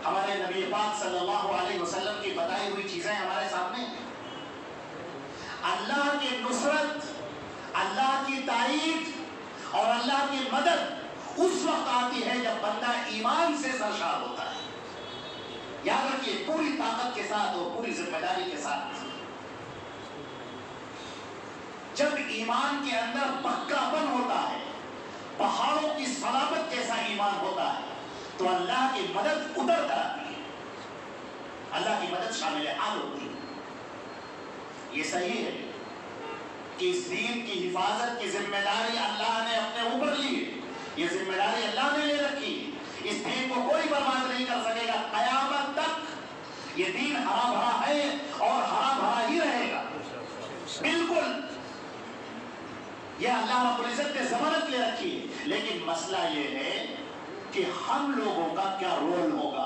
ہمارے نبی پاک صلی اللہ علیہ وسلم کی بتائی ہوئی چیزیں ہمارے سامنے ہیں۔ اللہ کی نصرت، اللہ کی تائید اور اللہ کی مدد اس وقت آتی ہے جب بندہ ایمان سے سرشار ہوتا ہے۔ یاد رکھیے، پوری طاقت کے ساتھ اور پوری ذمہ داری کے ساتھ۔ جب ایمان کے اندر پکا پن ہوتا ہے، پہاڑوں کی صلابت جیسا ایمان ہوتا ہے، تو اللہ کی مدد اتر کر آتی ہے، اللہ کی مدد شامل حال ہوتی ہے۔ یہ صحیح ہے کہ اس دین کی حفاظت کی ذمہ داری اللہ نے اپنے اوپر لی ہے، یہ ذمہ داری اللہ نے لے رکھی ہے۔ اس دین کو کوئی برباد نہیں کر سکے گا قیامت تک۔ یہ دین ہرا بھرا ہے اور ہرا بھرا ہی رہے گا، بالکل۔ یہ اللہ رب العزت نے ضمانت لے رکھی ہے، لیکن مسئلہ یہ ہے کہ ہم لوگوں کا کیا رول ہوگا،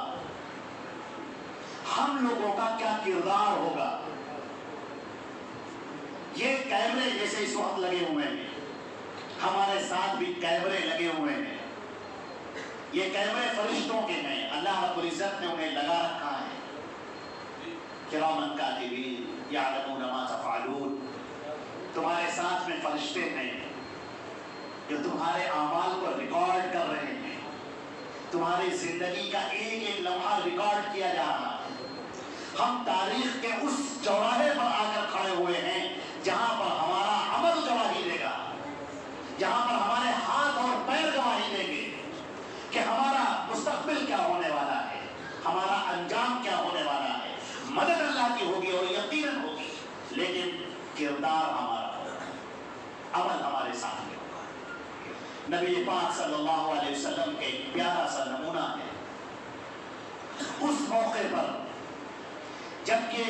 ہم لوگوں کا کیا کردار ہوگا۔ یہ کیمرے جیسے اس وقت لگے ہوئے ہیں، ہمارے ساتھ بھی کیمرے لگے ہوئے ہیں۔ یہ کیمرے فرشتوں کے ہیں، اللہ رب العزت نے انہیں لگا رکھا ہے۔ کرامن کاتبین یعلمون ما تفعلون، تمہارے ساتھ میں فرشتے ہیں جو تمہارے اعمال کو ریکارڈ کر رہے ہیں۔ تمہاری زندگی کا ایک ایک لمحہ ریکارڈ کیا جا رہا ہے۔ ہم تاریخ کے اس چوراہے پر آ کر کھڑے ہوئے ہیں جہاں پر ہمارا عمل گواہی دے گا، جہاں پر ہمارے ہاتھ اور پیر گواہی دیں گے کہ ہمارا مستقبل کیا ہونے والا ہے، ہمارا انجام کیا ہونے والا ہے۔ مدد اللہ کی ہوگی اور یقیناً ہوگی، لیکن کردار ہمارا ہوگا، عمل ہمارے سامنے ہوگا۔ نبی پاک صلی اللہ علیہ وسلم کے ایک پیارا سا نمونہ ہے۔ اس موقع پر جبکہ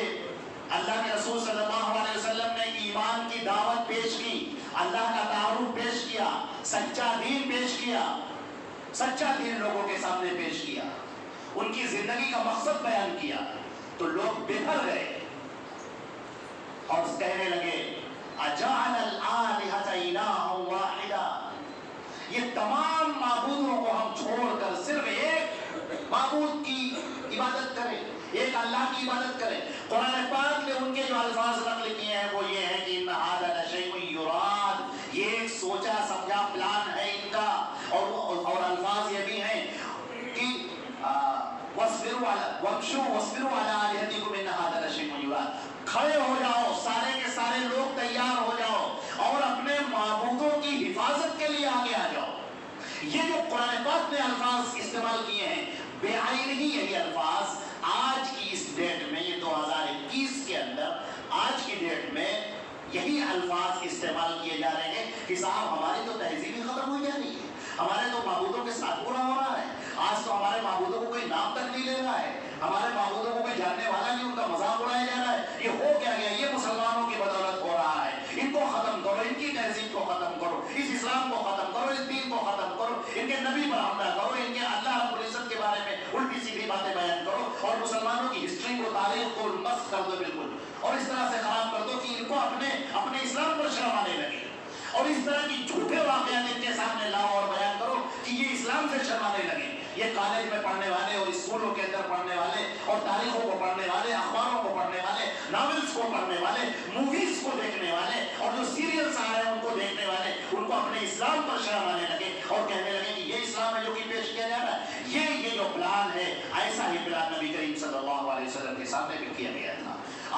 اللہ کے رسول صلی اللہ علیہ وسلم نے ایمان کی دعوت پیش کی، اللہ کا تعارف پیش کیا، سچا دین پیش کیا، سچا دین لوگوں کے سامنے پیش کیا، ان کی زندگی کا مقصد بیان کیا، تو لوگ بکھر گئے اور کہنے لگے اجعل الآلہۃ الہا واحدا، یہ تمام معبودوں کو ہم چھوڑ کر صرف ایک معبود کی عبادت کریں، ایک اللہ کی عبادت کریں۔ قرآن پاک نے ان کے جو الفاظ نقل کیے ہیں وہ یہ ہے کہ ان ھذا لشیء یراد، یہ ایک سوچا سمجھا پلان ہے ان کا، اور الفاظ یہ بھی ہیں کہ واصبروا علی آلہتکم ان ھذا لشیء یراد، کھڑے ہو جاؤ سارے کے سارے لوگ، تیار ہو جاؤ اور اپنے معبودوں کی حفاظت کے لیے آگے آ جاؤ۔ یہ جو قرآن پاک نے الفاظ استعمال کیے ہیں، بے عین ہی یہی الفاظ آج کی اس ڈیٹ میں، یہ 2021 کے اندر آج کی ڈیٹ میں یہی الفاظ استعمال کیے جا رہے ہیں کہ صاحب ہماری تو تہذیب ہی ختم ہوئی جا رہی ہے، ہمارے تو معبودوں کے ساتھ برا ہو رہا ہے، آج تو ہمارے معبودوں کو کوئی نام تک نہیں لے رہا ہے، ہمارے معبودوں کو کوئی جاننے والا نہیں، ان کا مذاق اڑایا جا رہا ہے۔ یہ ہو کیا گیا؟ یہ مسلمانوں کی بدولت ہو رہا ہے۔ ان کو ختم کرو، ان کی تہذیب کو ختم کرو، اس اسلام کو ختم کرو، اس دین کو ختم کرو، ان کے نبی پر حملہ کرو، ان کے اللہ رب العزت کے بارے میں الٹی سیدھی باتیں بیان کرو، اور مسلمانوں کی ہسٹری کو، تاریخ کو مسخ کر دو بالکل، اور اس طرح سے خراب کر دو کہ ان کو اپنے اسلام پر شرم آنے لگے، اور اس طرح کی جھوٹے واقعات ان کے سامنے لاؤ اور بیان کرو کہ یہ اسلام سے شرمانے لگے۔ یہ کالج میں پڑھنے والے اور اسکولوں کے اندر پڑھنے والے اور تاریخوں کو پڑھنے والے، اخباروں کو پڑھنے والے، ناولز کو پڑھنے والے، موویز کو دیکھنے والے، اور جو سیریلز آ رہے ہیں ان کو دیکھنے والے، ان کو اپنے اسلام پر شرم آنے لگے اور کہنے لگے کہ یہ اسلام ہے جو کہ پیش کیا جا رہا ہے۔ یہ جو پلان ہے، ایسا ہی پلان نبی کریم صلی اللہ علیہ وسلم کے سامنے بھی کیا گیا تھا،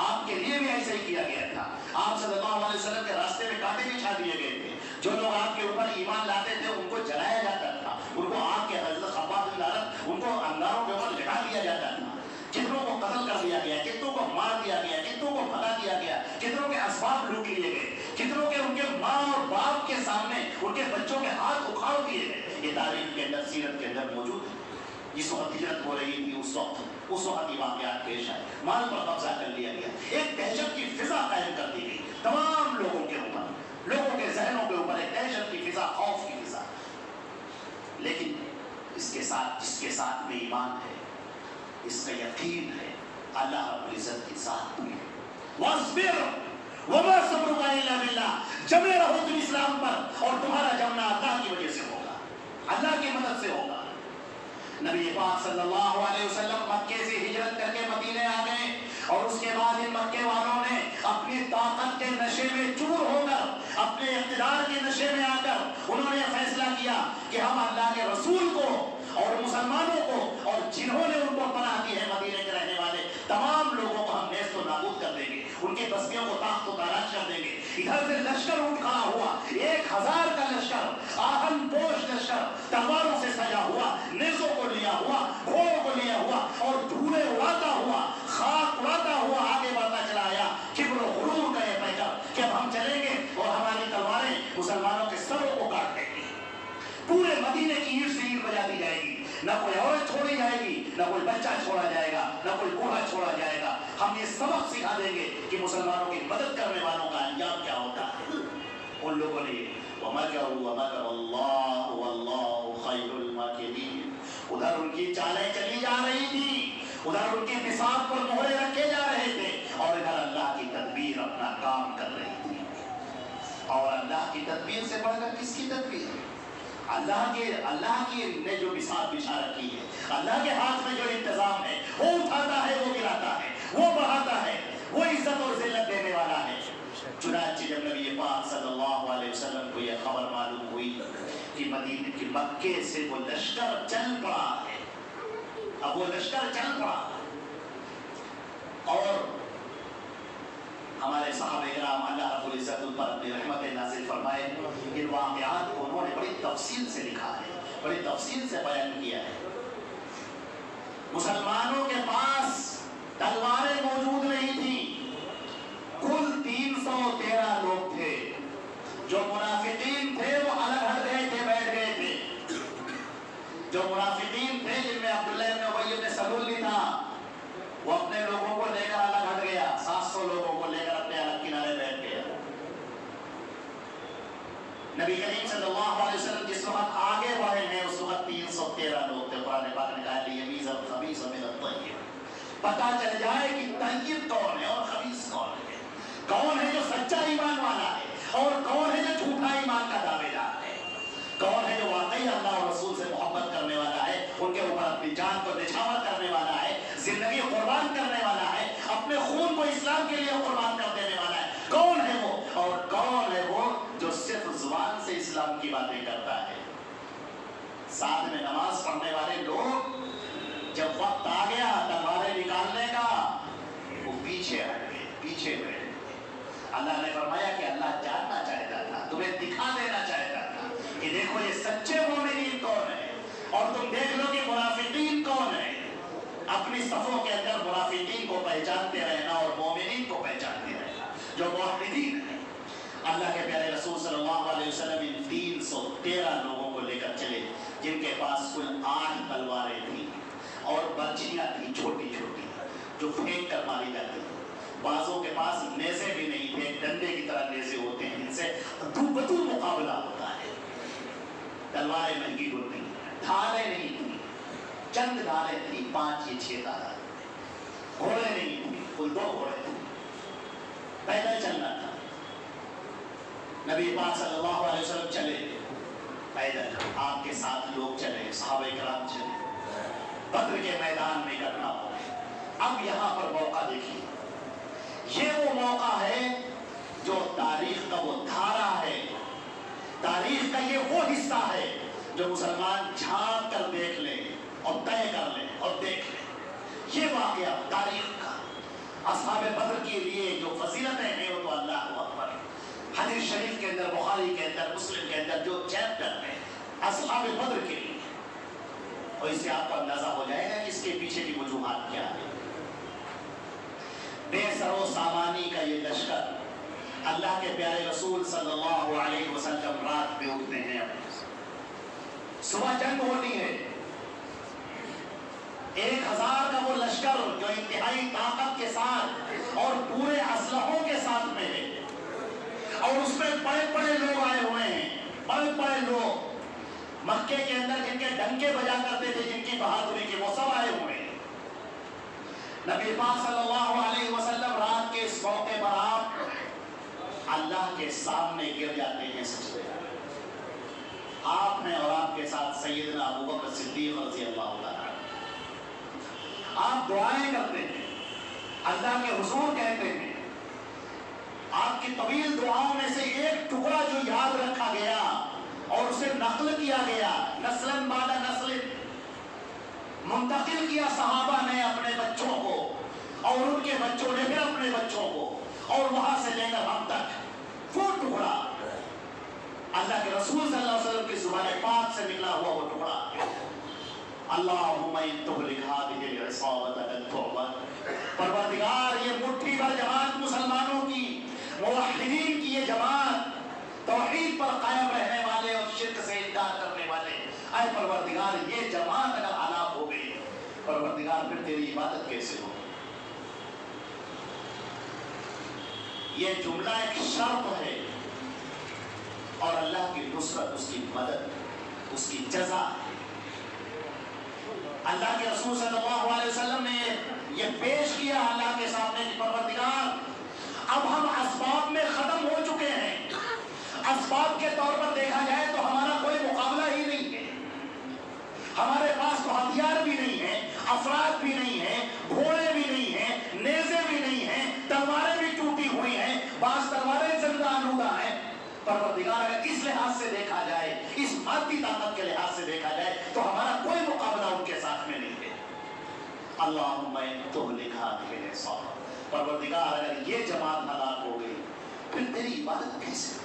آپ کے لیے بھی ایسا ہی کیا گیا تھا۔ آپ صلی اللہ علیہ وسلم کے راستے میں کانٹے بچھا دیے گئے تھے، جو لوگ آپ کے اوپر ایمان لاتے تھے ان کو جلایا جاتا تھا، ان کو آگ کے حضرت خباب بن الارت، ان کو انگاروں کے اوپر لٹا دیا جاتا تھا، کتنوں کو قتل کر دیا گیا، کتنوں کو مار دیا گیا، کتنوں کو بھگا دیا گیا، کتنوں کے اسباب لوٹ لیے گئے، کتنوں کے ان کے ماں اور باپ کے سامنے ان کے بچوں کے ہاتھ اکھاڑ دیے گئے۔ یہ تاریخ کے اندر، سیرت کے اندر موجود ہے۔ جس وقت ہجرت ہو رہی تھی اس وقت یہ واقعات پیش آئے، مال پر قبضہ کر لیا گیا، ایک دہشت کی فضا قائم کر دی گئی تمام لوگوں کے اوپر، لوگوں کے ذہنوں کے اوپر ایک دہشت کی فضا، خوف کی فضا۔ لیکن اس کے ساتھ، جس کے ساتھ میں ایمان ہے، اس کا یقین ہے اللہ رب العزت کی ذات پر ہے۔ واصبر وما صبرک الا باللہ، جمے رہو تم اسلام پر، اور تمہارا جمنا اللہ کی وجہ سے ہوگا، اللہ کی مدد سے ہوگا۔ نبی پاک صلی اللہ علیہ وسلم بعد ان مکے والوں نے اپنی طاقت کے نشے میں چور ہو کر، اپنے اقتدار کے نشے میں آ کر انہوں نے فیصلہ کیا کہ ہم اللہ کے رسول کو اور مسلمانوں کو اور جنہوں نے ان کو پناہ دی ہے مدینے کے رہنے والے تمام لوگوں کو ہم نیست و نابود کر دیں گے، ان کی بستیوں کو تاخت و تاراج کر دیں گے۔ ادھر سے لشکر اٹھ کھڑا ہوا، 1000 کا لشکر، آہن پوش لشکر، تلواروں سے سجا ہوا، نیزوں کو لیا ہوا، گھوڑوں کو لیا ہوا اور دھولے اڑاتا ہوا، خاک اڑاتا ہوا آگے بڑھتا چلا آیا، کبر و غرور کا یہ پیکر کہ اب ہم چلیں گے اور ہماری تلواریں مسلمانوں کے سروں کو کاٹ دیں گی۔ پورے مدینے کی اینٹ سے اینٹ بجا دی جائے گی، نہ کوئی عورت چھوڑی جائے گی، نہ کوئی بچہ چھوڑا جائے گا، نہ کوئی بوڑھا چھوڑا جائے گا۔ ہم یہ سبق سکھا دیں گے کہ مسلمانوں کی مدد کرنے والوں کا انجام کیا ہوتا ہے۔ ان لوگوں نے وَمَكَرُوا وَمَكَرَ اللَّهُ وَاللَّهُ خَيْرُ الْمَاكِرِينَ، ادھر ان کی چالیں چلی جا رہی تھی، ادھر ان کی بساط پر مہرے رکھے جا رہے تھے، اور ادھر اللہ کی تدبیر اپنا کام کر رہی تھی۔ اور اللہ کی تدبیر سے بڑھ کر کس کی تدبیر؟ اللہ کی نے جو بساط بچھا رکھی ہے، اللہ کے ہاتھ میں جو انتظام ہے، وہ اٹھاتا ہے، وہ گراتا ہے، وہ بڑھاتا ہے، وہ عزت اور ذلت دینے والا ہے۔ چنانچہ جب نبی پاک صلی اللہ علیہ وسلم کو یہ خبر معلوم ہوئی کہ مدینے کے مکے سے وہ لشکر چل پڑا ہے، اب وہ لشکر چل پڑا اور ہمارے صحابہ کرام اللہ رب العزت ان پر اپنی رحمت نازل فرمائے، ان واقعات کو انہوں نے بڑی تفصیل سے لکھا ہے، بڑی تفصیل سے بیان کیا ہے۔ مسلمانوں کے پاس تلواریں موجود نہیں تھیں، کل 313 لوگ تھے، جو منافقین تھے وہ الگ ہٹ گئے تھے، بیٹھ گئے تھے۔ جو منافقین تھے جن میں عبداللہ بن ابی بن سلول بھی تھا، وہ اپنے لوگوں کو لے کر الگ ہٹ گیا، 700 لوگوں کو لے کر اپنے الگ کنارے بیٹھ گیا۔ نبی کریم صلی اللہ علیہ وسلم جس وقت آگے بڑھے ہیں اس وقت 313 لوگ تھے۔ قرآن پاک نے کہا لیمیز الخبیث من الطیب، پتہ چل جائے کہ طیب کون ہے اور خبیث کون ہے، کون ہے جو سچا ایمان والا ہے اور کون ہے جو جھوٹا ایمان کا دعوے دار ہے، کون ہے جو واقعی اللہ اور رسول سے محبت کرنے والا ہے، ان کے اوپر اپنی جان کو نچھاور کرنے والا ہے، زندگی قربان کرنے والا ہے، اپنے خون کو اسلام کے لیے قربان کر دینے والا ہے۔ کون ہے وہ؟ اور کون ہے وہ جو صرف زبان سے اسلام کی باتیں کرتا ہے؟ ساتھ میں نماز پڑھنے والے لوگ جب وقت آ گیا تلواریں نکالنے کا، وہ پیچھے ہٹ گئے، پیچھے بیٹھ گئے۔ اللہ نے فرمایا کہ اللہ جاننا چاہتا تھا، تمہیں دکھا دینا چاہتا تھا کہ دیکھو یہ سچے مومنین کون ہیں، اور تم دیکھ لو کہ منافقین کون ہیں۔ اپنی صفوں کے اندر منافقین کو پہچانتے رہنا اور مومنین کو پہچانتے رہنا، جو موحدین ہیں۔ اللہ کے پیارے رسول صلی اللہ علیہ وسلم ان 313 لوگوں کو لے کر چلے، جن کے پاس کل 8 تلواریں تھیں اور برچیاں تھیں چھوٹی چھوٹی جو پھینک کر ماری جاتی تھی۔ بعضوں کے پاس نیزے بھی نہیں تھے، ڈنڈے کی طرح نیزے ہوتے ہیں جن سے دو بدو مقابلہ ہوتا ہے۔ تلواریں مہنگی ہوتی ہیں، ڈھالیں نہیں تھیں، چند ڈھالیں تھیں، 5 یا 6 تلواریں، گھوڑے نہیں تھے، کل 2 گھوڑے تھے، پیدل چلنا تھا۔ نبی پاک صلی اللہ علیہ وسلم چلے پیدل، آپ کے ساتھ لوگ چلے، صحابہ کرام چلے، بدر کے میدان میں اکٹھا ہو گئے۔ اب یہاں پر موقع دیکھیے، یہ وہ موقع ہے جو تاریخ کا وہ دھارا ہے، تاریخ کا یہ وہ حصہ ہے جو مسلمان جھانک کر دیکھ لیں اور طے کر لیں اور دیکھ لیں۔ یہ واقعہ تاریخ کا اصحاب بدر کے لیے جو فضیلتیں ہیں وہ تو اللہ اکبر۔ حدیث شریف کے اندر، بخاری کے اندر، مسلم کے اندر جو چیپٹر ہے اصحاب بدر کے لیے، اور اس سے آپ کو اندازہ ہو جائے گا کہ اس کے پیچھے کی وجوہات کیا ہے۔ بے سر و سامانی کا یہ لشکر، اللہ کے پیارے رسول صلی اللہ علیہ وسلم رات میں اٹھتے ہیں، صبح جنگ ہوتی ہے، 1000 کا وہ لشکر جو انتہائی طاقت کے ساتھ اور پورے اسلحوں کے ساتھ میں ہے، اور اس میں بڑے بڑے لوگ آئے ہوئے ہیں، بڑے بڑے لوگ مکے کے اندر جن کے ڈنکے بجا کرتے تھے، جن کی بہادری کے، وہ سب آئے ہوئے ہیں۔ نبی پاک صلی اللہ علیہ وسلم رات کے اس موقع پر آپ اللہ کے سامنے گر جاتے ہیں سجدے میں۔ آپ ہیں اور آپ کے ساتھ سیدنا ابوبکر صدیق رضی اللہ عنہ، آپ دعائیں کرتے ہیں اللہ کے حضور کہتے ہیں آپ کی طویل دعاؤں میں سے ایک ٹکڑا جو یاد رکھا گیا اور اسے نقل کیا گیا، نسلاً بعد نسل منتقل کیا صحابہ نے اپنے بچوں کو، اور ان کے بچوں نے پھر اپنے بچوں کو، اور وہاں سے لے کر ہم تک وہ ٹکڑا اللہ کے رسول صلی اللہ علیہ وسلم کی زبان پاک سے نکلا ہوا وہ ٹکڑا، اللہم ان تہلک ہذہ العصابۃ لن تعبد، پروردگار یہ مٹھی بھر جماعت مسلمانوں کی، موحدین کی یہ جماعت، توحید پر قائم رہنے والے اور شرک سے انکار کرنے والے، اے پروردگار یہ جماعت اگر ہلاک ہو گئی، پروردگار پھر تیری عبادت کیسے ہو؟ یہ جملہ ایک شرط ہے، اور اللہ کی نصرت، اس کی مدد، اس کی جزا ہے۔ اللہ کے رسول صلی اللہ علیہ وسلم نے یہ پیش کیا اللہ کے سامنے کہ پروردگار اب ہم اسباب میں ختم ہو چکے ہیں، اسباب کے طور پر دیکھا جائے تو ہمارا کوئی مقابلہ ہی نہیں ہے، ہمارے پاس تو ہتھیار بھی نہیں ہے، افراد بھی نہیں ہے، گھوڑے بھی نہیں ہیں، نیزے بھی نہیں ہیں، تلواریں بھی ٹوٹی ہوئی ہیں، بعض تلواریں زندہ آلودہ ہیں۔ پروردگار اگر اس لحاظ سے دیکھا جائے، اس مادی طاقت کے لحاظ سے دیکھا جائے تو ہمارا کوئی مقابلہ ان کے ساتھ میں نہیں ہے۔ اللہم ان تہلک ہذہ العصابۃ، پروردگار اگر یہ جماعت ہلاک ہو گئی پھر تیری عبادت کیسے؟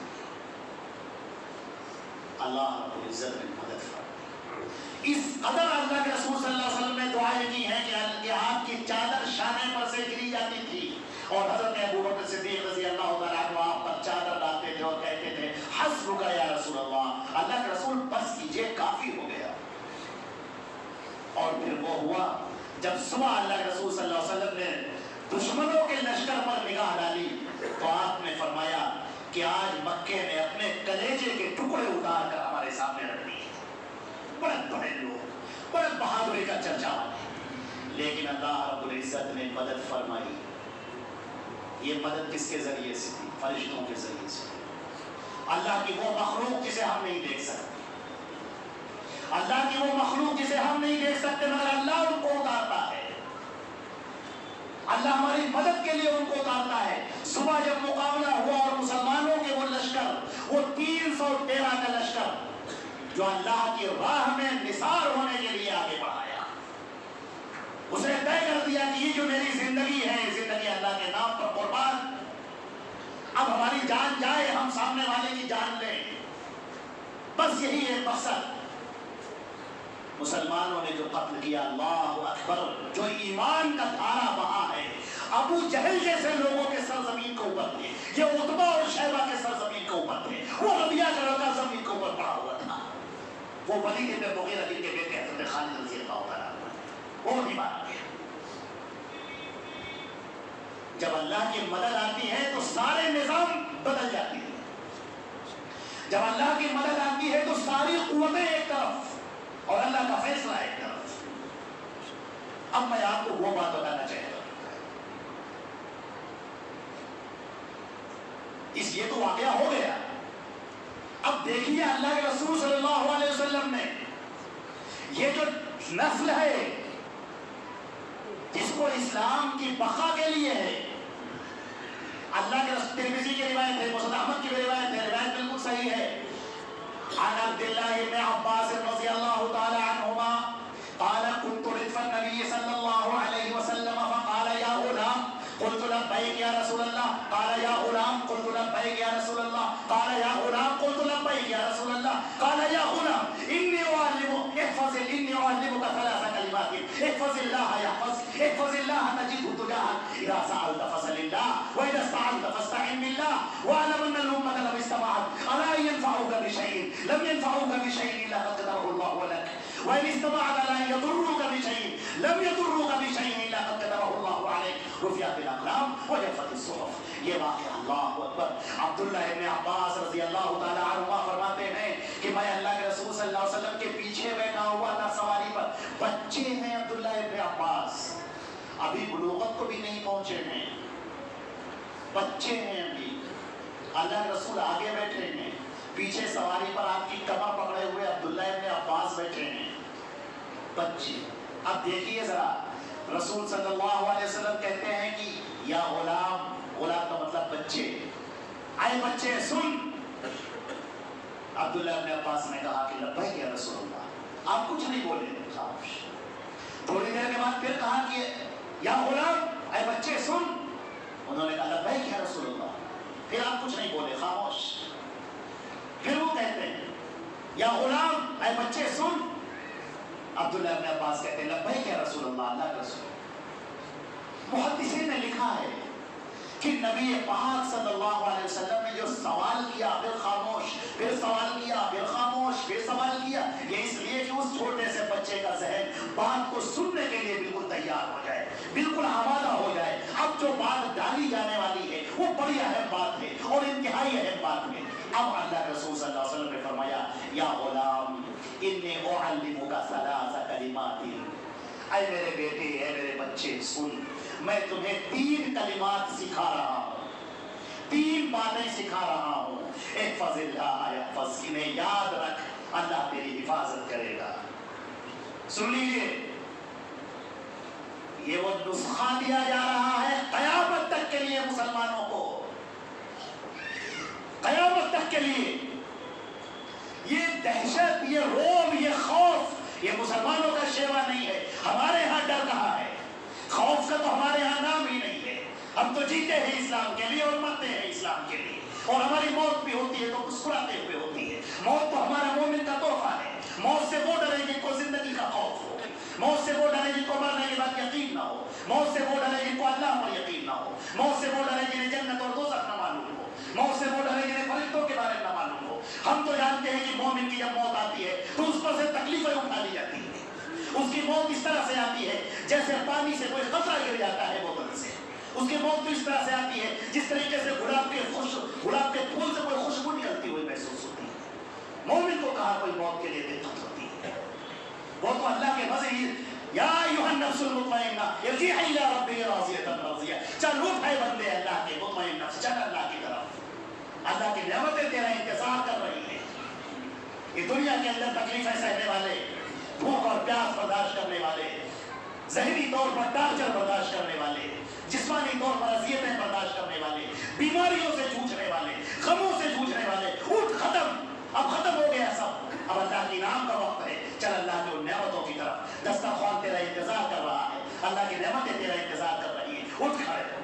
اللہ رب العزت نے مدد فرمائی۔ اس قدر اللہ کے رسول صلی اللہ علیہ وسلم نے دعائیں کی ہیں کہ آپ کی چادر شانے پر سے گری جاتی تھی، اور حضرت ابوبکر صدیق رضی اللہ تعالیٰ عنہ آپ پر چادر ڈالتے تھے اور کہتے تھے حسبک یا رسول اللہ، اللہ کے رسول بس کیجئے، کافی ہو گیا۔ اور پھر وہ ہوا جب صبح اللہ کے رسول صلی اللہ علیہ وسلم نے دشمنوں کے لشکر پر نگاہ ڈالی تو آپ نے فرمایا کہ آج مکے نے اپنے کلیجے کے ٹکڑے اتار کر ہمارے سامنے رکھ دیے، بڑے بڑے لوگ، بڑے بہادری کا چرچا ہے، لیکن اللہ رب العزت نے مدد فرمائی۔ یہ مدد کس کے ذریعے سے تھی؟ فرشتوں کے ذریعے سے۔ اللہ کی وہ مخلوق جسے ہم نہیں دیکھ سکتے، اللہ کی وہ مخلوق جسے ہم نہیں دیکھ سکتے مگر اللہ ان کو اتارتا ہے، اللہ ہماری مدد کے لیے ان کو اتارتا ہے۔ صبح جب مقابلہ ہوا اور مسلمانوں کے وہ لشکر، وہ 313 کا لشکر جو اللہ کی راہ میں نثار ہونے کے لیے آگے بڑھایا، اس نے طے کر دیا کہ یہ جو میری زندگی ہے، زندگی اللہ کے نام پر قربان، اب ہماری جان جائے ہم سامنے والے کی جان لیں، بس یہی ایک مقصد۔ مسلمانوں نے جو قتل کیا، اللہ اکبر، جو ایمان کا دھارا بہا ہے، ابو جہل جیسے لوگوں کے سرزمین کے اوپر تھے، یہ عتبہ اور شیبہ کے سرزمین کے اوپر تھے، وہ ربیعہ کا لڑکا زمین کے اوپر پڑا ہوا تھا، وہ ولید بن مغیرہ جن کے بیٹے حضرت خالد رضی اللہ تعالیٰ عنہ، وہ نہیں مارا گیا۔ جب اللہ کی مدد آتی ہے تو سارے نظام بدل جاتے ہیں، جب اللہ کی مدد آتی ہے تو ساری قوتیں ایک طرف اور اللہ کا فیصلہ ایک طرف۔ اب میں آپ کو وہ بات بتانا چاہتا ہوں، اس یہ تو واقعہ ہو گیا، اب دیکھیے اللہ کے رسول صلی اللہ علیہ وسلم نے یہ جو نسل ہے جس کو اسلام کی بقا کے لیے ہے، اللہ کے رسول، ترمذی کی روایت ہے، مسند احمد کی روایت ہے، روایت بالکل صحیح ہے، عن عبد الله بن عباس رضي الله تعالى عنهما قال كنت ردف النبي صلى الله عليه وسلم فقال يا غلام، قلت لبيك يا رسول الله، قال يا غلام، قلت لبيك يا رسول الله، قال يا غلام، قلت لبيك يا رسول الله، قال يا غلام إني أعلمك ثلاث كلمات، احفظ الله يحفظك، احفظ الله تجده تجاهك، إذا سألت فاسأل الله، وإذا استعنت فاستعن بالله، واعلم أن الأمة لو اجتمعت على أن ينفعوك بشيء لم ينفعوك بشيء إلا قد كتبه الله لك، وإن اجتمعت على أن يضروك بشيء لم يضروك بشيء إلا قد كتبه الله عليك، رفعت الأقلام وجفت الصحف۔ یہ واقعہ، اللہ اکبر، عبداللہ ابن عباس رضی اللہ تعالی عنہما فرماتے ہیں کہ میں اللہ کے رسول صلی اللہ علیہ وسلم کے پیچھے بیٹھا ہوا تھا سواری پر، بچے ہیں عبداللہ ابن عباس، ابھی بلوغت کو بھی نہیں پہنچے ہیں، بچے ہیں ابھی، اللہ کے رسول آگے بیٹھے ہیں، پیچھے سواری پر آپ کی کمر پکڑے ہوئے عبداللہ ابن عباس بیٹھے ہیں، بچے۔ اب دیکھیے ذرا، رسول صلی اللہ علیہ وسلم کہتے ہیں کہ या गुलाम, गुलाम का मतलब बच्चे, आए बच्चे सुन। अब्दुल्लाह इब्न अब्बास ने कहा कि लब्बैक या रसूलल्लाह, आप कुछ नहीं बोले, खामोश। थोड़ी देर के बाद फिर कहा कि या गुलाम, आए बच्चे सुन। उन्होंने कहा लब्बैक या रसूलल्लाह, फिर आप कुछ नहीं बोले, खामोश। फिर वो कहते हैं या गुलाम, आए बच्चे सुन। अब्दुल्लाह इब्न अब्बास कहते हैं लब्बैक या रसूलल्लाह, अल्लाह के रसूल। मुहद्दिसीन ने लिखा है कि नबी पाक सल्लल्लाहु अलैहि वसल्लम ने जो सवाल किया, फिर खामोश, फिर सवाल किया, फिर खामोश, फिर सवाल किया, ये इसलिए कि उस छोटे से बच्चे का ज़हन बात को सुनने के लिए बिल्कुल तैयार हो जाए, बिल्कुल आमादा हो जाए। अब जो बात डाली जाने वाली है वो बड़ी अहम बात है और इंतहाई अहम बात है। अब अल्लाह रसूल सल्लल्लाहु अलैहि वसल्लम ने फरमाया या गुलाम इन्नी उअल्लिमुका सलासा कलिमातिन, ऐ मेरे बेटे, ऐ मेरे बच्चे सुन, मैं तुम्हें 3 कलिमात सिखा रहा हूँ, 3 बातें सिखा रहा हूँ। इहफ़ज़िल्लाह यहफ़ज़, इन्हें याद रख, अल्लाह तेरी हिफाजत करेगा। सुन लीजिए, ये वो नुस्खा दिया जा रहा है क़यामत तक के लिए मुसलमानों को, क़यामत तक के लिए। ये दहशत, ये रोब, ये खौफ, ये मुसलमानों का शेवा नहीं है। हमारे यहाँ डर कहाँ है? खौफ का तो हमारे यहाँ नाम ही नहीं है। हम तो जीते हैं इस्लाम के लिए और मरते हैं इस्लाम के लिए, और हमारी मौत भी होती है तो मुस्कुराते हुए होती है। मौत तो हमारा मोमिन का तोहफा है। मौत से वो डरे जिनको जिंदगी का खौफ हो, मौत से वो डरे जिनको मरने के बाद यकीन ना हो, मौत से वो डरे जिनको अल्लाह पर यकीन ना हो, मौत से वो डरे जिन्हें जन्नत और दोज़ख न मालूम हो, मौत से वो डरे जिन्हें फरिश्तों के बारे में न मालूम हो। हम तो जानते हैं कि मोमिन की जब मौत आती है तो उस पर से तकलीफें उठा ली जाती है। उसकी मौत इस तरह से आती है जैसे पानी से कोई कतरा गिर जाता है बोतल से। उसकी मौत तो इस तरह से आती है जिस तरीके से गुलाब के फूल से कोई खुशबू निकलती हुई महसूस होती है। मोमिन को कहा कोई मौत के लिए दिक्कत होती है? वो तो अल्लाह के मज़े ही, या अय्युहन नफ्सुल मुतमइन्ना इरजिई इला रब्बिकी राज़ियतन मर्ज़िया, चल उठ है बंदे अल्लाह के मुतमइन्न नफ्स, चल अल्लाह की तरफ। अल्लाह की नेमतें तेरा इंतजार कर रही है। ये दुनिया के अंदर तकलीफें सहने वाले, भूख और प्यास बर्दाश्त करने वाले, ज़हनी तौर पर टार्चर बर्दाश्त करने वाले, जिस्मानी तौर पर अज़ियतें बर्दाश्त करने वाले, बीमारियों से जूझने वाले, गमों से जूझने वाले, उठ, खत्म, अब खत्म हो गया सब। अब अल्लाह के इनाम का वक्त है, चल अल्लाह की उन नेमतों की तरफ। दस्तरख्वान तेरा इंतजार कर रहा है, अल्लाह की नेमतें तेरा इंतजार कर रही है, उठ खड़े हो।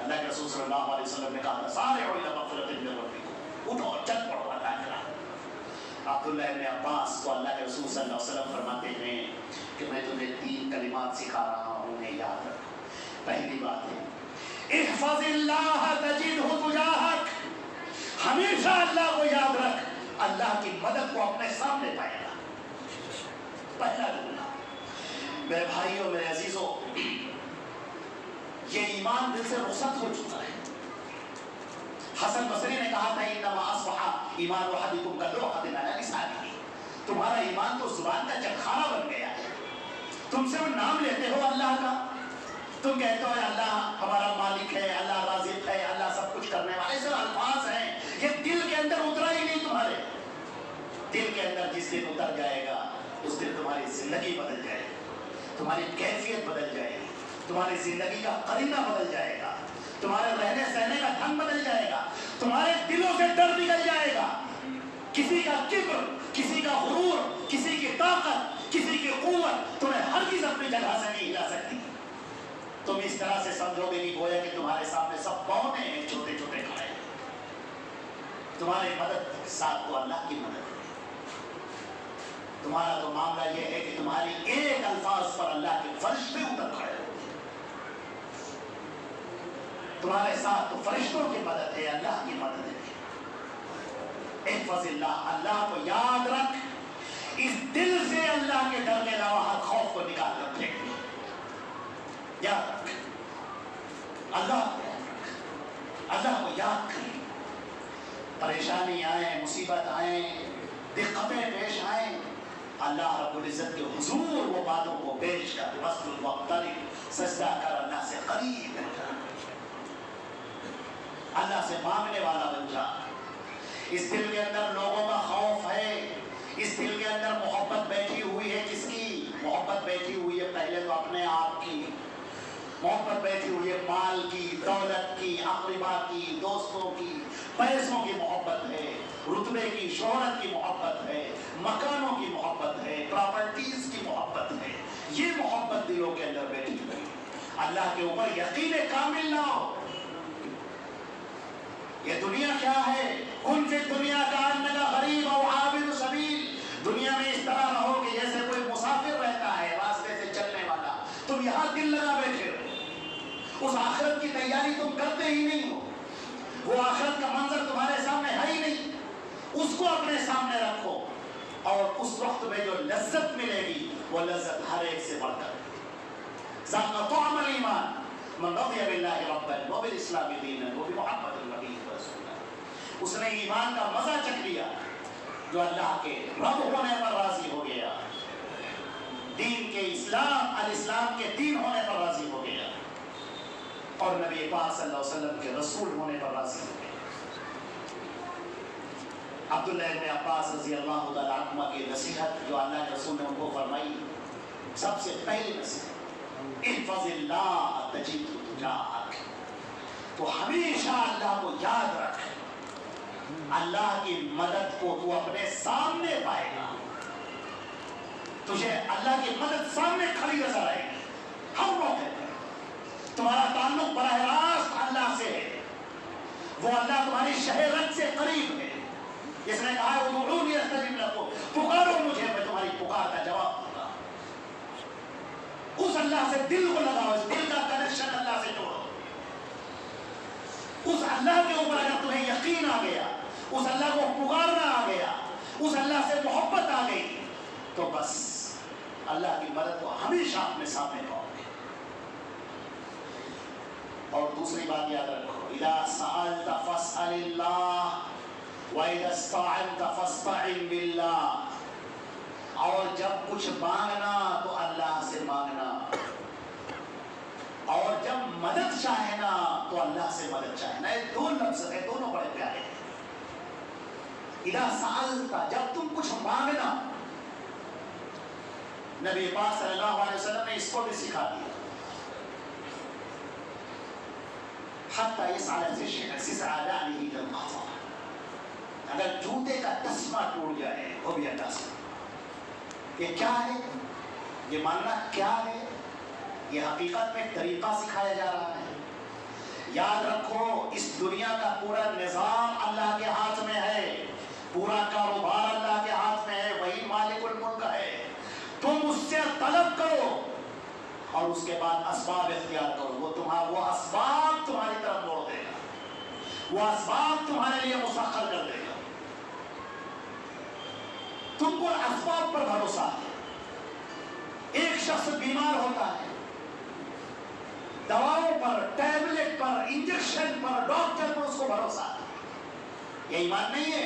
अल्लाह के रसूल सल्लल्लाहु अलैहि वसल्लम ने कहा सारिउ इला मग़फ़िरतिन मिन रब्बिकुम, उठो चल पड़ो अल्लाह के राह। अब्दुल्लाह इब्न अब्बास को अल्लाह के रसूल सल्लल्लाहु अलैहि वसल्लम फरमाते हैं कि मैं तुम्हें 3 कलिमात सिखा रहा हूँ, उन्हें याद रखो। पहली बात है इहफ़ज़िल्लाह तजिदहु तुजाहक, हमेशा अल्लाह को याद रख, अल्लाह की मदद को अपने सामने पाएगा। पहला जुमला। मेरे भाइयों, मेरे अजीजों, ये ईमान दिल से रुखसत हो चुका है। हसन बसरी ने कहा था इन्नमा अस्बहा ईमानु अहदिकुम कलौहतिन अला लिसानिही, तुम्हारा ईमान तो जुबान का चरखाना बन गया है। तुम सिर्फ नाम लेते हो अल्लाह का, तुम कहते हो अल्लाह हमारा मालिक है, अल्लाह राज़िक है, अल्लाह सब कुछ करने वाले, सिर्फ अल्फाज हैं, ये दिल के अंदर उतरा ही नहीं। तुम्हारे दिल के अंदर जिस दिन उतर जाएगा उस दिन तुम्हारी जिंदगी बदल जाएगी, तुम्हारी कैफियत बदल जाएगी, तुम्हारी जिंदगी का करीना बदल जाएगा, तुम्हारे रहने सहने का ढंग बदल जाएगा, तुम्हारे दिलों से डर निकल जाएगा। किसी का किब्र, किसी का गुरूर, किसी की ताकत, किसी की कुव्वत तुम्हें हरगिज़ अपनी जगह से नहीं हिला सकती। तुम इस तरह से समझोगे नहीं गोया कि तुम्हारे सामने सब पौधे हैं छोटे छोटे खड़े हैं। तुम्हारी मदद के साथ तो अल्लाह की मदद है। तुम्हारा तो मामला यह है कि तुम्हारी एक अल्फाज पर अल्लाह के फरिश्ते उतर खड़े हो। तुम्हारे साथ तो फरिश्तों की मदद है, अल्लाह की मदद है। इहफ़ज़िल्लाह, अल्लाह को याद रख, इस दिल से अल्लाह के डर के अलावा हर खौफ को निकाल कर फेंक दे। याद रख, अल्लाह को याद रख, अल्लाह को याद कर। परेशानी आए, मुसीबत आए, दिक्कतें पेश आए, अल्लाह रब्बुल इज़्ज़त के हुजूर वो बातों को पेश कर, वस्लुल वक़्तरिब, सजदा कर, अल्लाह से करीब बन जा, अल्लाह से मांगने वाला बन जा। इस दिल के अंदर लोगों का खौफ है, इस दिल के अंदर मोहब्बत बैठी हुई है। किसकी मोहब्बत बैठी हुई है? पहले तो अपने आप की। मोहब्बत बैठी हुई है माल की, दौलत की, अक़रिबा की, दोस्तों की, पैसों की मोहब्बत है, रुतबे की, शोहरत की मोहब्बत है, मकानों की मोहब्बत है, प्रॉपर्टीज की मोहब्बत है। ये मोहब्बत दिलों के अंदर बैठी हुई। अल्लाह के ऊपर यकीन कामिल ना हो। ये दुनिया क्या है? कुन फिर दुनिया का अन्नका गरीब और आबिद सबील। दुनिया में इस तरह रहो कि जैसे कोई मुसाफिर रहता है रास्ते से चलने वाला। तुम यहाँ दिल लगा बैठे हो, उस आखिरत की तैयारी तुम करते ही नहीं हो। वो आखिरत का मंजर तुम्हारे सामने है ही नहीं। उसको अपने सामने रखो और उस वक्त में जो लज्जत मिलेगी वो लज्जत हर एक से बढ़कर। ज़ाक़ा तअमल ईमान मन रज़िया बिल्लाहि रब्बन व बिल इस्लामी दीनन व बिमुहम्मदिन नबिय्यन व रसूलन। उसने ईमान का मजा चख लिया जो अल्लाह के रब होने पर राजी हो गया, दीन के इस्लाम अल इस्लाम के दीन होने पर राजी हो गया और नबी पाक सल्लल्लाहु अलैहि वसल्लम के रसूल होने पर राजी हो गया। अब्दुल्लाह इब्न अब्बास रज़ी अल्लाहु तआला अन्हुमा की नसीहत जो अल्लाह के रसूल ने उनको फरमाई, सबसे पहली नसीहत इहफ़ज़िल्लाह तजिदहु तुजाहक। तो हमेशा अल्लाह को याद रख, अल्लाह की मदद को तू अपने सामने पाएगा। तुझे अल्लाह की मदद सामने खड़ी नजर आएगी हर मौके पर। तुम्हारा ताल्लुक बराह रास्त अल्लाह से है। वो अल्लाह तुम्हारी शहरत से करीब है। जिसने कहा है उदूनी अस्तजिब लकुम, पुकारो मुझे मैं तुम्हारी पुकार का जवाब दूंगा। उस अल्लाह से दिल को लगाओ, दिल का कनेक्शन अल्लाह से जोड़ो। उस अल्लाह के ऊपर अगर तुम्हें यकीन आ गया, उस अल्लाह को पुकारना आ गया, उस अल्लाह से मोहब्बत आ गई, तो बस अल्लाह की मदद को हमेशा अपने सामने पाओगे। और दूसरी बात याद रखो, इज़ा सअल्ता फस्अलिल्लाह व इज़ा इस्तअनता फस्तइन बिल्लाह। और जब कुछ मांगना तो अल्लाह से मांगना, और जब मदद चाहना तो अल्लाह से मदद चाहना। ये दो लफ्ज़ हैं, दोनों बड़े प्यारे हैं। इज़ा सअल्ता, जब तुम कुछ मांगना, नबी पाक सल्लल्लाहु अलैहि वसल्लम ने इसको भी सिखा दिया। हत्ता यसअल सिसअलानिही तनक़ता। अगर जूते का तस्मा टूट जाए वो भी अल्लाह से। ये क्या है? ये मानना क्या है? ये हकीकत में तरीका सिखाया जा रहा है। याद रखो, इस दुनिया का पूरा निजाम अल्लाह के हाथ में है, पूरा कारोबार अल्लाह के हाथ में है, वही मालिकुल मुल्क है। तुम उससे तलब करो और उसके बाद असबाब इख्तियार करो। वो असबाब तुम्हारी तरफ मोड़ देगा, वो असबाब तुम्हारे लिए मुसख्खर कर देगा। तुमको असबाब पर भरोसा है। एक शख्स बीमार होता है, दवाओं पर, टैबलेट पर, इंजेक्शन पर, डॉक्टर पर उसको भरोसा है। ये ईमान नहीं है।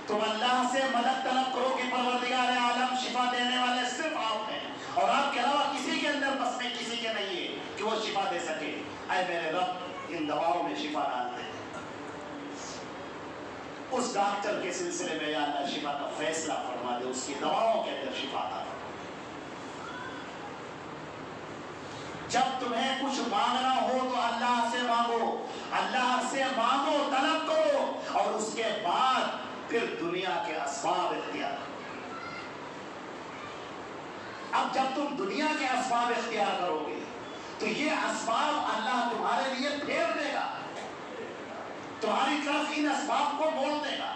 तुम अल्लाह से मदद तलब करो कि परवरदिगार आलम शिफा देने वाले सिर्फ आप हैं और आपके अलावा किसी के अंदर बस में किसी के नहीं है कि वो शिफा दे सके। ऐ मेरे रब, इन दवाओं में शिफा डाल दे। उस डॉक्टर के सिलसिले में या अल्लाह शिफा का फैसला फरमा दे, उसकी दवाओं के अंदर शिफा था। जब तुम्हें कुछ मांगना हो तो अल्लाह से मांगो, अल्लाह से मांगो, तलब करो और उसके बाद फिर दुनिया के असबाब इख्तियार करो। अब जब तुम दुनिया के असबाब इख्तियार करोगे तो ये असबाब अल्लाह तुम्हारे लिए फेर देगा, तुम्हारी तरफ इन असबाब को मोड़ देगा।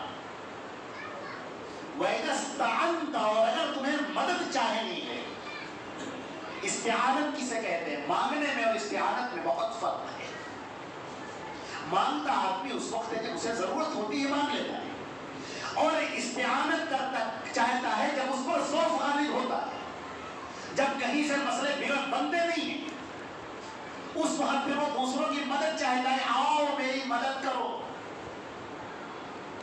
वइज़स्तअनता, और अगर तुम्हें मदद चाहिए है, इस्तिआनत किसे कहते हैं? मांगने में और इस्तिआनत में बहुत फर्क है। मांगता आदमी उस वक्त है जब उसे जरूरत होती है, मांग लेता है, और इस्तिआनत करता चाहता है जब उस पर खौफ गालिब होता है, जब कहीं से मसले बिगड़ बनते नहीं है, उस वक्त फिर वो दूसरों की मदद चाहता है, आओ मेरी मदद करो।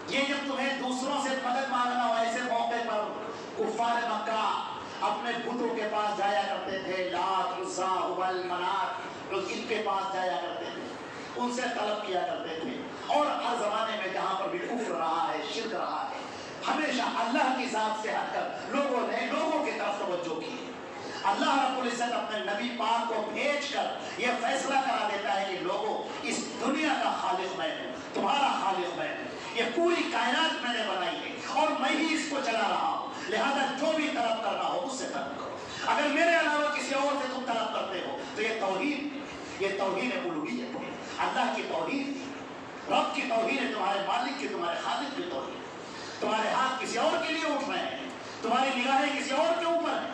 ये जब तुम्हें दूसरों से मदद मांगना हो, ऐसे मौके पर कुफ्फार मक्का अपने बुतों के पास जाया करते थे, लात, उज़्ज़ा, हुबल, मनात, इनके पास जाया करते थे, उनसे तलब किया करते थे। और हर जमाने में जहां पर भी कुफ्र रहा है, शिर्क रहा है, हमेशा अल्लाह की जात से हटकर लोगों ने लोगों की तरफ तवज्जो की है। اللہ رب العزت اپنے نبی پاک کو بھیج کر یہ فیصلہ کرا دیتا ہے کہ لوگوں اس دنیا کا خالق میں ہوں، تمہارا خالق میں ہوں، یہ پوری کائنات میں نے بنائی ہے اور میں ہی اس کو چلا رہا ہوں، لہذا جو بھی طلب کرنا ہو اس سے طلب کرو، اگر میرے علاوہ کسی اور سے تم طلب کرتے ہو تو یہ توحید الوہیت ہے، اللہ کی توحید، رب کی توحید ہے، تمہارے مالک کی، تمہارے خالق کی توحید۔ تمہارے ہاتھ کسی اور کے لیے اٹھ رہے ہیں، تمہاری نگاہیں کسی اور کے اوپر ہیں،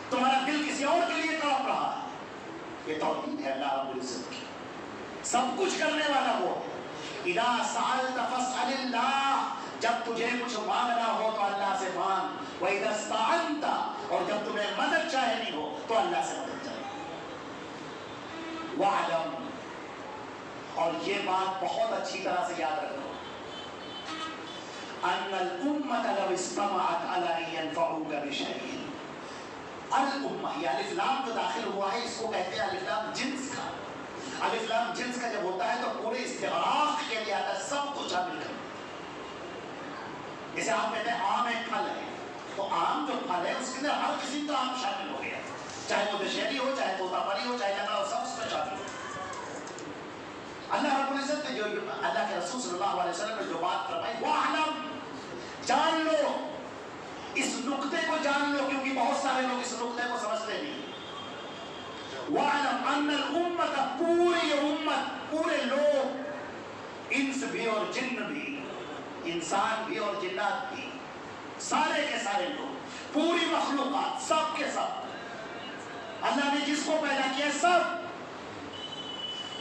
تمہارا دل کسی اور کے لیے تڑپ رہا ہے، یہ توحید ہے اللہ رب العزت کی۔ سب کچھ کرنے والا وہ ہے۔ اذا سألت فاسأل اللہ، جب تجھے کچھ مانگنا ہو تو اللہ سے مانگ، وَإِذَا اسْتَعَنْتَ، اور جب تمہیں مدد چاہنی ہو تو اللہ سے مدد چاہیے۔ وَعْلَمْ، اور یہ بات بہت اچھی طرح سے یاد رکھو، ان الامة لو استمعت على ان ينفعوك بشيء، الامة یہ الف لام جو داخل ہوا ہے اس کو کہتے ہیں الف لام جنس کا۔ الف لام جنس کا جب ہوتا ہے تو پورے استغراق کے لیے آتا ہے، سب کچھ شامل کر۔ جیسے آپ کہتے ہیں آم ایک پھل ہے، تو آم جو پھل ہے اس کے اندر ہر قسم کا آم شامل ہو گیا، چاہے وہ دشہری ہو، چاہے طوطا پری ہو، چاہے لگا ہو، سب اس میں شامل ہو۔ اللہ رب العزت نے جو اللہ کے رسول صلی اللہ علیہ وسلم نے جو بات فرمائی، وَاعْلَمْ، جان لو، اس نقطے کو جان لو، کیونکہ بہت سارے لوگ اس نقطے کو سمجھتے نہیں۔ وَاعْلَمْ أَنَّ الْأُمَّةَ، پوری امت، پورے لوگ، انس بھی اور جن بھی، انسان بھی اور جنات بھی، سارے کے سارے لوگ، پوری مخلوقات، سب کے سب، اللہ نے جس کو پیدا کیا سب،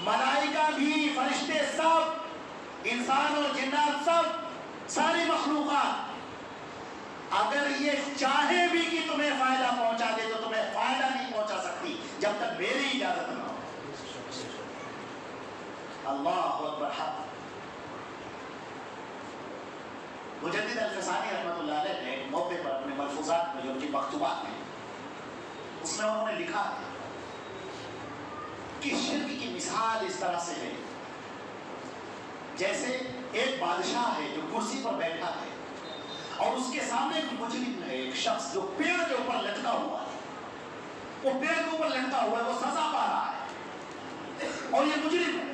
ملائکہ بھی، فرشتے سب، انسان اور جنات سب، ساری مخلوقات، اگر یہ چاہے بھی کہ تمہیں فائدہ پہنچا دے تو تمہیں فائدہ نہیں پہنچا سکتی جب تک میری اجازت نہ ہو۔ اللہ اکبر حق۔ مجدد الفسانی رحمۃ اللہ علیہ نے ایک موقع پر اپنے ملفوظات میں جو ان کی مکتوبات ہیں اس میں انہوں نے لکھا ہے کہ شرک کی مثال اس طرح سے ہے جیسے ایک بادشاہ ہے جو کرسی پر بیٹھا ہے اور اس کے سامنے ایک مجرم ہے، ایک شخص جو پیڑ کے اوپر لٹکا ہوا ہے، وہ پیڑ کے اوپر لٹکا ہوا ہے، وہ سزا پا رہا ہے اور یہ مجرم ہے،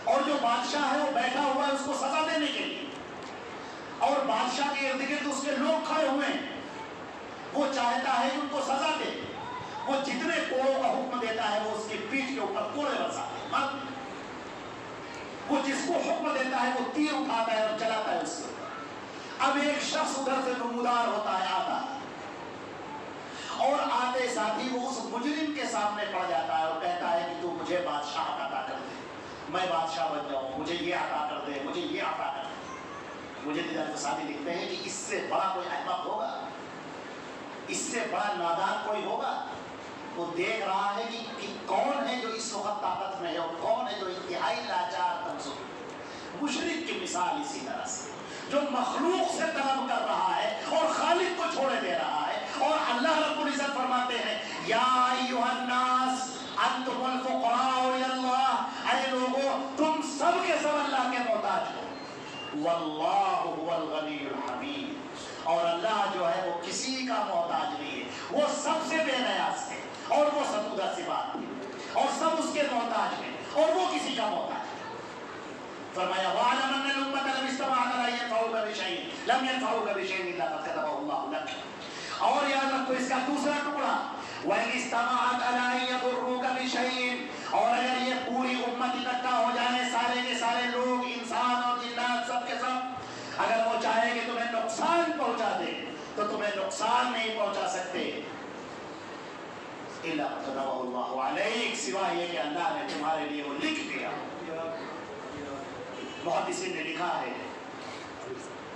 اور جو بادشاہ ہے وہ بیٹھا ہوا ہے اس کو سزا دینے کے لیے، اور بادشاہ کے ارد گرد اس کے لوگ کھڑے ہوئے ہیں، وہ چاہتا ہے کہ ان کو سزا دے، وہ جتنے کوڑوں کا حکم دیتا ہے وہ اس کی پیٹھ کے اوپر کوڑے برساتے ہیں، وہ جس کو حکم دیتا ہے وہ تیر اٹھاتا ہے اور چلاتا ہے اس کو۔ اب ایک شخص ادھر سے نمودار ہوتا ہے، آتا ہے، اور آتے ساتھ ہی وہ اس مجرم کے سامنے پڑ جاتا ہے اور کہتا ہے کہ تو مجھے بادشاہ عطا کر دے، میں بادشاہ بن جاؤں، مجھے یہ عطا کر دے، مجھے یہ عطا کر دے۔ مجھے الفسانی لکھتے ہیں کہ اس سے بڑا کوئی احمق ہوگا، اس سے بڑا نادان کوئی ہوگا؟ وہ دیکھ رہا ہے کہ کون ہے جو اس وقت طاقت میں ہے اور کون ہے جو انتہائی لاچار کمزور۔ مشرک کی مثال اسی طرح سے، جو مخلوق سے طلب کر رہا ہے اور خالق کو چھوڑے دے رہا ہے، اور اللہ رب العزت فرماتے ہیں یا ایھا الناس انتم الفقراء الی اللہ، اے لوگوں تم سب کے سب اللہ کے محتاج ہو، واللہ هو الغنی الحمید، اور اللہ جو ہے وہ کسی کا محتاج نہیں ہے، وہ سب سے بے نیاز ہے اور وہ ستودہ صفات ہے اور سب اس کے محتاج ہیں اور وہ کسی کا محتاج ہے۔ فرمایا وَاعْلَمْ أَنَّ الْأُمَّةَ لَوْ اجْتَمَعَتْ عَلَىٰ أَن يَنفَعُوكَ بِشَيْءٍ لَمْ يَنفَعُوكَ بِشَيْءٍ إِلَّا قَدْ كَتَبَهُ اللَّهُ لَكَ، اور یاد رکھو اس کا دوسرا ٹکڑا، وَإِنِ اجْتَمَعَتْ عَلَىٰ أَن يَضُرُّوكَ بِشَيْءٍ، اور اگر یہ پوری امت اکٹھا ہو جائے، سارے کے سارے لوگ، انسان اور جنات سب کے سب، اگر وہ چاہے کہ تمہیں نقصان پہنچا دے تو تمہیں نقصان نہیں پہنچا سکتے، إِلَّا كَتَبَهُ اللَّهُ عَلَيْكَ، سوائے یہ کہ اللہ نے تمہارے لیے وہ لکھ دیا۔ محدثین نے لکھا ہے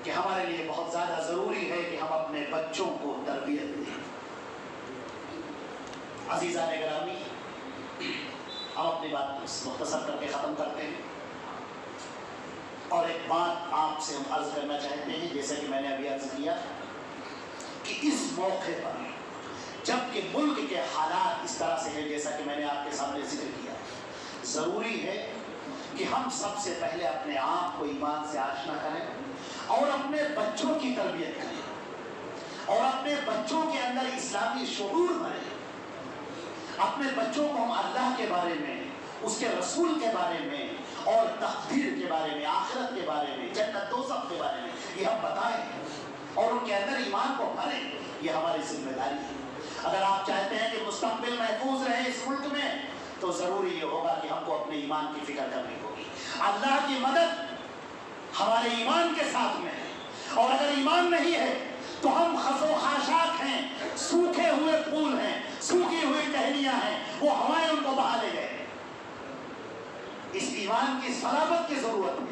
کہ ہمارے لیے بہت زیادہ ضروری ہے کہ ہم اپنے بچوں کو تربیت دیں۔ عزیزان گرامی، ہم اپنی بات مختصر کر کے ختم کرتے ہیں، اور ایک بات آپ سے ہم عرض کرنا چاہتے ہیں، جیسا کہ میں نے ابھی عرض کیا کہ اس موقع پر جب کہ ملک کے حالات اس طرح سے ہیں جیسا کہ میں نے آپ کے سامنے ذکر کیا، ضروری ہے کہ ہم سب سے پہلے اپنے آپ کو ایمان سے آشنا کریں اور اپنے بچوں کی تربیت کریں، اور اپنے بچوں کے اندر اسلامی شعور بھریں. اپنے بچوں کو ہم اللہ کے بارے میں، اس کے رسول کے بارے میں اور تقدیر کے بارے میں، آخرت کے بارے میں، جنت دوزخ کے بارے میں یہ ہم بتائیں اور ان کے اندر ایمان کو بھریں. یہ ہماری ذمہ داری ہے. اگر آپ چاہتے ہیں کہ مستقبل محفوظ رہے اس ملک میں تو ضروری یہ ہوگا کہ ہم کو اپنے ایمان کی فکر کرنی ہوگی. اللہ کی مدد ہمارے ایمان کے ساتھ میں ہے، اور اگر ایمان نہیں ہے تو ہم خس و خاشاک ہیں، سوکھے ہوئے پھول ہیں، سوکھی ہوئی ٹہنیاں ہیں، وہ ہوائیں ان کو بہا لے گئے. اس ایمان کی صلابت کی ضرورت ہے.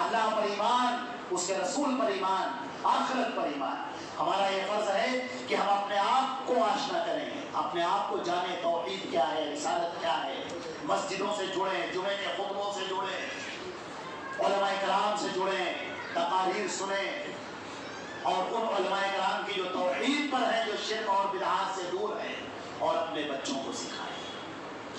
اللہ پر ایمان، اس کے رسول پر ایمان، آخرت پر ایمان. ہمارا یہ فرض ہے کہ ہم اپنے آپ کو آشنا کریں، اپنے آپ کو جانیں توحید کیا ہے، رسالت کیا ہے. مسجدوں سے جڑیں، جمعے کے خطبوں سے جڑیں، علماء کرام سے جڑیں، تقاریر سنیں، اور ان علماء کرام کی جو توحید پر ہے، جو شرک اور بدعات سے دور ہے، اور اپنے بچوں کو سکھائیں.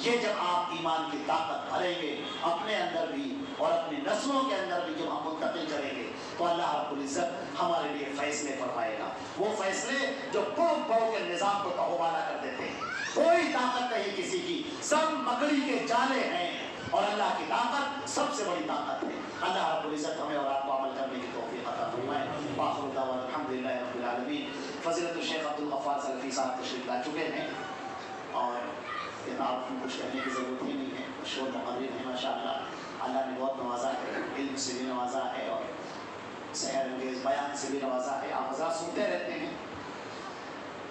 یہ جب آپ ایمان کی طاقت بھریں گے اپنے اندر بھی اور اپنی نسلوں کے اندر بھی جب ہم منتقل کریں گے تو اللہ رب العزت ہمارے لیے فیصلے فرمائے گا. وہ فیصلے جو بڑوں کے نظام کو تہوبالا کر دیتے ہیں. کوئی طاقت نہیں کسی کی، سب مکڑی کے جالے ہیں، اور اللہ کی طاقت سب سے بڑی طاقت ہے. اللہ رب العزت ہمیں اور آپ کو عمل کرنے کی توفیق عطا فرمائے. وآخر دعوانا الحمدللہ رب العالمین. فضیلت الشیخ عبدالغفار سلفی صاحب تشریف لا چکے ہیں، اور آپ کو کچھ کہنے کی ضرورت ہی نہیں ہے. مشہور مقرر ہیں ماشاءاللہ. اللہ نے بہت نوازا ہے، علم سے بھی نوازا ہے اور سحر انگیز بیان سے بھی نوازا ہے. آپ حضرات سنتے رہتے ہیں.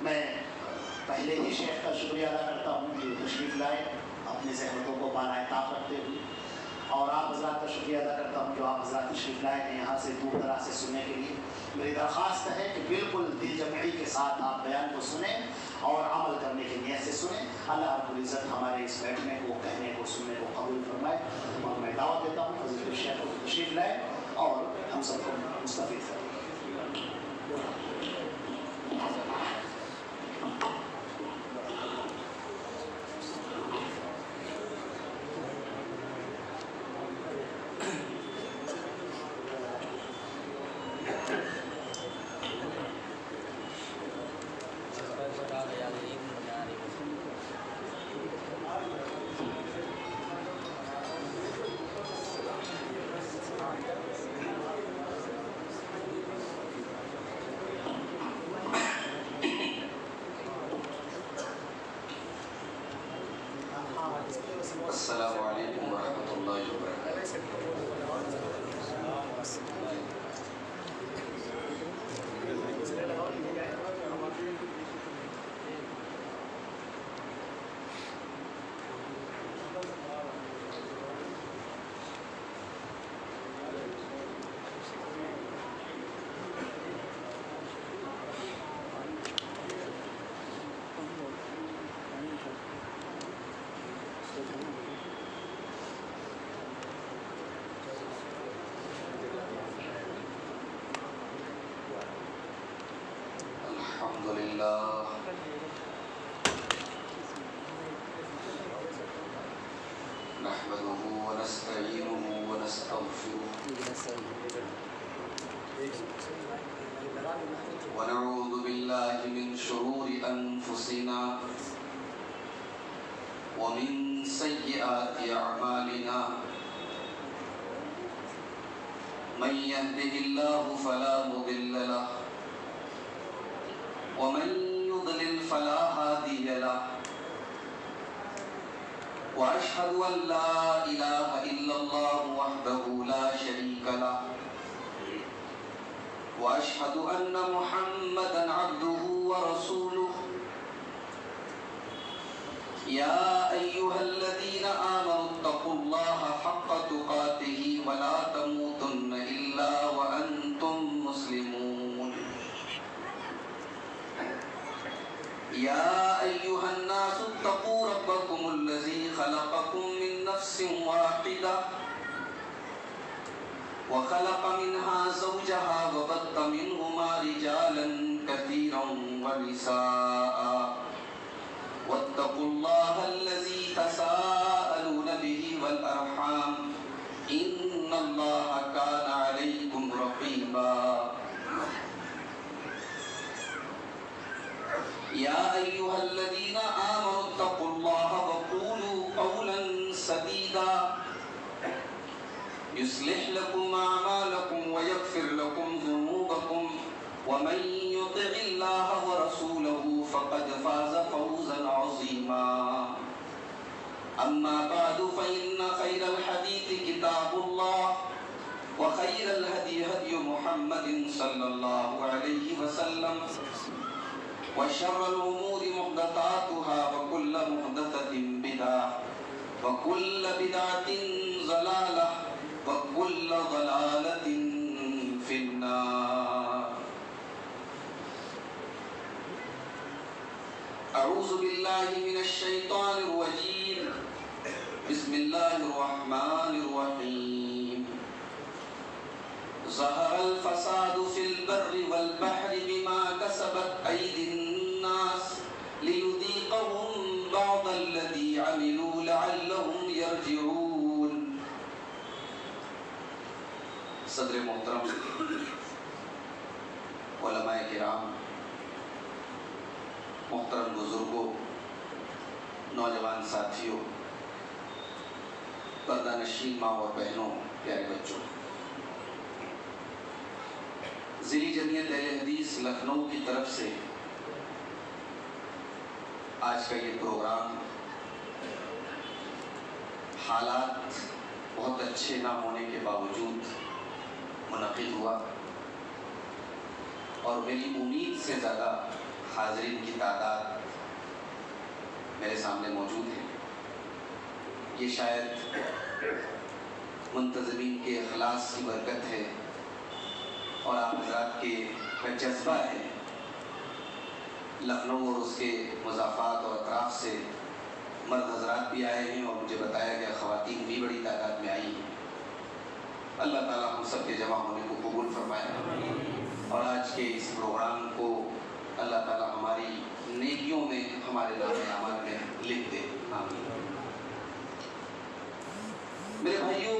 میں پہلے ہی شیخ کا شکریہ ادا کرتا ہوں کہ تشریف لائے اپنی زحمتوں کو بالائے طاقت رکھتے ہوئے، اور آپ حضرات کا شکریہ ادا کرتا ہوں جو آپ حضرات تشریف لائے ہیں یہاں سے دور دراز سے سننے کے لیے. میری درخواست ہے کہ بالکل دل جمعی کے ساتھ آپ بیان کو سنیں اور عمل کرنے کی نیت سے سنیں. اللہ رب العزت ہمارے اس بیٹھنے کو، کہنے کو، سننے کو قبول فرمائے. اور میں دعوت دیتا ہوں فضیلت الشیخ کو تشریف لائے اور ہم سب کو مستفید کریں. السلام علیکم ورحمۃ اللہ وبرکاتہ. الحمدللہ نحمده ونستعینه ونستغفره ونعوذ باللہ من شرور انفسنا ومن سیئات اعمالنا من يهده الله فلا مضل له ومن يضلل فلا هادي له وأشهد أن لا إله إلا الله وحده لا شريك له وأشهد أن محمدا عبده ورسوله يا أيها الذين آمنوا اتقوا الله حق تقاته ولا تموتن إلا وأنتم مسلمون يا أيها الناس اتقوا ربكم الذي خلقكم من نفس واحدة وخلق منها زوجها وبث منهما رجالا كثيرا ونساء واتقوا الله الذي تساءلون به والأرحام إن الله كان عليكم رقيبا یا ایھا الذین آمنوا اتقوا اللہ وقولوا قولا سدیدا يصلح لكم أعمالكم ويغفر لكم ذنوبكم ومن يطع الله ورسوله فقد فاز فوزا عظيما أما بعد فإن خير الحديث كتاب الله وخير الهدي هدي محمد صلى الله عليه وسلم وشر الأمور محدثاتها وكل محدثة بدعة وكل بدعة ضلالة وَكُلَّ ضَلَالَةٍ فِي النَّارِ أعوذ باللہ من الشیطان الرجیم بسم اللہ الرحمن الرحیم ظہر الفساد فی البر والبحر بما کسبت ایدی الناس لیذیقہم بعض الذی عملوا لعلہم یرجعون۔ صدر محترم، علماء کرام، محترم بزرگوں، نوجوان ساتھیوں، پردہ نشین ماں اور بہنوں، پیارے بچوں، ذیلی جمعیت اہل حدیث لکھنؤ کی طرف سے آج کا یہ پروگرام حالات بہت اچھے نہ ہونے کے باوجود منعقد ہوا اور میری امید سے زیادہ حاضرین کی تعداد میرے سامنے موجود ہے۔ یہ شاید منتظمین کے اخلاص کی برکت ہے اور آپ حضرات کے جذبہ ہے۔ لکھنؤ اور اس کے مضافات اور اطراف سے مرد حضرات بھی آئے ہیں اور مجھے بتایا گیا خواتین بھی بڑی تعداد میں آئی ہیں۔ اللہ تعالیٰ ہم سب کے جمع ہونے کو قبول فرمائے اور آج کے اس پروگرام کو اللہ تعالیٰ ہماری نیکیوں میں، ہمارے نام اعمال میں لکھ دے، آمین۔ میرے بھائیوں،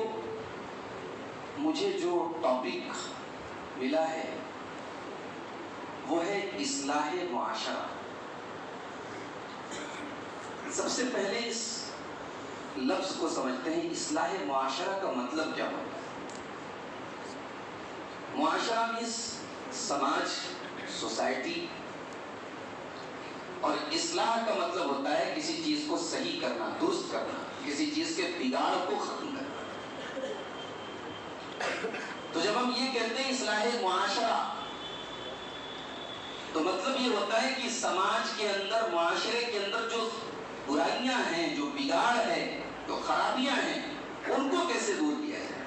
مجھے جو ٹاپک ملا ہے وہ ہے اصلاح معاشرہ۔ سب سے پہلے اس لفظ کو سمجھتے ہیں، اصلاح معاشرہ کا مطلب کیا ہوتا ہے؟ معاشرہ مینس سماج، سوسائٹی، اور اصلاح کا مطلب ہوتا ہے کسی چیز کو صحیح کرنا، درست کرنا، کسی چیز کے بگاڑ کو ختم کرنا۔ تو جب ہم یہ کہتے ہیں اصلاح معاشرہ تو مطلب یہ ہوتا ہے کہ سماج کے اندر، معاشرے کے اندر جو برائیاں ہیں، جو بگاڑ ہے، جو خرابیاں ہیں، ان کو کیسے دور کیا جائے۔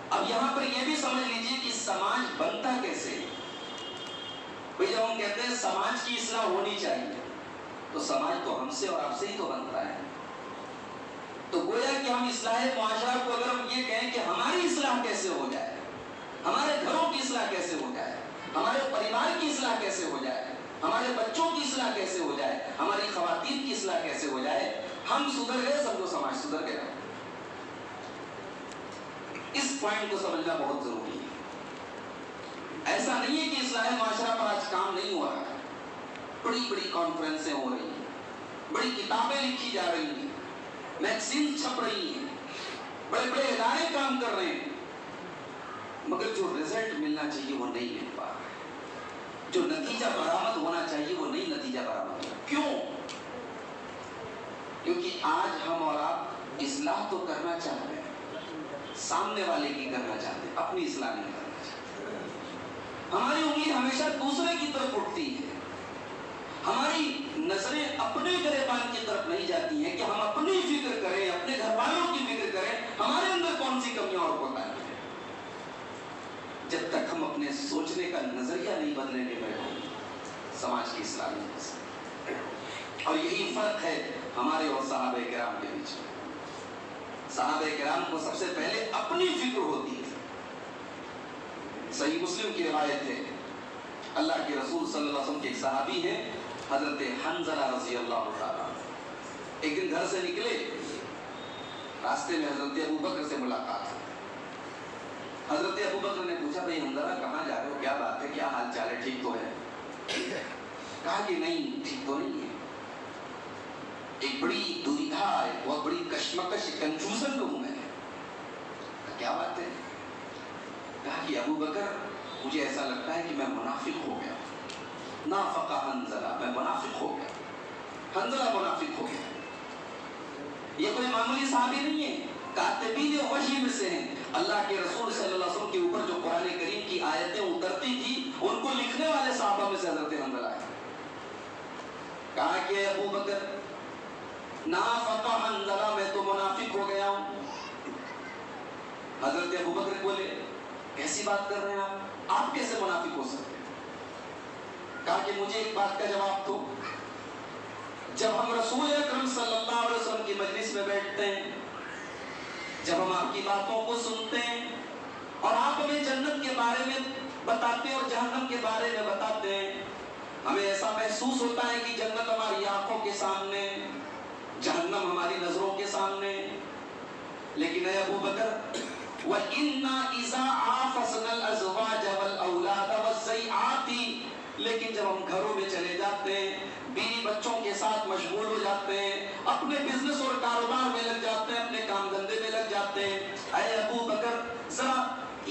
اب یہاں پر یہ بھی سمجھ لیجئے کہ سماج بنتا کیسے۔ بھئی جب ہم کہتے ہیں سماج کی اصلاح ہونی چاہیے تو سماج تو ہم سے اور آپ سے ہی تو بنتا ہے۔ تو گویا کہ ہم اصلاح معاشرہ کو اگر ہم یہ کہیں کہ ہماری اصلاح کیسے ہو جائے، ہمارے گھروں کی اصلاح کیسے ہو جائے، ہمارے پریوار کی اصلاح کیسے ہو جائے، ہمارے بچوں کی اصلاح کیسے ہو جائے، ہماری خواتین کی اصلاح کیسے ہو جائے، ہم سدھر گئے سب کو سماج سدھر گیا۔ اس پوائنٹ کو سمجھنا بہت ضروری ہے۔ ایسا نہیں ہے کہ اصلاح معاشرہ پر آج کام نہیں ہو رہا ہے۔ بڑی بڑی کانفرنسیں ہو رہی ہیں، بڑی کتابیں لکھی جا رہی ہیں، میگزین چھپ رہی ہیں، بڑے بڑے ادارے کام کر رہے ہیں، مگر جو رزلٹ ملنا چاہیے وہ نہیں مل پا رہا ہے، جو نتیجہ برآمد ہونا چاہیے وہ نہیں نتیجہ برآمد ہونا۔ کیوں؟ کیونکہ آج ہم اور آپ اصلاح تو کرنا چاہتے ہیں، سامنے والے کی کرنا چاہتے ہیں، اپنی اصلاح نہیں کرنا چاہتے۔ ہماری امید ہمیشہ دوسرے کی طرف اٹھتی ہے، ہماری نظریں اپنے گریبان کی طرف نہیں جاتی ہیں کہ ہم اپنی فکر کریں، اپنے گھر والوں کی فکر کریں، ہمارے اندر کون سی کمیاں اور کوتاہیاں ہیں۔ جب تک ہم اپنے سوچنے کا نظریہ نہیں بدلیں گے سماج کی اصلاح نہیں ہو سکتی۔ اور یہی فرق ہے ہمارے اور صحابہ کرام کے بیچ میں۔ صحابہ کرام کو سب سے پہلے اپنی فکر ہوتی ہے۔ صحیح مسلم کی روایت ہے، اللہ کے رسول صلی اللہ علیہ وسلم کے ایک صحابی ہیں حضرت حنظلہ رضی اللہ تعالیٰ، ایک دن گھر سے نکلے، راستے میں حضرت ابو بکر سے ملاقات ہوئی۔ حضرت ابو بکر نے پوچھا بھئی حنظلہ کہاں جا رہے ہو، کیا بات ہے، کیا حال چال ہے، ٹھیک تو ہے؟ کہا کہ نہیں ٹھیک تو نہیں ہے، ایک بڑی دوریدھا، ایک بہت بڑی کشمکش، کنفیوژن میں ہوں میں. کیا بات ہے؟ کہا کہ ابو بکر مجھے ایسا لگتا ہے کہ میں منافق ہو گیا. نافق حنظلہ، میں منافق ہو گیا، حنظلہ منافق ہو گیا. یہ کوئی معمولی صحابی نہیں ہے، کاتبین وحی میں سے ہیں. اللہ کے رسول صلی اللہ علیہ وسلم کے اوپر جو قرآن کریم کی آیتیں اترتی تھی ان کو لکھنے والے صحابہ میں سے حضرت حنظلہ ہے. کہا کہ ابو بکر نافق حنظلہ، میں تو منافق ہو گیا ہوں. حضرت ابو بکر بولے کیسی بات کر رہے ہیں آپ کیسے منافق ہو سکتے ہیں؟ کہا کہ مجھے ایک بات کا جواب دو. جب ہم رسول اکرم صلی اللہ علیہ وسلم کی مجلس میں بیٹھتے ہیں، جب ہم آپ کی باتوں کو سنتے ہیں اور آپ ہمیں جنت کے بارے میں بتاتے ہیں اور جہنم کے بارے میں بتاتے ہیں، ہمیں ایسا محسوس ہوتا ہے کہ جنت ہماری آنکھوں کے سامنے، جہنم ہماری نظروں کے سامنے. لیکن اے ابو بکر وَإِنَّا إِذَا عَافَسْنَا الْأَزْوَاجَ وَالْأَوْلَادَ وَالزَّيْعَاتِ، لیکن جب ہم گھروں میں چلے جاتے ہیں، بیوی بچوں کے ساتھ مشغول ہو جاتے ہیں، اپنے بزنس اور کاروبار میں لگ جاتے ہیں، اپنے کام دھندے میں لگ جاتے ہیں، اے ابو بکر ذرا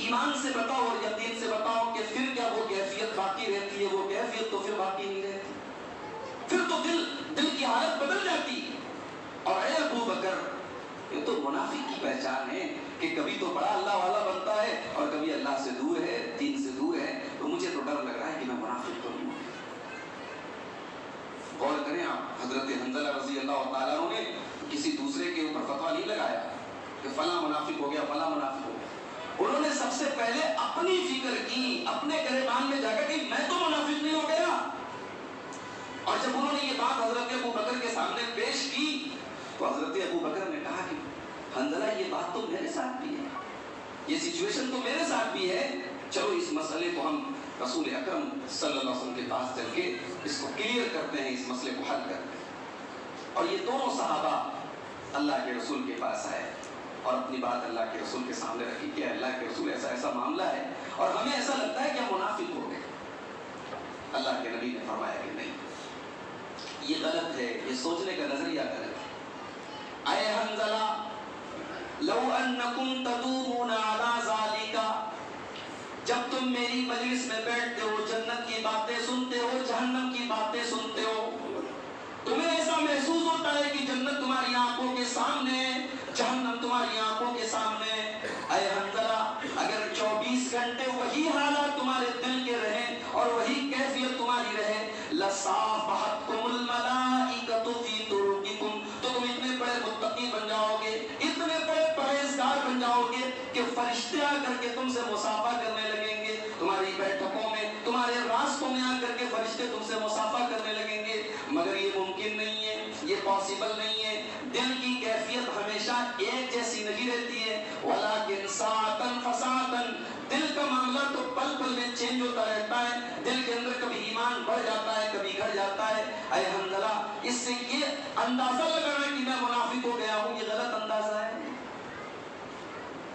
ایمان سے بتاؤ اور یقین سے بتاؤ کہ پھر کیا وہ کیفیت باقی رہتی ہے؟ وہ کیفیت تو پھر باقی نہیں رہتی، پھر تو دل کی حالت بدل جاتی. اور اے ابو بکر یہ تو منافق کی پہچان ہے کہ کبھی تو بڑا اللہ والا بنتا ہے اور کبھی اللہ سے دور ہے، دین سے دور ہے. تو مجھے تو ڈر لگ رہا ہے کہ میں منافق تو نہیں ہوں. غور کریں آپ، حضرت حنظلہ رضی اللہ تعالیٰ عنہ نے کسی دوسرے کے اوپر فتویٰ نہیں لگایا کہ فلاں منافق ہو گیا، فلاں منافق ہو گیا. انہوں نے سب سے پہلے اپنی فکر کی، اپنے گریبان میں جا کر کہ میں تو منافق نہیں ہو گیا. اور جب انہوں نے یہ بات حضرت ابو بکر کے سامنے پیش کی تو حضرت ابو بکر نے کہا کہ حنظلہ یہ بات تو میرے ساتھ بھی ہے، یہ سچویشن تو میرے ساتھ بھی ہے، چلو اس مسئلے کو ہم رسول اکرم صلی اللہ علیہ وسلم کے پاس چل کے اس کو کلیئر کرتے ہیں، اس مسئلے کو حل کرتے ہیں. اور یہ دونوں صحابہ اللہ کے رسول کے پاس آئے اور اپنی بات اللہ کے رسول کے سامنے رکھی کہ اللہ کے رسول ایسا ایسا معاملہ ہے اور ہمیں ایسا لگتا ہے کہ ہم منافق ہو گئے. اللہ کے نبی نے فرمایا کہ نہیں، یہ غلط ہے، یہ سوچنے کا نظریہ غلط ہے. اے حنظلہ لو انکم تدومون علی ذالک، جب تم میری مجلس میں بیٹھتے ہو، جنت کی باتیں سنتے ہو، جہنم کی باتیں سنتے ہو، تمہیں ایسا محسوس ہوتا ہے کہ جنت تمہاری آنکھوں کے سامنے، جہنم تمہاری آنکھوں کے سامنے. اے حنظلہ اگر 24 گھنٹے وہی حالات تمہارے دل کے رہیں اور وہی کیفیت تمہاری رہے، لصافحتکم الملائکۃ فی طرقکم، تو تم اتنے بڑے متقی بن جاؤ گے، اتنے بڑے پرہیزگار بن جاؤ گے کہ فرشتے آ کر کے تم سے مصافحہ کرنے لگیں گے. تمہاری بیٹھکوں میں، تمہارے راستوں میں آ کر کے فرشتے تم سے مصافحہ کرنے لگیں گے. مگر یہ ممکن نہیں ہے، یہ پاسبل نہیں ہے. دل کی کیفیت ہمیشہ ایک جیسی نہیں رہتی ہے. ولیکن ساعتن فساعتن، دل کا معاملہ تو پل پل میں چینج ہوتا رہتا ہے. دل کے اندر کبھی ایمان بڑھ جاتا ہے، کبھی گھٹ جاتا ہے. اے حنظلہ اس سے یہ اندازہ لگانا کہ میں منافق ہو گیا ہوں، یہ غلط اندازہ ہے.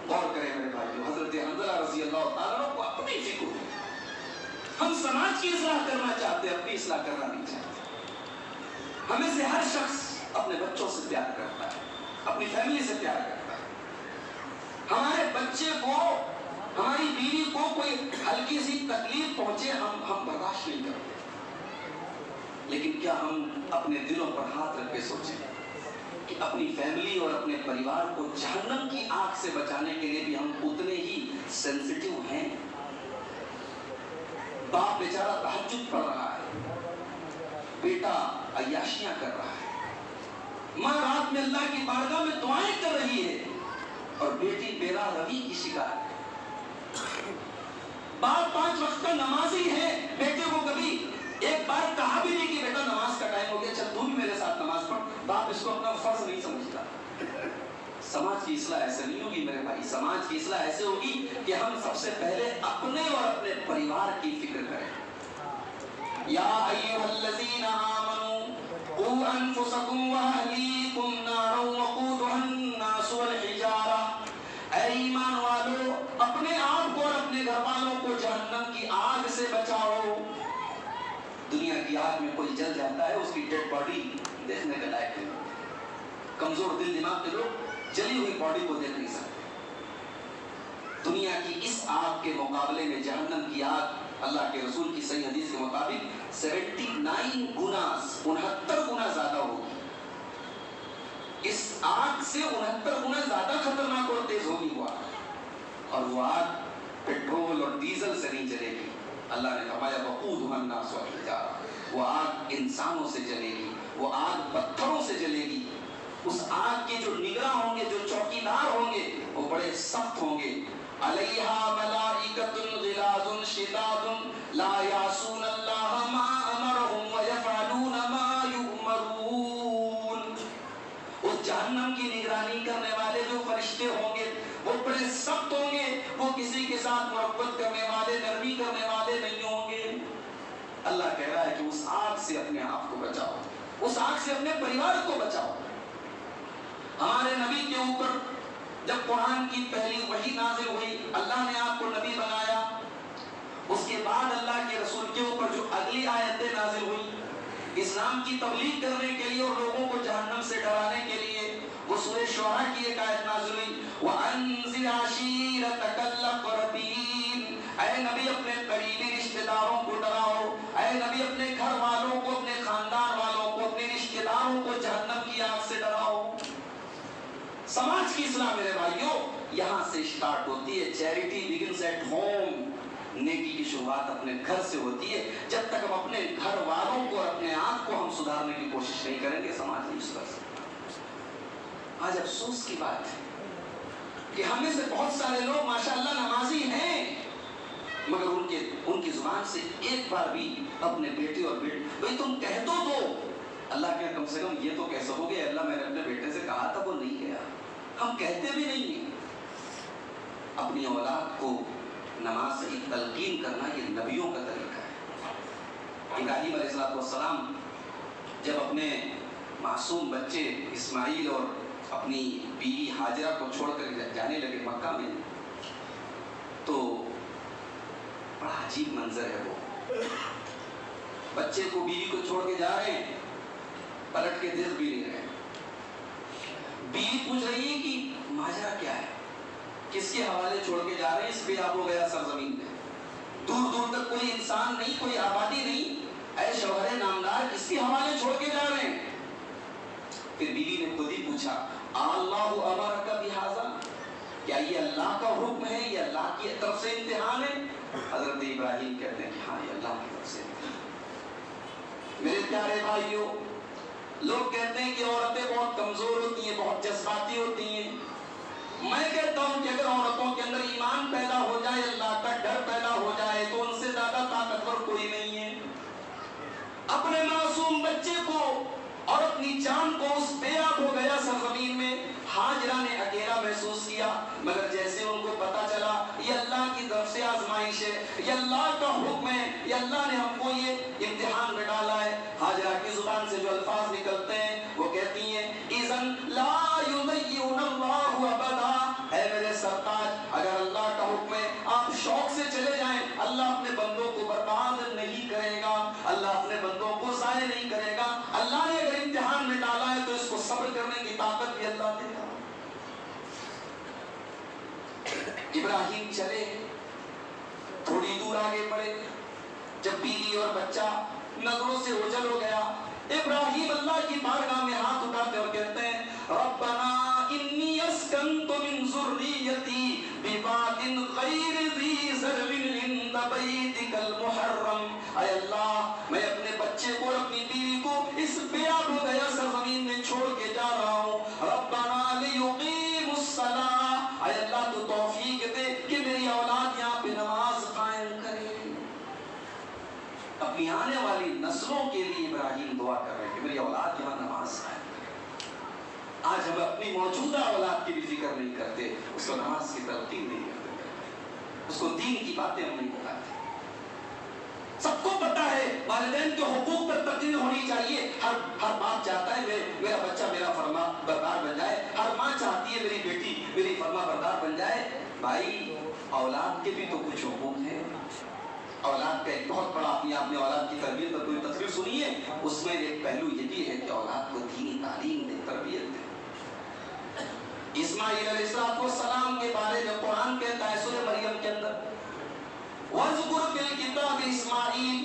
غور کریں میرے بھائیو، حضرت حنظلہ رضی اللہ تعالیٰ کو اپنی فکر ہے. ہم سماج کی اصلاح کرنا چاہتے ہیں، اپنی اصلاح کرنا نہیں چاہتے. ہمیں سے ہر شخص اپنے بچوں سے پیار کرتا ہے، اپنی فیملی سے پیار کرتا ہے. ہمارے بچے کو، ہماری بیوی کو کوئی ہلکی سی تکلیف پہنچے ہم برداشت نہیں کرتے. لیکن کیا ہم اپنے دلوں پر ہاتھ رکھ کے سوچیں کہ اپنی فیملی اور اپنے پریوار کو جہنم کی آگ سے بچانے کے لیے بھی ہم اتنے ہی سینسیٹیو ہیں؟ باپ بیچارہ تہجد پڑھ رہا ہے، بیٹا عیاشیاں کر رہا ہے، ماں رات میں اللہ کی بارگاہ میں دعائیں کر رہی ہے اور بیٹی بیراہ روی کی شکار ہے. باپ 5 وقت کا نمازی ہے، بیٹے کو کبھی ایک بار کہا بھی نہیں کہ بیٹا نماز کا ٹائم ہو گیا، چل تو بھی میرے ساتھ نماز پڑھ. باپ اس کو اپنا فرض نہیں سمجھتا. سماج کی اصلاح ایسے نہیں ہوگی میرے بھائی. سماج کی اصلاح ایسے ہوگی کہ ہم سب سے پہلے اپنے اور اپنے پریوار کی فکر کریں. یا ایھا الذین آمنوا قوا انفسکم واہلیکم نارا وقودھا الناس والحجارہ، اے ایمان والو اپنے آپ کو اور اپنے گھر والوں کو جہنم کی آگ سے بچاؤ. आग में कोई जल जाता है, उसकी डेड बॉडी देखने के लायक नहीं। कमजोर दिल दिमाग के लोग जली हुई बॉडी को देख नहीं सकते। दुनिया की इस आग के मुकाबले में जहन्नम की आग अल्लाह के रसूल की सही हदीस के मुताबिक 79 गुना 69 गुना ज्यादा होगी। इस आग से 69 गुना ज्यादा खतरनाक और तेज होगी वो आग। और वो आग पेट्रोल और डीजल से नहीं जलेगी। अल्लाह ने फरमाया वक़ूदुहन नास वल हिजारा, वो आग इंसानों से जलेगी, वो आग पत्थरों से जलेगी। उस आग के जो निगरां होंगे, जो चौकीदार होंगे, वो बड़े सख्त होंगे। अलैहा मलाइकतुन गिलाजुन शिदादुन ला यासून अल्लाह मा अमरहुम व यफअलून मा युअमरून। उस जहन्नम की निगरानी करने वाले जो फरिश्ते होंगे वो बड़े सख्त होंगे, वो किसी के साथ मोहब्बत करने वाले, नरमी करने वाले नहीं होंगे। अल्लाह कह रहा है कि उस आग से अपने आप को बचाओ, उस आग से अपने परिवार को बचाओ। हमारे नबी के ऊपर जब कुरान की पहली वही नाजिल हुई, अल्लाह ने आपको नबी बनाया, उसके बाद अल्लाह के रसूल के ऊपर जो अगली आयतें नाजिल हुई इस्लाम की तबलीग करने के लिए और लोगों को जहन्नम से डराने के लिए, वो सूरह शुअरा की एक आयत नाजिल हुई, वअन्ज़िर अशीरतकल अक़रबीन। ऐ नबी अपने करीबी रिश्तेदारों को डराओ, ऐ नबी अपने घर वालों को, अपने खानदान वालों को, अपने रिश्तेदारों को जहन्नम की आग से डराओ। समाज की इस्लाह मेरे भाइयों यहाँ से स्टार्ट होती है। Charity begins at home. नेकी की शुरुआत अपने घर से होती है। जब तक हम अपने घर वालों को और अपने आप को हम सुधारने की कोशिश नहीं करेंगे, समाज नहीं सुधर सकता। आज अफसोस की बात है कि हमें से बहुत सारे लोग माशाअल्लाह नमाजी हैं, मगर उनकी जुबान से एक बार भी अपने बेटे और बेटी भाई तुम कह दो अल्लाह के कम से कम ये तो कह सकोगे अल्लाह मैंने अपने बेटे से कहा था वो नहीं गया। हम कहते भी नहीं हैं। अपनी औलाद को नमाज की तलकीन करना ये नबियों का तरीका है। इब्राहीम अलैहिस्सलाम जब अपने मासूम बच्चे इस्माइल और अपनी बीवी हाजरा को छोड़कर जाने लगे मक्का में, तो बड़ा अजीब मंजर है। वो बच्चे को बीवी को छोड़ के जा रहे हैं, पलट के देख भी नहीं रहे। बीवी पूछ रही है कि माजरा क्या है, किसके हवाले छोड़ के जा रहे हैं इस बेआब हो गया सरजमीन में, दूर दूर तक कोई इंसान नहीं, कोई आबादी नहीं, ऐ शौहरे नामदार किसके हवाले छोड़ के जा रहे हैं। फिर बीवी ने खुद ही पूछा अल्लाहु अमरका बिहाज़ा, क्या ये अल्लाह का हुक्म है, ये अल्लाह की तरफ से इम्तिहान है। हजरत इब्राहिम कहते हैं कि हाँ ये अल्लाह की तरफ से इम्तिहान। मेरे प्यारे भाइयों, लोग कहते हैं कि औरतें बहुत कमजोर होती हैं, बहुत जज्बाती होती हैं। मैं कहता हूं कि अगर औरतों के अंदर ईमान पैदा हो जाए, अल्लाह का डर पैदा हो जाए, तो उनसे ज्यादा ताकतवर कोई नहीं है। अपने मासूम बच्चे को और अपनी जान को उस बेआब हो गया सरजमीन में हाजरा ने अकेला महसूस किया, मगर जैसे उनको पता चला ये अल्लाह की तरफ से आजमाइश है, ये अल्लाह का हुक्म है, ये अल्लाह ने हमको ये इम्तिहान में डाला है। हाजरा की जुबान से जो अल्फाज निकलते हैं वो कहती हैं इज़न ला युज़य्युनल्लाहु अबदा, ऐ मेरे सरताज अगर अल्लाह का हुक्म है आप शौक से चले जाएं, अल्लाह अपने बंदों को बर्बाद नहीं करेगा, अल्लाह अपने बंदों को ज़ाय नहीं करेगा। अल्लाह ने अगर इम्तिहान में डाला है तो इसको सब्र करने की ताकत भी अल्लाह देगा। इब्राहिम चले, थोड़ी दूर आगे बढ़े, जब बीवी और बच्चा नजरों से ओझल हो गया, इब्राहिम अल्लाह की बारगाह में हाथ उठाते और कहते हैं रब्बना इन्नी अस्कनतु मिन ज़ुर्रियती बिवादिन गैरि ज़ी ज़र्रिन इंद बैतिकल मुहर्रम। ऐ अल्लाह मैं अपने बच्चे को और अपनी बीवी को इस बेआब हो गया सरजमीन में छोड़ के जा रहा हूँ। रब्बना लियुकीमुस सलाह, ऐ अल्लाह तू तौफीक दे कि मेरी औलाद यहाँ पे नमाज कायम करे। अपनी आने वाली नस्लों के लिए इब्राहिम दुआ कर रहे हैं कि मेरी औलाद यहाँ नमाज कायम करे। आज हम अपनी मौजूदा औलाद की भी फिक्र नहीं करते, उसको नमाज की तलकीन नहीं करते, उसको दीन की बातें हम नहीं बताते। सबको पता है वालिदैन के हुकूक पर तकरीर होनी चाहिए। हर बाप चाहता है मेरा बच्चा मेरा फरमा बरदार बन जाए, हर माँ चाहती है मेरी बेटी मेरी फरमा बरदार बन जाए। भाई औलाद के भी तो कुछ हुकूक हैं। औलाद का एक बहुत बड़ा, अपनी आपने औलाद की तरबियत पर पूरी तस्वीर सुनी है, उसमें एक पहलू ये भी है कि औलाद को दीनी तालीम दे, तरबियत दे। इस्माइल अलैहिस्सलाम के बारे में कुरान कहता है सूरह मरियम के अंदर, वज़कुर फिल किताब इस्माइल,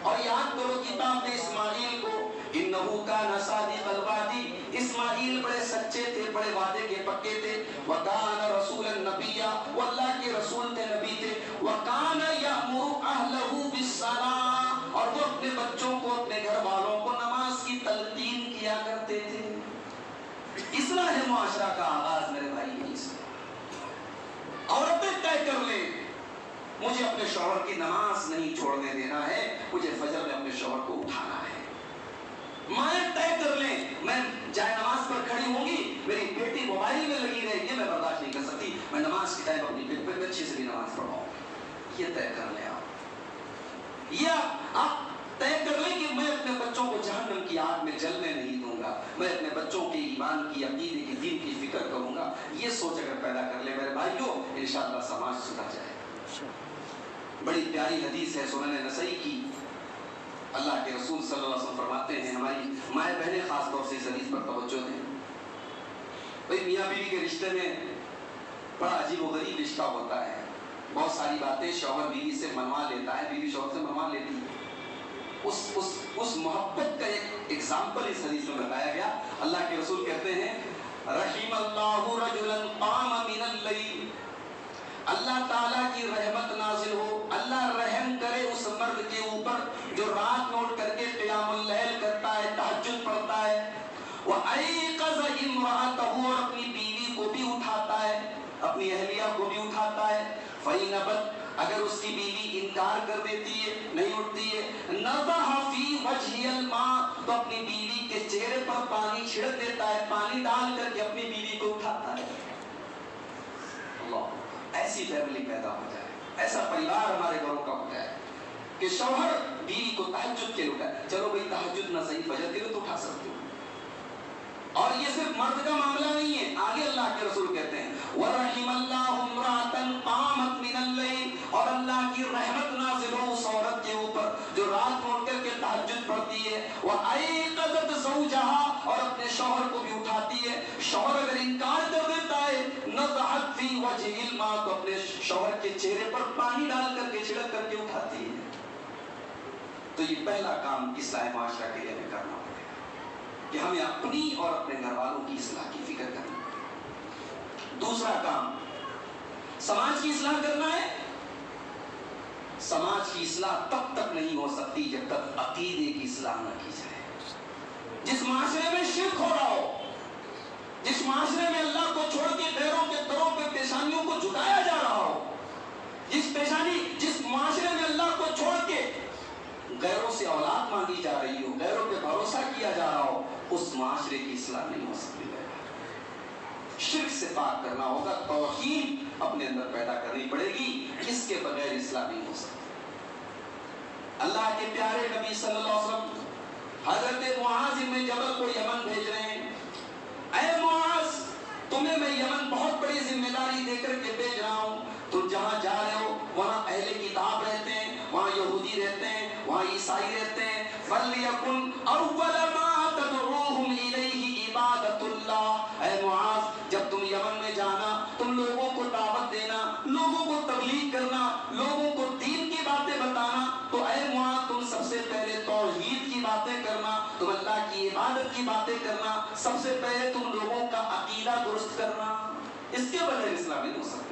और याद करो किताब में इस्माइल को, इन्नहु काना सादिक़ल वादी, इस्माइल बड़े सच्चे थे, बड़े वादे के पक्के थे। व काना रसूलन नबिय्या, वो अल्लाह के रसूल थे, नबी थे। व काना यअमुरु अहलहु बिस्सलाह, और वो अपने बच्चों को, अपने घर वालों को नमाज की तलकीन किया करते थे। इस्लाह मुआशरा का आगाज मेरे भाई यही से। औरतें तय कर ले, मुझे अपने शौहर की नमाज नहीं छोड़ने देना है, मुझे फजर में अपने शौहर को उठाना है। माएं तय कर लें, मैं जाए नमाज पर खड़ी होंगी, मेरी बेटी मोबाइल में लगी रहेगी, मैं बर्दाश्त नहीं कर सकती, मैं नमाज के टाइम अपनी बेटी अच्छे से भी नमाज पढ़ाऊंगी। ये तय कर लें आप। या आप तय कर लें कि मैं अपने बच्चों को जहन्नम की आग में जलने नहीं दूंगा, मैं अपने बच्चों के ईमान की, अकीदे की, दीन की फिक्र करूंगा। ये सोच अगर पैदा कर ले मेरे भाइयों, इंशाअल्लाह समाज सुधर जाए। बड़ी प्यारी हदीस है सुनन नसई की, अल्लाह के रसूल सल्लल्लाहु अलैहि वसल्लम फरमाते हैं, हमारी माए बहनें खास तौर से इस हदीस पर तवज्जो दें। भाई मियाँ बीवी के रिश्ते में बड़ा अजीब व गरीब रिश्ता होता है। बहुत सारी बातें शौहर बीवी से मनवा लेता है, बीवी शौहर से मनवा लेती है। उस मोहब्बत का एक एग्जाम्पल इस हदीस में बताया गया। अल्लाह के रसूल कहते हैं, रहिमल्लाहु रजुलन क़ाम मिनल लैल, अल्लाह ताला की रहमत नाजिल हो, अल्लाह रहम करे उस मर्द के ऊपर जो रात में उठ करके क़ियामुल लैल करता है, तहज्जुद पढ़ता है। व अयक़ज़ इम्रअतहु, और अपनी बीवी को भी उठाता है, अपनी अहलिया को भी उठाता है। फ़इन अबत, अगर उसकी बीवी इनकार कर देती है, नहीं उठती है, नज़अ फ़ी वजहिल मा, तो अपनी बीवी के चेहरे पर पानी छिड़क देता है, पानी डाल करके अपनी बीवी को उठाता है। अल्लाह, ऐसी फैमिली पैदा हो जाए, ऐसा परिवार हमारे घरों का हो जाए कि शौहर बीवी को तहज्जुद के लिए उठाए। चलो भाई तहज्जुद ना सही, फजर के लिए तो उठा सकते हो। और ये सिर्फ मर्द का मामला नहीं है, आगे अल्लाह के रसूल कहते हैं, वरहिमल्लाहु इम्राअतन क़ामत मिनल लैल, और अल्लाह की रहमत नाज़िल हो उस औरत के ऊपर जो रात को उठ करके तहज्जुद पढ़ती है। व अयक़ज़त ज़ौजहा, और अपने शौहर को भी उठाती है। शौहर अगर इनकार कर देता है, नज़अत फ़ी वजहिल मा, तो अपने शौहर के चेहरे पर पानी डाल करके, छिड़क करके उठाती है। तो ये पहला काम इस्लाह मुआशरा के लिए हमें करना पड़ेगा कि हमें अपनी और अपने घर वालों की इस्लाह की फिक्र करनी। दूसरा काम, समाज की इस्लाह करना है। समाज की इस्लाह तब तक नहीं हो सकती जब तक अकीदे की इस्लाह न की जाए। जिस माशरे में शिर्क हो रहा हो, जिस माशरे में अल्लाह को छोड़ के गैरों के दरों पे पेशानियों को झुकाया जा रहा हो, जिस माशरे में अल्लाह को छोड़ के गैरों से औलाद मांगी जा रही हो, गैरों पे भरोसा किया जा रहा हो, उस माशरे की इस्लाह नहीं हो सकती। शिर्क से पाक करना होगा, तौहीद अपने अंदर पैदा करनी पड़ेगी, इसके बगैर इस्लाह नहीं हो सकती। अल्लाह के प्यारे नबी सल्लल्लाहु अलैहि वसल्लम हजरत मुआज इब्न जबल को यमन भेज रहे हैं। ऐ मुआज, तुम्हें मैं यमन बहुत बड़ी जिम्मेदारी देकर के भेज रहा हूँ। तुम जहाँ जा रहे हो वहाँ अहले किताब रहते हैं, वहाँ यहूदी रहते हैं, वहाँ ईसाई रहते हैं। फल्यकुन अव्वल मा तदऊहुम इलैहि इबादतुल्लाह। ऐ मुआज, जब तुम यमन में जाना, तुम लोगों को दावत देना, लोगों को तबलीग करना, लोगों को दीन की बातें बताना, तो ऐ मुआज तुम सबसे पहले तौहीद की बातें करना, तुम अल्लाह की इबादत की बातें करना, सबसे पहले तुम लोगों का अकीदा दुरुस्त करना। इसके बगैर इस्लाम नहीं हो सकती।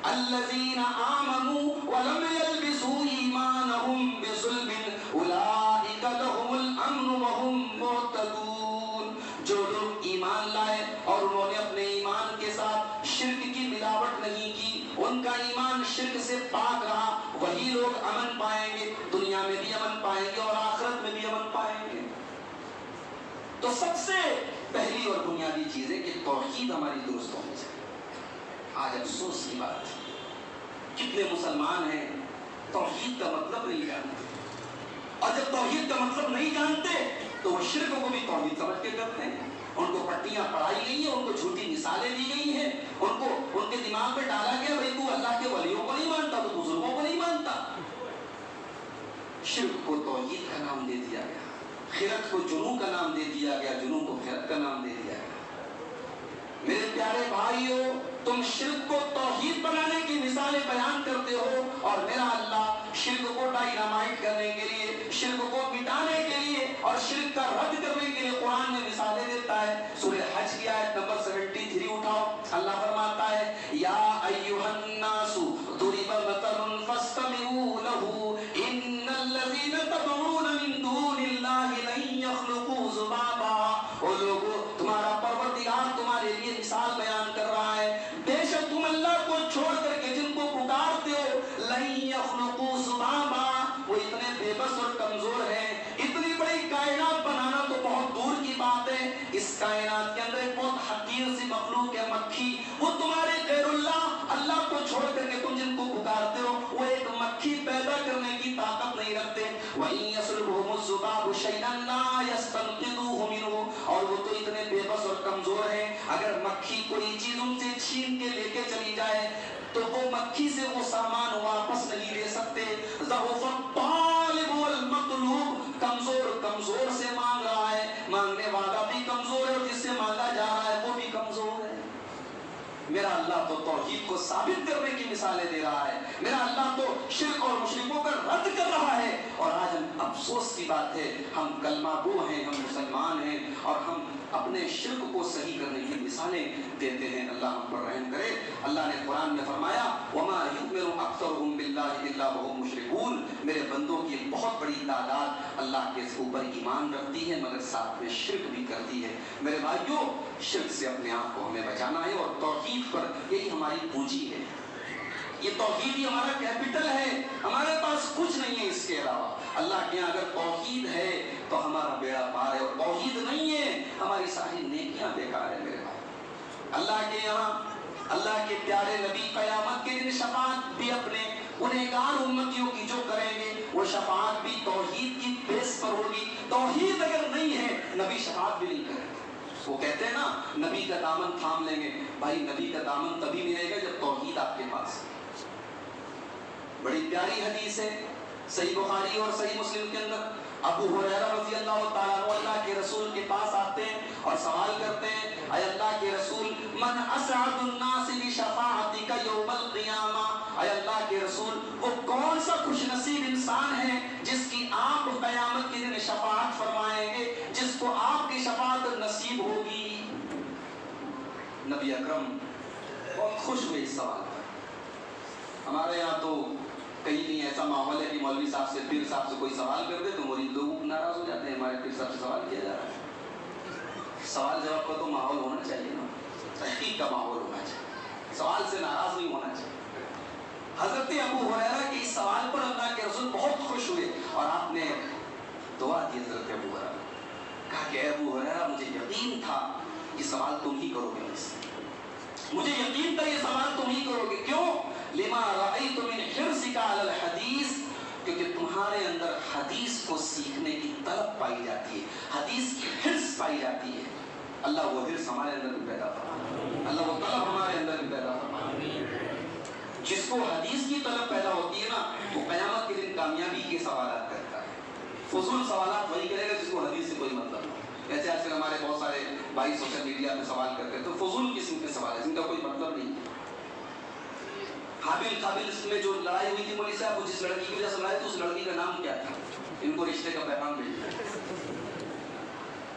अल्लज़ीना आमनू व लम यल्बिसू ईमानहुम बिज़ुल्मिन उलाइका लहुमुल अम्नु व हुम मुहतदून। जो लोग ईमान लाए और उन्होंने अपने ईमान के साथ शिर्क की मिलावट नहीं की, उनका ईमान शिर्क से पाक रहा, वही लोग अमन पाएंगे, दुनिया में भी अमन पाएंगे और आखिरत में भी अमन पाएंगे। तो सबसे पहली और बुनियादी चीज है कि तौहीद हमारी दुरुस्त होनी चाहिए। आज अफसोस की बात है, कितने मुसलमान हैं तौहीद का मतलब नहीं जानते, और जब तौहीद का मतलब नहीं जानते तो वो शिर्क को भी तौहीद समझ के करते हैं। उनको पट्टियां पढ़ाई गई हैं, उनको झूठी मिसालें दी गई हैं, उनको उनके दिमाग में डाला गया, भाई तू अल्लाह के वलियों को नहीं मानता तो बुजुर्गों को नहीं मानता। شرک کو توحید کا نام دے دیا گیا، خرت کو جنوں کا نام دے دیا گیا، جنوں کو خرت کا نام دے دیا گیا۔ میرے پیارے بھائیو، تم شرک کو توحید بنانے کی مثالیں بیان کرتے ہو، اور میرا اللہ شرک کو ڈائنامائٹ کرنے کے لیے، شرک کو مٹانے کے لیے اور شرک کا رد کرنے کے لیے قرآن میں مثالیں دیتا ہے۔ سورہ حج کی آیت نمبر 73 اٹھاؤ، اللہ فرماتا ہے یا ایھا الناس ضرب مثل فاستمعوا له ان الذين تدعون من دون الله لن يخلقوا ذبابا۔ او لوگو، تمہارا پروردگار تمہارے لیے مثال بیان کر رہا ہے، بے شک تم اللہ کو چھوڑ کر کے جن کو پکارتے ہو، لن يخلقوا ذبابا، وہ اتنے بے بس اور کمزور ہیں، اتنی بڑی کائنات بنانا تو بہت دور کی بات ہے، اس کائنات کے اندر ایک بہت حقیر سی مخلوق ہے مکھی، وہ تمہارے غیر اللہ کو چھوڑ کر کے تم جن کو پکارتے ہو، وہ ایک مکھی پیدا کرنے کی طاقت نہیں رکھتے۔ وَإِن يَسْلُبْهُمُ الذُّبَابُ شَيْئًا لَا يَسْتَنقِذُوهُ مِنْهُ، اور وہ تو اتنے بے بس اور کمزور ہیں، اگر مکھی کوئی چیز ان سے چھین کے لے کے چلی جائے تو وہ مکھی سے وہ سامان واپس نہیں لے سکتے۔ ضعف الطالب والمطلوب، کمزور سے مانگ رہا ہے، مانگنے والا بھی کمزور ہے، اور جس سے مانگا جا رہا ہے وہ بھی کمزور ہے۔ میرا اللہ تو توحید کو ثابت کرنے کی مثالیں دے رہا ہے، میرا اللہ تو شرک اور مشرکوں پر رد کر رہا ہے، اور آج ہم افسوس کی بات ہے، ہم کلمہ گو ہیں، ہم مسلمان ہیں، اور ہم اپنے شرک کو صحیح کرنے کی مثالیں دیتے ہیں۔ اللہ ہم پر رحم کرے۔ اللہ نے قرآن میں فرمایا وَمَا يُؤْمِنُ أَكْثَرُهُم بِاللَّهِ إِلَّا وَهُم مُشْرِكُونَ، میرے بندوں کی بہت بڑی تعداد اللہ کے اوپر ایمان رکھتی ہے مگر ساتھ میں شرک بھی کرتی ہے۔ میرے بھائیو، شرک سے اپنے آپ کو ہمیں بچانا ہے، اور توحید پر یہی ہماری پونجی ہے، یہ توحید ہی ہمارا کیپٹل ہے، ہمارے پاس کچھ نہیں ہے اس کے علاوہ۔ اللہ کے یہاں اگر توحید ہے تو ہمارا بیڑا پار ہے، اور توحید نہیں ہے ہماری ساری نیکیاں بیکار ہے۔ میرے بھائی، اللہ کے یہاں اللہ کے پیارے نبی قیامت کے دن شفاعت بھی اپنے گنہگار امتیوں کی جو کریں گے، وہ شفاعت بھی توحید کی بیس پر ہوگی۔ توحید اگر نہیں ہے نبی شفاعت بھی نہیں کرے۔ وہ کہتے ہیں نا نبی کا دامن تھام لیں گے، بھائی نبی کا دامن تبھی ملے گا جب توحید آپ کے پاس ہے۔ بڑی پیاری حدیث ہے صحیح بخاری اور صحیح مسلم کے اندر، ابو ہریرہ رضی اللہ تعالیٰ عنہ اللہ کے رسول کے پاس آتے ہیں اور سوال کرتے ہیں، اے اللہ کے رسول من اسعد الناس بشفاعتک یوم القیامہ، اے اللہ کے رسول وہ کون سا خوش نصیب انسان ہے جس کی آپ قیامت کے دن شفاعت فرمائیں گے، جس کو آپ کی شفاعت نصیب ہوگی۔ نبی اکرم بہت خوش ہوئے اس سوال پر۔ ہمارے یہاں تو کہیں نہیں ایسا ماحول ہے کہ مولوی صاحب سے پیر صاحب سے کوئی سوال کر دے تو مرید لوگ ناراض ہو جاتے ہیں، ہمارے پیر صاحب سے سوال کیا جا رہا ہے۔ سوال جواب کا تو ماحول ہونا چاہیے نا، تحقیق کا ماحول ہونا چاہیے، سوال سے ناراض نہیں ہونا چاہیے۔ حضرت ابو ہریرہ کے اس سوال پر اللہ کے رسول بہت خوش ہوئے، اور آپ نے دعا دی حضرت ابو ہریرہ، کہا کہ اے ابو ہریرہ مجھے یقین تھا یہ سوال تم ہی کرو گے، مجھے یقین تھا یہ سوال تم ہی کرو گے۔ کیوں؟ لما رأيت من حرصك على الحديث، کیونکہ تمہارے اندر حدیث کو سیکھنے کی طلب پائی جاتی ہے، حدیث کی حرص پائی جاتی ہے۔ اللہ وہ حرص ہمارے اندر بھی پیدا فرمائے، اللہ وہ طلب ہمارے اندر بھی پیدا فرمائے۔ جس کو حدیث کی طلب پیدا ہوتی ہے نا وہ قیامت کے دن کامیابی کے سوالات کرتا ہے، فضول سوالات وہی کرے گا جس کو حدیث سے کوئی مطلب نہیں۔ ایسے آج کل ہمارے بہت سارے بھائی سوشل میڈیا پہ سوال کرتے ہیں تو فضول قسم کے سوال ہیں جن کا کوئی مطلب نہیں۔ حابیل قابل میں جو لڑائی ہوئی تھی مولوی صاحب، وہ جس لڑکی کی وجہ سے لڑائی تھی اس لڑکی کا نام کیا تھا؟ ان کو رشتے کا پیغام بھیجا۔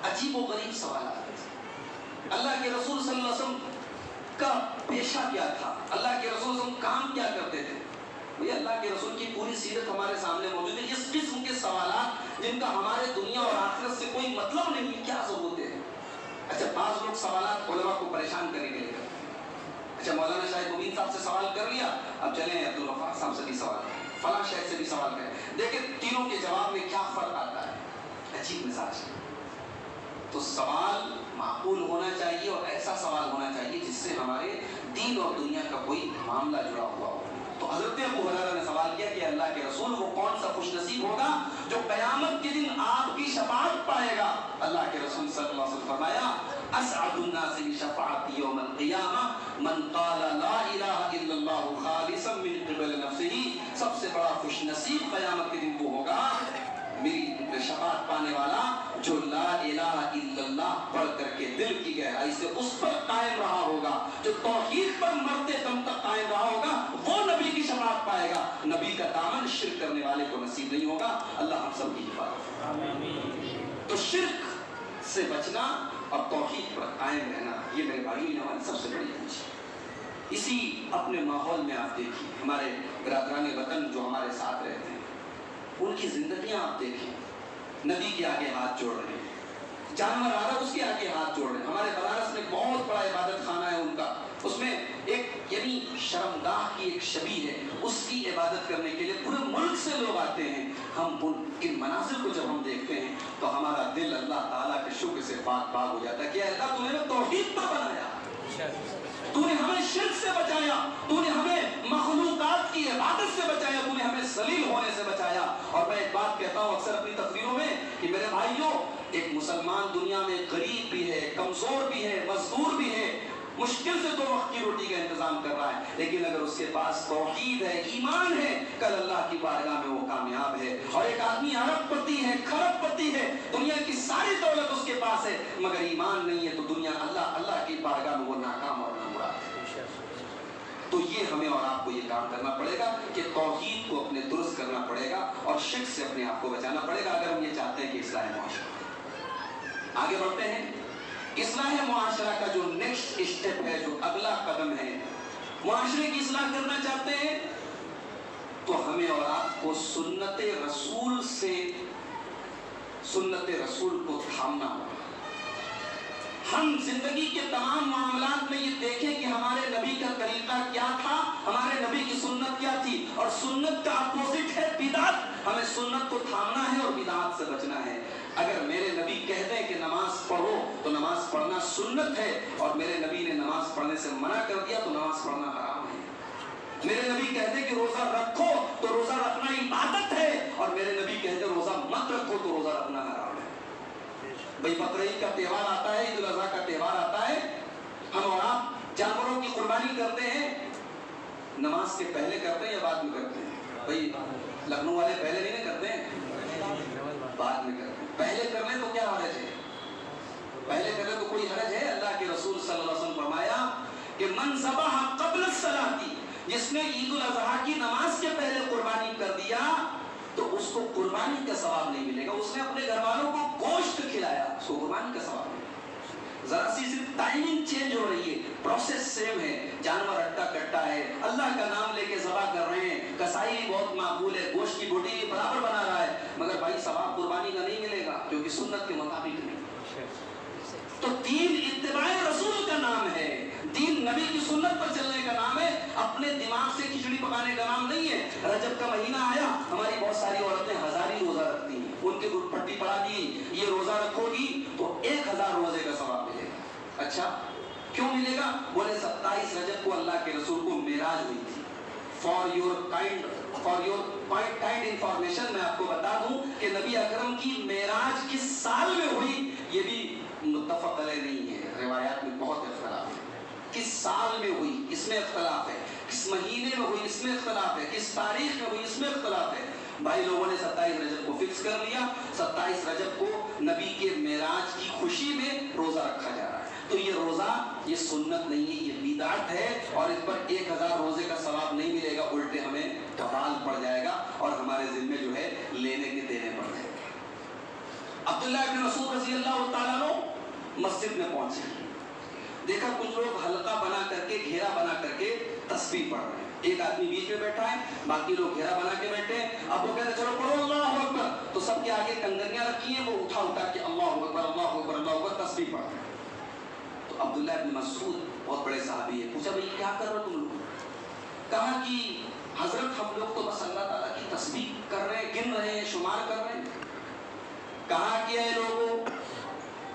عجیب و غریب سوالات۔ اللہ کے رسول صلی اللہ علیہ وسلم کا پیشہ کیا تھا، اللہ کے رسول صلی اللہ علیہ وسلم کام کیا کرتے تھے؟ یہ اللہ کے رسول کی پوری سیرت ہمارے سامنے موجود ہے۔ اس قسم کے سوالات جن کا ہمارے دنیا اور آخرت سے کوئی مطلب نہیں ہے، کیا ضرورت ہے؟ اچھا بعض لوگ سوالات علماء کو پریشان کرنے کے لیے کرتے ہیں۔ اچھا مولانا شاہد مبین صاحب سے سوال کر لیا، اب چلیں عبدالغفار صاحب سے بھی سوال کریں، فلاں شیخ سے بھی سوال کریں، دیکھیں تینوں کے جواب میں کیا فرق آتا ہے۔ عجیب مزاج ہے۔ تو سوال معقول ہونا چاہیے اور ایسا سوال ہونا چاہیے جس سے ہمارے دین اور دنیا کا کوئی معاملہ جڑا ہوا ہو۔ تو حضرت ابو ہریرہ نے سوال کیا کہ اللہ کے رسول وہ کون سا خوش نصیب ہوگا جو قیامت کے دن آپ کی شفاعت پائے گا؟ اللہ کے رسول صلی اللہ علیہ وسلم فرمایا اسعد الناس بشفاعتی یوم القیامہ من قال لا الہ الا اللہ خالصا من قبل نفسہ، سب سے सबसे बड़ा खुशनसीब क़यामत के दिन वो होगा, मेरी शफाअत पाने वाला, जो ला इलाहा इल्लल्लाह पढ़ करके दिल की गहराई से उस पर कायम रहा होगा, जो तौहीद पर मरते दम तक कायम रहा होगा, वो नबी की शफाअत पाएगा। नबी का दामन शिर्क करने वाले को नसीब नहीं होगा। अल्लाह हम सब की हिफाजत। तो शिर्क से बचना और तौहीद पर कायम रहना, ये मेरे भाई हमारी सबसे बड़ी चीज है। इसी अपने माहौल में आप देखिए, हमारे बिरादरान वतन जो हमारे साथ रहते हैं, उनकी जिंदगियां आप देखिए, नदी के आगे हाथ जोड़ रहे हैं, जानवर आ रहा है उसके आगे हाथ जोड़ रहे हैं। हमारे बनारस में बहुत बड़ा इबादत खाना है उनका, उसमें एक यानी शर्मगाह की एक छवि है, उसकी इबादत करने के लिए पूरे मुल्क से लोग आते हैं। हम इन मनाजिर को जब हम देखते हैं तो हमारा दिल अल्लाह ताला के शुक्र से पाक पाक हो जाता है कि अल्लाह तूने तौहीद पर बनाया, तूने हमें शिर्क से बचाया, तूने हमें मखलूकात की इबादत से बचाया, तूने हमें जलील होने से बचाया। और मैं एक बात कहता हूँ अक्सर अपनी तकरीरों में कि मेरे भाइयों, एक मुसलमान दुनिया में गरीब भी है, कमजोर भी है, मजदूर भी है, मुश्किल से 2 वक्त की रोटी का इंतजाम कर रहा है, लेकिन अगर उसके पास तौहीद है, ईमान है, कल अल्लाह की बारगाह में वो कामयाब है। और एक आदमी अरबपति है, खरबपति है, दुनिया की सारी दौलत उसके पास है, मगर ईमान नहीं है, तो दुनिया अल्लाह की बारगाह में वो नाकाम और नामुराद है। तो ये हमें और आपको ये काम करना पड़ेगा कि तौहीद को अपने दुरुस्त करना पड़ेगा और शिर्क से अपने आप को बचाना पड़ेगा, अगर हम ये चाहते हैं कि इस्लाह मुआशरा। आगे बढ़ते हैं। इस्लाह मुआशरा का जो नेक्स्ट स्टेप है, जो अगला कदम है, मुआशरे की इस्लाह करना चाहते हैं तो हमें और आपको सुन्नते रसूल को थामना होगा। हम जिंदगी के तमाम मामलात में ये देखें कि हमारे नबी का तरीका क्या था, हमारे नबी की सुन्नत क्या थी, और सुन्नत का अपोजिट है बिदात। हमें सुन्नत को थामना है और बिदात से बचना है। अगर मेरे नबी कह दें कि नमाज पढ़ो तो नमाज पढ़ना सुन्नत है, और मेरे नबी ने नमाज पढ़ने से मना कर दिया तो नमाज पढ़ना हराम है। मेरे नबी कहते कि रोजा रखो तो रोजा रखना इबादत है, और मेरे नबी कहते रोजा मत रखो तो रोजा रखना हराम है। भाई बकरीद का त्योहार आता है, ईद उल अज़हा का त्योहार आता है, हम और आप जानवरों की कुर्बानी करते हैं, नमाज के पहले करते हैं या बाद में करते हैं? भाई लखनऊ वाले पहले नहीं करते हैं, बाद में करते हैं। पहले करने तो क्या हरज है? पहले करने तो कोई हरज है? अल्लाह के रसूल सल्लल्लाहु अलैहि वसल्लम फरमाया कि मन ज़बह क़ब्ल सलाती, जिसने ईद उल अज़हा की नमाज के पहले कुर्बानी कर दिया तो उसको कुर्बानी का सवाब नहीं मिलेगा। उसने अपने घर वालों को गोश्त खिलाया, उसको कुर्बानी का सवाब नहीं। जरा सी सिर्फ टाइमिंग चेंज हो रही है, प्रोसेस सेम है, जानवर हट्टा कट्टा है, अल्लाह का नाम लेके ज़बह कर रहे हैं, कसाई भी बहुत माकूल है, गोश्त की बोटी भी बराबर बना रहा है, मगर भाई सवाब कुर्बानी का नहीं मिलेगा क्योंकि सुन्नत के मुताबिक नहीं। तो दीन इत्तिबाए रसूल का नाम है, दीन नबी की सुन्नत पर चलने का नाम है, अपने दिमाग से खिचड़ी पकाने का नाम नहीं है। रजब का महीना आया, हमारी बहुत सारी औरतें हजारी रोजा रखती हैं, उनके ऊपर पट्टी पड़ा दी, ये रोजा रखोगी तो 1000 रोजे का सवाब मिलेगा। अच्छा क्यों मिलेगा? बोले 27 रजब को अल्लाह के रसूल को मेराज हुई थी। फॉर योर काइंड इंफॉर्मेशन मैं आपको बता दूं कि नबी अकरम की मेराज किस साल में हुई ये भी मुत्तफक अलैह नहीं है, रिवायात में बहुत इख्तिलाफ है। किस साल में हुई इसमें इख्तिलाफ है, किस महीने में हुई इसमें इख्तिलाफ है, किस तारीख में हुई इसमें इख्तिलाफ है। भाई लोगों ने 27 रजब को फिक्स कर लिया, 27 रजब को नबी के मेराज की खुशी में रोजा रखा जा रहा है। तो ये रोजा ये सुन्नत नहीं है, ये बिदात है, और इस पर 1000 रोजे का सवाब नहीं मिलेगा, उल्टे हमें कबाल पड़ जाएगा और हमारे जिम्मे जो है लेने के देने पड़ जाएंगे। अब्दुल्लाह इब्न मसूद रज़ियल्लाहु ताला अन्हु मस्जिद में पहुंचे, देखा कुछ लोग हल्का बना करके, घेरा बना करके तस्बीह पढ़ रहे हैं। एक आदमी बीच में बैठा है, बाकी लोग घेरा बना के बैठे हैं। अब वो कहते चलो पढ़ो अल्लाहु अकबर, तो सबके आगे कंगनियां रखी हैं, वो उठा के अल्लाहु अकबर अल्लाहु अकबर अल्लाहु अकबर तस्बीह पढ़ रहे हैं। तो अब्दुल्लाह इब्न मसूद बहुत बड़े सहाबी है, पूछा भाई क्या कर रहे हो तुम लोग? कहा कि हजरत हम लोग तो बस अल्लाह ताला की तस्बीह कर रहे हैं, गिन रहे हैं, शुमार कर रहे हैं। कहा कि ऐ लोगों,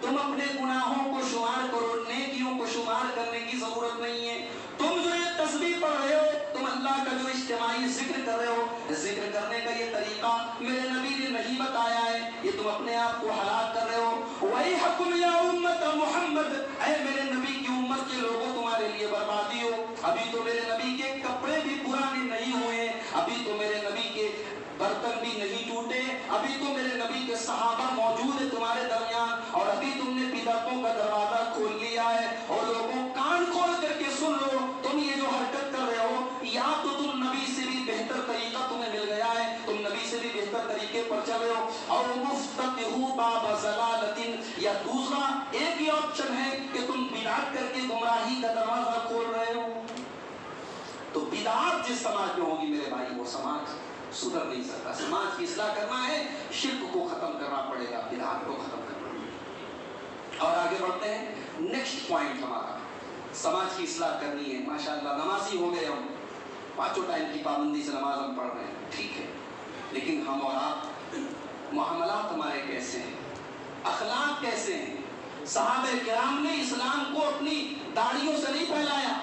तुम अपने गुनाहों को शुमार करो, नेकियों को शुमार करने की जरूरत नहीं है। तुम जो ये तस्बीह पढ़ रहे हो, तुम अल्लाह का जो इज्तिमाई जिक्र कर रहे हो, जिक्र करने का ये तरीका मेरे नबी ने नहीं बताया है, ये तुम अपने आप को हलाक कर रहे हो। वही हुक्म या उम्मत मोहम्मद, ऐ मेरे नबी की उम्मत के लोगों तुम्हारे लिए बर्बादी हो। अभी तो मेरे नबी के कपड़े भी पुराने नहीं हुए, अभी तो मेरे नबी सहाबा मौजूद है तुम्हारे दरमियान और अभी तुमने बिदअतों का दरवाजा खोल लिया है और लोगों कान खोल करके सुन लो, तुम ये जो हरकत कर रहे हो या तो तुम नबी से भी बेहतर तरीका तुम्हें मिल गया है, तुम नबी से भी बेहतर तरीके पर चल रहे हो, और मुफ्ततिहु बाब ज़लालतिन, या दूसरा एक ही ऑप्शन है कि तुम बिदअत करके गुमराही का दरवाजा खोल रहे हो। तो बिदअत जिस समाज में होगी मेरे भाई, वो समाज सुधर नहीं सकता। समाज की इस्लाह करना है, शिर्क को खत्म करना पड़ेगा, बिदअत को खत्म करना पड़ेगा। और आगे बढ़ते हैं, नेक्स्ट पॉइंट हमारा, समाज की इस्लाह करनी है। माशाअल्लाह नमाजी हो गए हम, पांचों टाइम की पाबंदी से नमाज हम पढ़ रहे हैं, ठीक है, लेकिन हम और आप मुआमलात हमारे कैसे हैं, अखलाक कैसे हैं? सहाबे किराम ने इस्लाम को अपनी दाढ़ियों से नहीं फैलाया,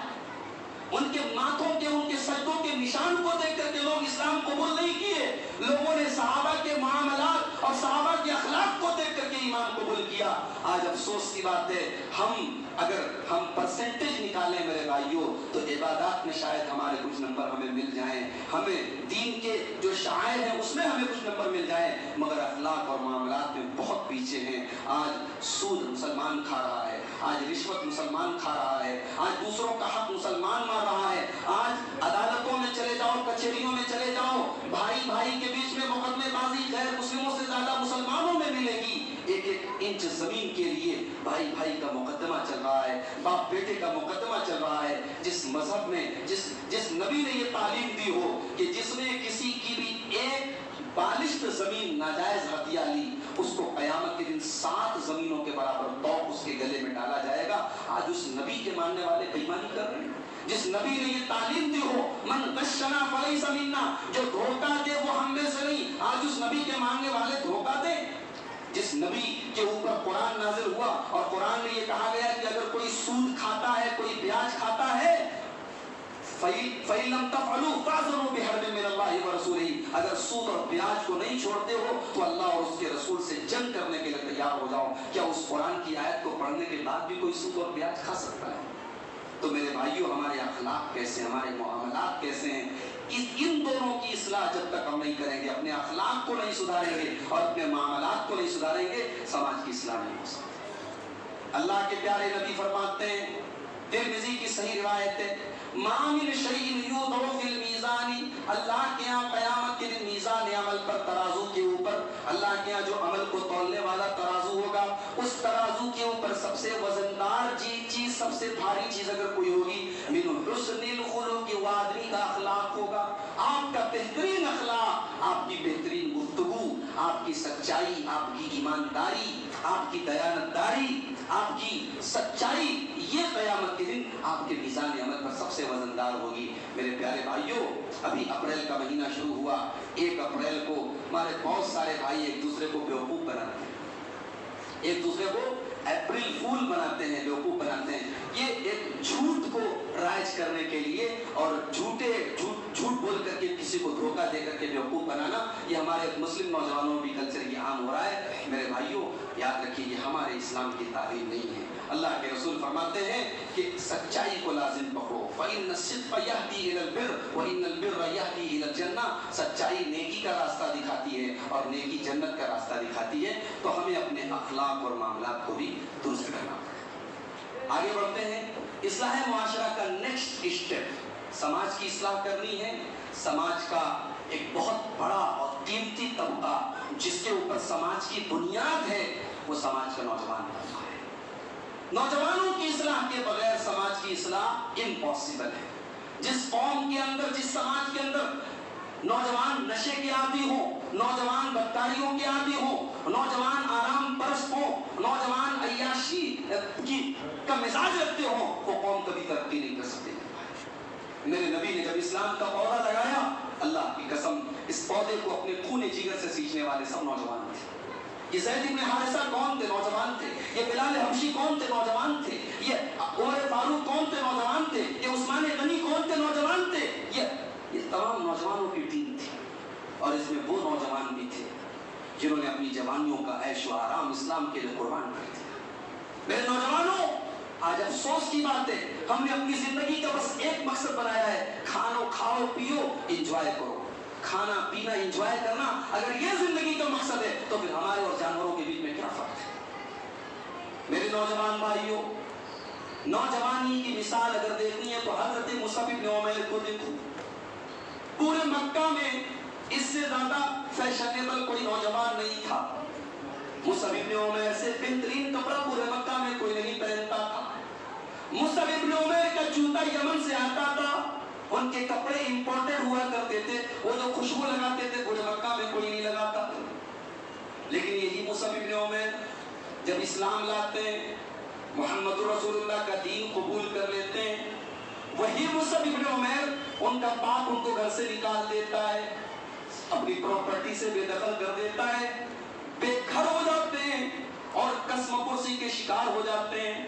उनके माथों के, उनके सजदों के निशान को देख करके लोग इस्लाम कबूल नहीं किए। लोगों ने सहाबा के मामलात और सहाबा के अखलाक को देख करके ईमान कबूल किया। आज अफसोस की बात है, अगर हम परसेंटेज निकालें मेरे भाइयों, तो इबादत में शायद हमारे कुछ नंबर हमें मिल जाएं, हमें दीन के जो शायर हैं उसमें हमें कुछ नंबर मिल जाएं, मगर अखलाक और मामलात में बहुत पीछे हैं। आज सूद मुसलमान खा रहा है, आज रिश्वत मुसलमान खा रहा है, आज दूसरों का हक मुसलमान मार रहा है। आज अदालतों में चले जाओ, कचहरियों में चले जाओ, भाई भाई के बीच में मुकदमेबाजी गैर मुस्लिमों से ज्यादा मुसलमानों में मिलेगी। एक एक इंच जमीन के लिए भाई भाई का मुकदमा चल रहा है, बाप बेटे का मुकदमा चल रहा है। जिस मजहब में जिस नबी ने ये तालीम दी हो कि जिसने किसी की भी एक बालिश्त जमीन नाजायज हथिया ली, उसको कयामत के दिन 7 जमीनों के बराबर तौक उसके गले में डाला जाएगा। आज उस नबी के मानने वाले बेईमानी कर रहे हैं। जिस नबी ने ये तालीम दी हो, मन गश्शना फलैसा मिन्ना, जो धोखा दे वो हम में से नहीं, आज उस नबी के मानने वाले धोखा दे। जिस नबी के ऊपर कुरान नाजिल हुआ और कुरान में ये कहा गया कि अगर कोई सूद खाता है, कोई ब्याज खाता है, फ़इल्लम तफ़अलू फ़अज़नु बिहर्बिन मिनल्लाहि व रसूलिही, अगर सूद और ब्याज को नहीं छोड़ते हो तो अल्लाह और उसके रसूल से जंग करने के लिए तैयार हो जाओ। क्या उस कुरान की आयत को पढ़ने के बाद भी कोई सूद और ब्याज खा सकता है? तो मेरे भाइयों, हमारे अखलाक कैसे, हमारे मुआमलात कैसे हैं, इन दोनों की इस्लाह जब तक हम नहीं करेंगे, अपने अखलाक को नहीं सुधारेंगे और अपने मामलात को नहीं सुधारेंगे, समाज की इस्लाह नहीं हो सकती। अल्लाह के प्यारे नबी फरमाते हैं, तिरमिज़ी की सही रिवायत है, मा मिन शैइन युदअ फिल मीज़ानी, अल्लाह के यहाँ क़यामत के दिन मीज़ान अमल पर, तराजू के ऊपर, अल्लाह के यहाँ जो अमल को तौलने वाला तराजू होगा, उस तराजू के ऊपर सबसे वजनदार चीज, सबसे भारी चीज अगर कोई होगी, मिन हुस्निल खुलुक़, वो आदमी का अखलाक होगा। आपका बेहतरीन अखलाक, आपकी बेहतरीन गुफ्तगू, आपकी सच्चाई, आपकी ईमानदारी, आपकी दयानतदारी, आपकी सच्चाई, ये क़यामत के दिन आपके मीज़ान अमल पर सबसे वजनदार होगी। मेरे प्यारे भाइयों, अभी अप्रैल का महीना शुरू हुआ। 1 अप्रैल को हमारे बहुत सारे भाई एक दूसरे को बेवकूफ़ बनाते हैं, एक दूसरे को अप्रैल फूल बनाते हैं, बेवकूफ़ बनाते हैं। ये एक झूठ को राइज करने के लिए और झूठ बोल करके किसी को धोखा दे करके बेवकूफ़ बनाना, ये हमारे मुस्लिम नौजवानों भी कल्चर ये आम हो रहा है। मेरे भाइयों, याद रखिए, ये हमारे इस्लाम की तालीम नहीं है। अल्लाह के रसूल फरमाते हैं कि सच्चाई को लाजिम पकड़ो, फ़इन्न सिद्क़ यहदी इलल बिर्र व इन्नल बिर्र यहदी इलल जन्नह, सच्चाई नेकी का रास्ता दिखाती है और नेकी जन्नत का रास्ता दिखाती है। तो हमें अपने अखलाक और मामलात को भी दुरुस्त करना पड़ेगा। आगे बढ़ते हैं, इस्लाह मुआशरा का नेक्स्ट स्टेप, समाज की इस्लाह करनी है। समाज का एक बहुत बड़ा और कीमती तबका जिसके ऊपर समाज की बुनियाद है, वो समाज का नौजवान तबका है। नौजवानों की इस्लाह के बगैर समाज की इस्लाह इम्पॉसिबल है। जिस कौम के अंदर, जिस समाज के अंदर नौजवान नशे के आदी हो, नौजवान बदकारियों के आदी हो, नौजवान आराम परस्त हो, नौजवान अय्याशी का मिजाज रखते हो, वो कौम कभी तरक्की नहीं कर सकती। मेरे नबी ने जब इस्लाम का पौधा लगाया, अल्लाह की कसम, इस पौधे को अपने खून जिगर से सींचने वाले सब नौजवान थे। ये ज़ैद इब्न हारिसा कौन थे? नौजवान थे। ये बिलाल हबशी कौन थे? नौजवान थे। ये उमर फारूक कौन थे? नौजवान थे। ये उस्मान गनी कौन थे? नौजवान थे। ये तमाम नौजवानों की टीम थी और इसमें वो नौजवान भी थे जिन्होंने अपनी जवानियों का ऐश व आराम इस्लाम के लिए कुर्बान कर दिया। मेरे नौजवानों, आज अफसोस की बात है, हमने अपनी जिंदगी का बस एक मकसद बनाया है, खाओ पियो एंजॉय करो। کھانا پینا انجوائے کرنا اگر یہ زندگی کا مقصد ہے تو پھر ہمارے اور جانوروں کے بیچ میں کیا فرق ہے؟ میرے نوجوان بھائیوں، نوجوانی کی مثال اگر دیکھنی ہے تو حضرت مصعب بن عمیر کو دیکھو. پورے مکہ میں اس سے زیادہ فیشنیبل کوئی نوجوان نہیں تھا. مصعب بن عمیر سے بہترین کپڑا پورے مکہ میں کوئی نہیں پہنتا تھا. مصعب بن عمیر کا جوتا یمن سے آتا تھا، ان کے کپڑے امپورٹڈ ہوا کرتے تھے، وہ جو خوشبو لگاتے تھے پورے مکہ میں کوئی نہیں لگاتا تھا. لیکن یہی مصعب بن عمیر جب اسلام لاتے ہیں، محمد رسول اللہ کا دین قبول کر لیتے ہیں، وہی مصعب بن عمیر ان کا باپ ان کو گھر سے نکال دیتا ہے، اپنی پراپرٹی سے بے دخل کر دیتا ہے، بے گھر ہو جاتے ہیں اور قسم پرسی کے شکار ہو جاتے ہیں.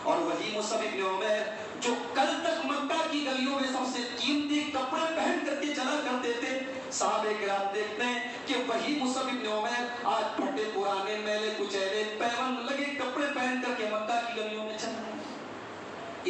اور وہی مصعب بن عمیر جو کل تک مکہ کی گلیوں میں سب سے قیمتی کپڑے پہن کر کے چلا کرتے تھے، صحابہ کرام دیکھتے ہیں کہ وہی مصعب بن عمیر آج پھٹے پرانے میلے کچیلے پیوند لگے کپڑے پہن کر کے مکہ کی گلیوں میں چل رہے ہیں.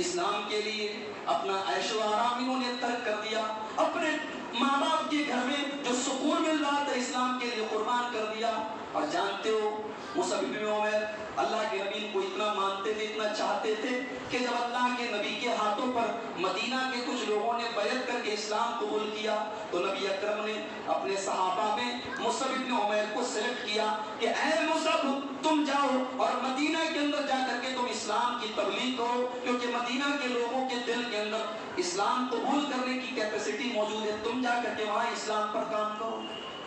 اسلام کے لیے اپنا عیش و آرام انہوں نے ترک کر دیا، اپنے ماں باپ کے گھر میں جو سکون مل رہا تھا اسلام کے لیے قربان کر دیا. اور جانتے ہو مصعب بن عمیر اللہ کے نبی کو اتنا مانتے تھے، اتنا چاہتے تھے کہ جب اللہ کے نبی کے ہاتھوں پر مدینہ کے کچھ لوگوں نے بیعت کر کے اسلام قبول کیا تو نبی اکرم نے اپنے صحابہ میں مصعب بن عمیر کو سلیکٹ کیا کہ اے مصعب تم جاؤ اور مدینہ کے اندر جا کر کے تم اسلام کی تبلیغ کرو، کیونکہ مدینہ کے لوگوں کے دل کے اندر اسلام قبول کرنے کی کیپیسٹی موجود ہے، تم جا کر کے وہاں اسلام پر کام کرو.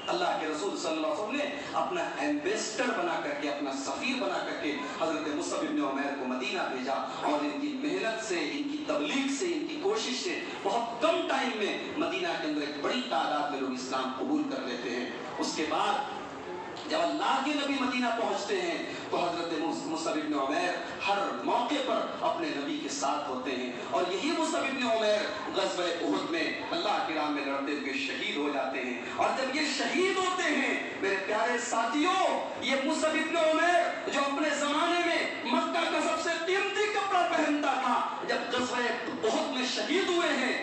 اللہ کے رسول صلی اللہ علیہ وسلم نے اپنا ایمبیسڈر بنا کر کے، اپنا سفیر بنا کر کے حضرت مصعب بن عمیر کو مدینہ بھیجا، اور ان کی محنت سے، ان کی تبلیغ سے، ان کی کوشش سے بہت کم ٹائم میں مدینہ کے اندر ایک بڑی تعداد میں لوگ اسلام قبول کر لیتے ہیں. اس کے بعد جب اللہ کے نبی مدینہ پہنچتے ہیں تو حضرت مصعب بن عمیر ہر موقع پر اپنے نبی کے ساتھ ہوتے ہیں. اور یہی مصعب بن عمیر غزوہ احد میں اللہ کی راہ میں لڑتے ہوئے شہید ہو جاتے ہیں. اور جب یہ شہید ہوتے ہیں میرے پیارے ساتھیوں، یہ مصعب بن عمیر جو اپنے زمانے میں مکہ کا سب سے قیمتی کپڑا پہنتا تھا، جب غزوہ احد میں شہید ہوئے ہیں،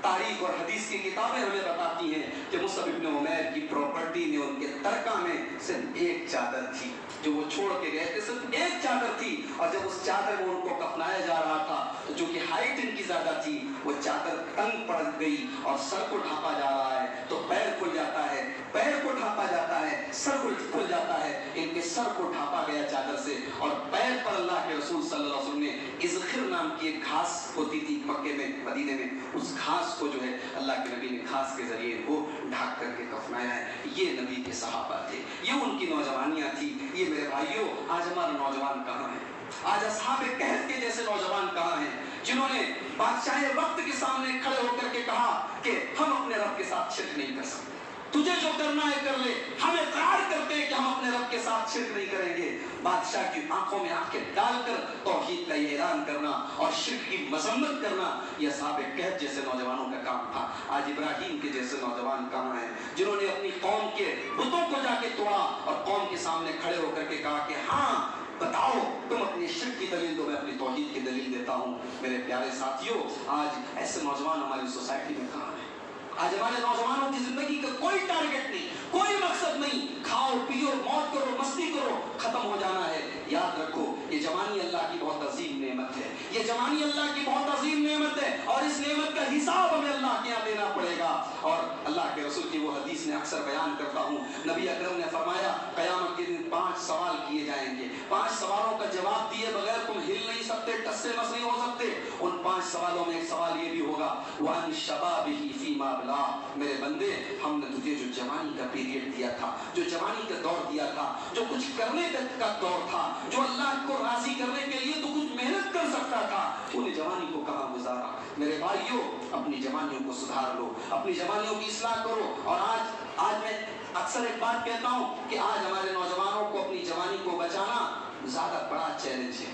تاریخ اور حدیث کی کتابیں ہمیں بتاتی ہیں کہ مصعب بن عمیر کی پراپرٹی میں، ان کے ترکہ میں صرف ایک چادر تھی جو وہ چھوڑ کے گئے تھے، صرف ایک چادر تھی. اور جب اس چادر میں ان کو کفنایا جا رہا تھا، جو کہ ہائٹ ان کی زیادہ تھی، وہ چادر تنگ پڑ گئی اور سر کو ڈھانپا جا رہا ہے تو پیر کھل جاتا ہے، پیر کو ڈھانپا جاتا ہے، سر کو کھل جاتا ہے. ان کے سر کو ڈھانپا گیا چادر سے، اور پیر پر اللہ کے رسول صلی اللہ علیہ وسلم نے اذخر نام کی ایک گھاس ہوتی تھی مکے میں، مدینے میں، اس گھاس کو جو ہے اللہ کے نبی نے گھاس کے ذریعے ان کو ڈھانپ کر کے کفنایا ہے. یہ نبی کے صحابہ تھے، یہ ان کی نوجوانیاں تھی. یہ میرے بھائیوں آج ہمارا نوجوان کہاں ہے؟ آج اصحاب کہف کے جیسے نوجوان کہاں ہیں جنہوں نے بادشاہ وقت کے سامنے کھڑے ہو کر کے کہا کہ ہم اپنے رب کے ساتھ شرک نہیں کر سکتے، تجھے جو کرنا ہے کر لے، ہم اقرار کرتے ہیں کہ ہم اپنے رب کے ساتھ شرک نہیں کریں گے. بادشاہ کی آنکھوں میں آنکھیں ڈال کر توحید کا یہ اعلان کرنا اور شرک کی مذمت کرنا، یہ اصحاب کہف جیسے نوجوانوں کا کام تھا. آج ابراہیم کے جیسے نوجوان کہاں ہیں جنہوں نے اپنی قوم کے بتوں کو جا کے توڑا اور قوم کے سامنے کھڑے ہو کر کے کہا کہ ہاں بتاؤ تم اپنی شرک کی دلیل دو، میں اپنی توحید کی دلیل دیتا ہوں. میرے پیارے ساتھیوں آج ایسے نوجوان ہماری سوسائٹی میں کہاں ہیں؟ آج ہمارے نوجوانوں کی زندگی کا کوئی ٹارگٹ نہیں، کوئی مقصد نہیں، کھاؤ پیو موت کرو مستی کرو، ختم ہو جانا ہے. یاد رکھو یہ جوانی اللہ کی بہت عظیم نعمت ہے، یہ جوانی اللہ کی بہت عظیم نعمت ہے، اور اس نعمت کا حساب ہمیں اللہ کے یہاں دینا پڑے گا. اور اللہ کے رسول کی وہ حدیث میں اکثر بیان کرتا ہوں، نبی اکرم نے فرمایا قیامت کے دن 5 سوال کیے جائیں گے، 5 سوالوں کا جواب دیے بغیر تم ہل نہیں سکتے، ٹس سے مس نہیں ہو سکتے. ان 5 سوالوں میں ایک سوال یہ بھی ہوگا وَعَنْ شَبَابِهِ فِيمَا بَلَغَ، میرے بندے ہم نے تجھے جو جوانی کا پیریڈ دیا تھا، جو جوانی کا دور دیا تھا، جو کچھ کرنے کا دور تھا، جو اللہ کو راضی کرنے کے لیے تو کچھ محنت کر سکتا تھا، تو نے جوانی کو کہاں گزارا؟ میرے بھائیوں اپنی جوانیوں کو سدھار لو، اپنی جوانیوں کی اصلاح کرو. اور آج میں اکثر ایک بات کہتا ہوں کہ آج ہمارے نوجوانوں کو اپنی جوانی کو بچانا زیادہ بڑا چیلنج ہے.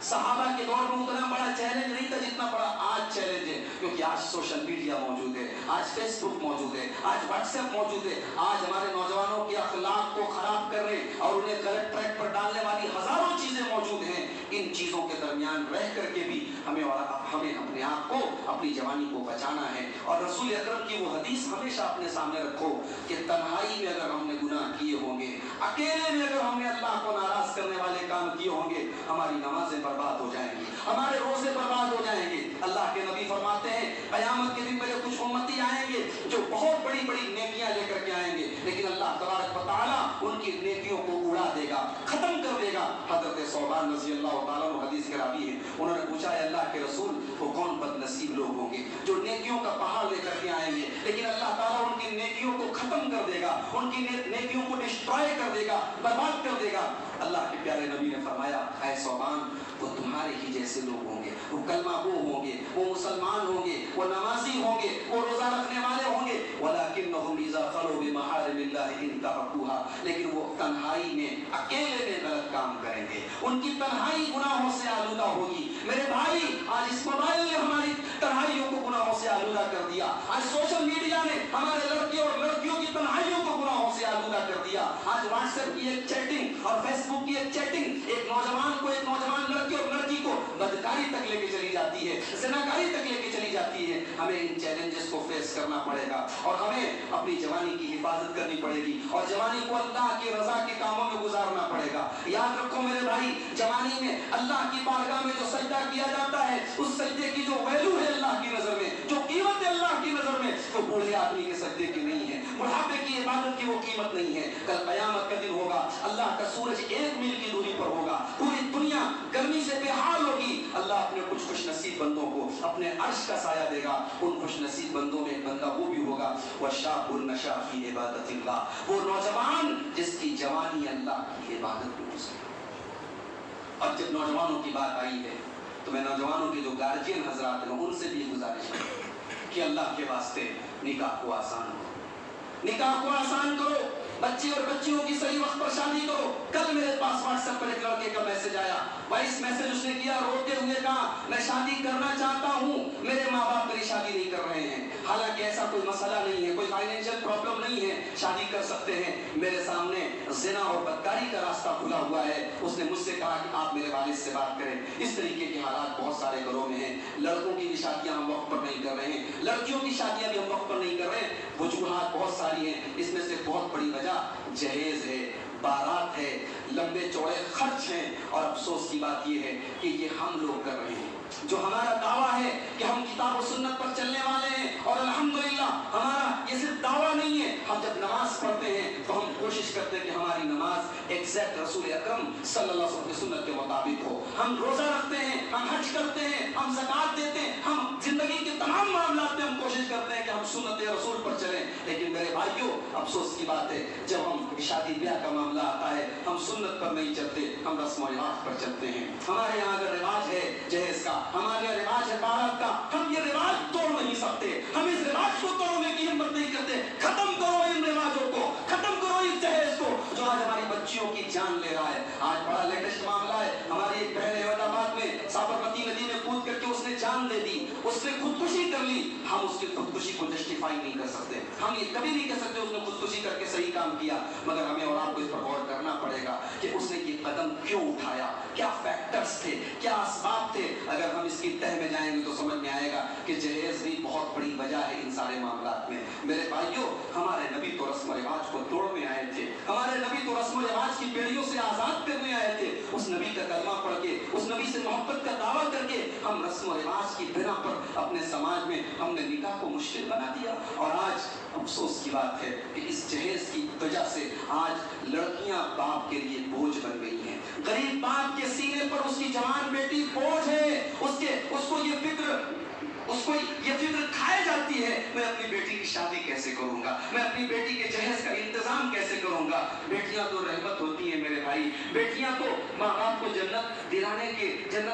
صحابہ کے دور میں اتنا بڑا چیلنج نہیں تھا جتنا بڑا آج چیلنج ہے، کیونکہ آج سوشل میڈیا موجود ہے، آج فیس بک موجود ہے، آج واٹس ایپ موجود ہے. آج ہمارے نوجوانوں کے اخلاق کو خراب کرنے اور انہیں غلط ٹریک پر ڈالنے والی ہزاروں چیزیں موجود ہیں. इन चीज़ों के दरमियान रह करके भी हमें अपने आप को, अपनी जवानी को बचाना है। और रसूल अकरम की वो हदीस हमेशा अपने सामने रखो कि तन्हाई में अगर हमने गुनाह किए होंगे, अकेले में अगर हमने अल्लाह को नाराज करने वाले काम किए होंगे, हमारी नमाजें बर्बाद हो जाएंगी, हमारे रोजे बर्बाद हो जाएंगे। अल्लाह के नबी फरमाते हैं क़यामत के दिन मेरे कुछ उम्मती आएंगे जो बहुत बड़ी बड़ी नेकियां लेकर के आएंगे, लेकिन अल्लाह तबारक व तआला उनकी नेकियों को उड़ा देगा, खत्म कर देगा। हजरत सौबान रज़ी अल्लाह तआला अन्हु हदीस के रावी हैं, उन्होंने पूछा है अल्लाह के रसूल वो कौन बदनसीब लोग होंगे जो नेकियों का पहाड़ लेकर के आएंगे, लेकिन अल्लाह ताला उनकी नेकियों को खत्म कर देगा, उनकी नेकियों को डिस्ट्रॉय कर देगा, बर्बाद कर देगा। अल्लाह के प्यारे नबी ने फरमाया ऐ सौबान वो तुम्हारे ही जैसे लोग होंगे, वो कलमा गो होंगे, वो मुसलमान होंगे, वो नमाजी होंगे, वो रोजा रखने वाले होंगे, वलाकिन्नहुम इज़ा खलू बिमहारिमिल्लाहि इंतहकुहा, लेकिन वो तन्हाई में अकेले में गलत काम करेंगे, उनकी तन्हाई गुनाहों से आलूदा होगी। मेरे भाई आज इस मोबाइल ने हमारी तन्हाइयों को गुनाहों से आलूदा कर दिया, आज सोशल मीडिया ने हमारे लड़के और लड़कियों की तन्हाइयों को गुनाहों से आलूदा कर दिया। आज व्हाट्सएप की एक चैटिंग और फेसबुक की एक चैटिंग एक नौजवान को, एक नौजवान लड़के और लड़की को बदकारी तक लेके चली जाती है, ज़िनाकारी तक लेके चली जाती है। हमें इन चैलेंजेस को फेस करना पड़ेगा और हमें अपनी जवानी की हिफाजत करनी पड़ेगी और जवानी को अल्लाह की रजा के कामों में गुजारना पड़ेगा। याद रखो मेरे भाई, जवानी में अल्लाह की बारगाह में जो सजदा किया जाता है उस सजदे की जो वैल्यू है अल्लाह की नजर में, जो कीमत है अल्लाह की नजर में, वो बूढ़े आदमी के सजदे की नहीं है, बुढ़ापे की इबादत की वो कीमत नहीं है। कल क़यामत का दिन होगा, अल्लाह का सूरज 1 मील की दूरी पर होगा, पूरी दुनिया गर्मी से बेहाल होगी। अल्लाह अपने कुछ खुश नसीब बंदों को अपने अर्श का साया देगा। उन खुश नसीब बंदों में एक बंदा वो भी होगा वशाबुन नशा फी इबादतिल्लाह, वो नौजवान जिसकी जवानी अल्लाह की इबादत में गुजरी। अब जब नौजवानों की बात आई है तो मैं नौजवानों के जो गार्जियन हजरात हैं उनसे भी गुजारिश है कि अल्लाह के वास्ते निकाह को आसान करो, निकाह को आसान करो, बच्चे और बच्चियों की सही वक्त पर शादी करो। कल मेरे पास व्हाट्सएप पर एक लड़के का मैसेज आया, वॉइस मैसेज उसने किया, रोते हुए कहा मैं शादी करना चाहता हूँ, मेरे माँ बाप मेरी शादी नहीं कर रहे हैं। हालांकि ऐसा कोई मसला नहीं है, कोई फाइनेंशियल प्रॉब्लम नहीं है, शादी कर सकते हैं। मेरे सामने जिना और बदकारी का रास्ता खुला हुआ है। उसने मुझसे कहा कि आप मेरे वालिद से बात करें। इस तरीके के हालात बहुत सारे घरों में हैं। लड़कों की भी शादियां हम वक्त पर नहीं कर रहे हैं, लड़कियों की शादियां भी हम वक्त पर नहीं कर रहे हैं। वजूहात बहुत सारी हैं, इसमें से बहुत बड़ी वजह जहेज है, बारात है, लंबे चौड़े खर्च हैं। और अफसोस की बात यह है कि ये हम लोग कर रहे हैं। जो हमारा दावा है कि हम किताब और सुन्नत पर चलने वाले हैं, और अल्हम्दुलिल्लाह हमारा ये सिर्फ दावा नहीं है, हम जब नमाज पढ़ते हैं तो हम कोशिश करते हैं कि हमारी नमाज एग्जैक्ट रसूल अकरम सल्लल्लाहु अलैहि वसल्लम की सुन्नत के मुताबिक हो। हम रोजा रखते हैं, हम हज करते हैं, हम ज़कात देते हैं, हम जिंदगी के तमाम मामलात में हम कोशिश करते हैं कि हम सुन्नत रसूल पर चलें। लेकिन मेरे भाइयों अफसोस की बात है, जब हम शादी ब्याह का मामला आता है हम सुन्नत पर नहीं चलते, हम रस्म और रिवाज पर चलते हैं। हमारे यहाँ अगर रिवाज है जहेज का, हमारे यहाँ रिवाज है बारात का, हम ये रिवाज तोड़ नहीं सकते, हम इस रिवाज को तोड़ने की हिम्मत नहीं करते। खत्म करो इन रिवाजों को, खत्म करो इस जहेज को जो आज हमारी बच्चियों की जान ले रहा है। आज बड़ा लेटेस्ट मामला है, हमारी एक बहन अहमदाबाद में साबरमती नदी में कूद करके उसने जान दे दी, उसने खुदकुशी कर ली। हम उसकी खुदकुशी को जस्टिफाई नहीं कर सकते, हम ये कभी नहीं कह सकते उसने खुदकुशी करके सही काम किया, मगर हमें और आपको इस पर गौर करना पड़ेगा कि उसने ये कदम क्यों उठाया, क्या फैक्टर्स थे, क्या असबाब थे। अगर हम इसकी तह में जाएंगे तो समझ में आएगा कि जहेज भी बहुत बड़ी वजह है इन सारे मामलात में। मेरे भाइयों हमारे नबी तो रस्म रिवाज को तोड़ने आए थे, हमारे नबी तो रस्म रिवाज की बेड़ियों से आजाद करने आए थे। उस नबी का कलमा पढ़ के, उस नबी से मोहब्बत का दावा करके हम रस्म रिवाज की बिना पर अपने समाज में हमने निकाह को मुश्किल बना दिया। और आज अफसोस की बात है कि इस जहेज की वजह से आज लड़कियां बाप के लिए बोझ बन गई हैं। गरीब बाप के सीने पर उसकी जवान बेटी बोझ है, उसको ये फिक्र खाए जाती है, मैं अपनी बेटी की शादी कैसे करूंगा, मैं अपनी बेटी के जहेज का इंतजाम कैसे करूंगा। बेटियां तो रहमत होती है मेरे भाई, बेटियां तो माँ बाप को जन्नत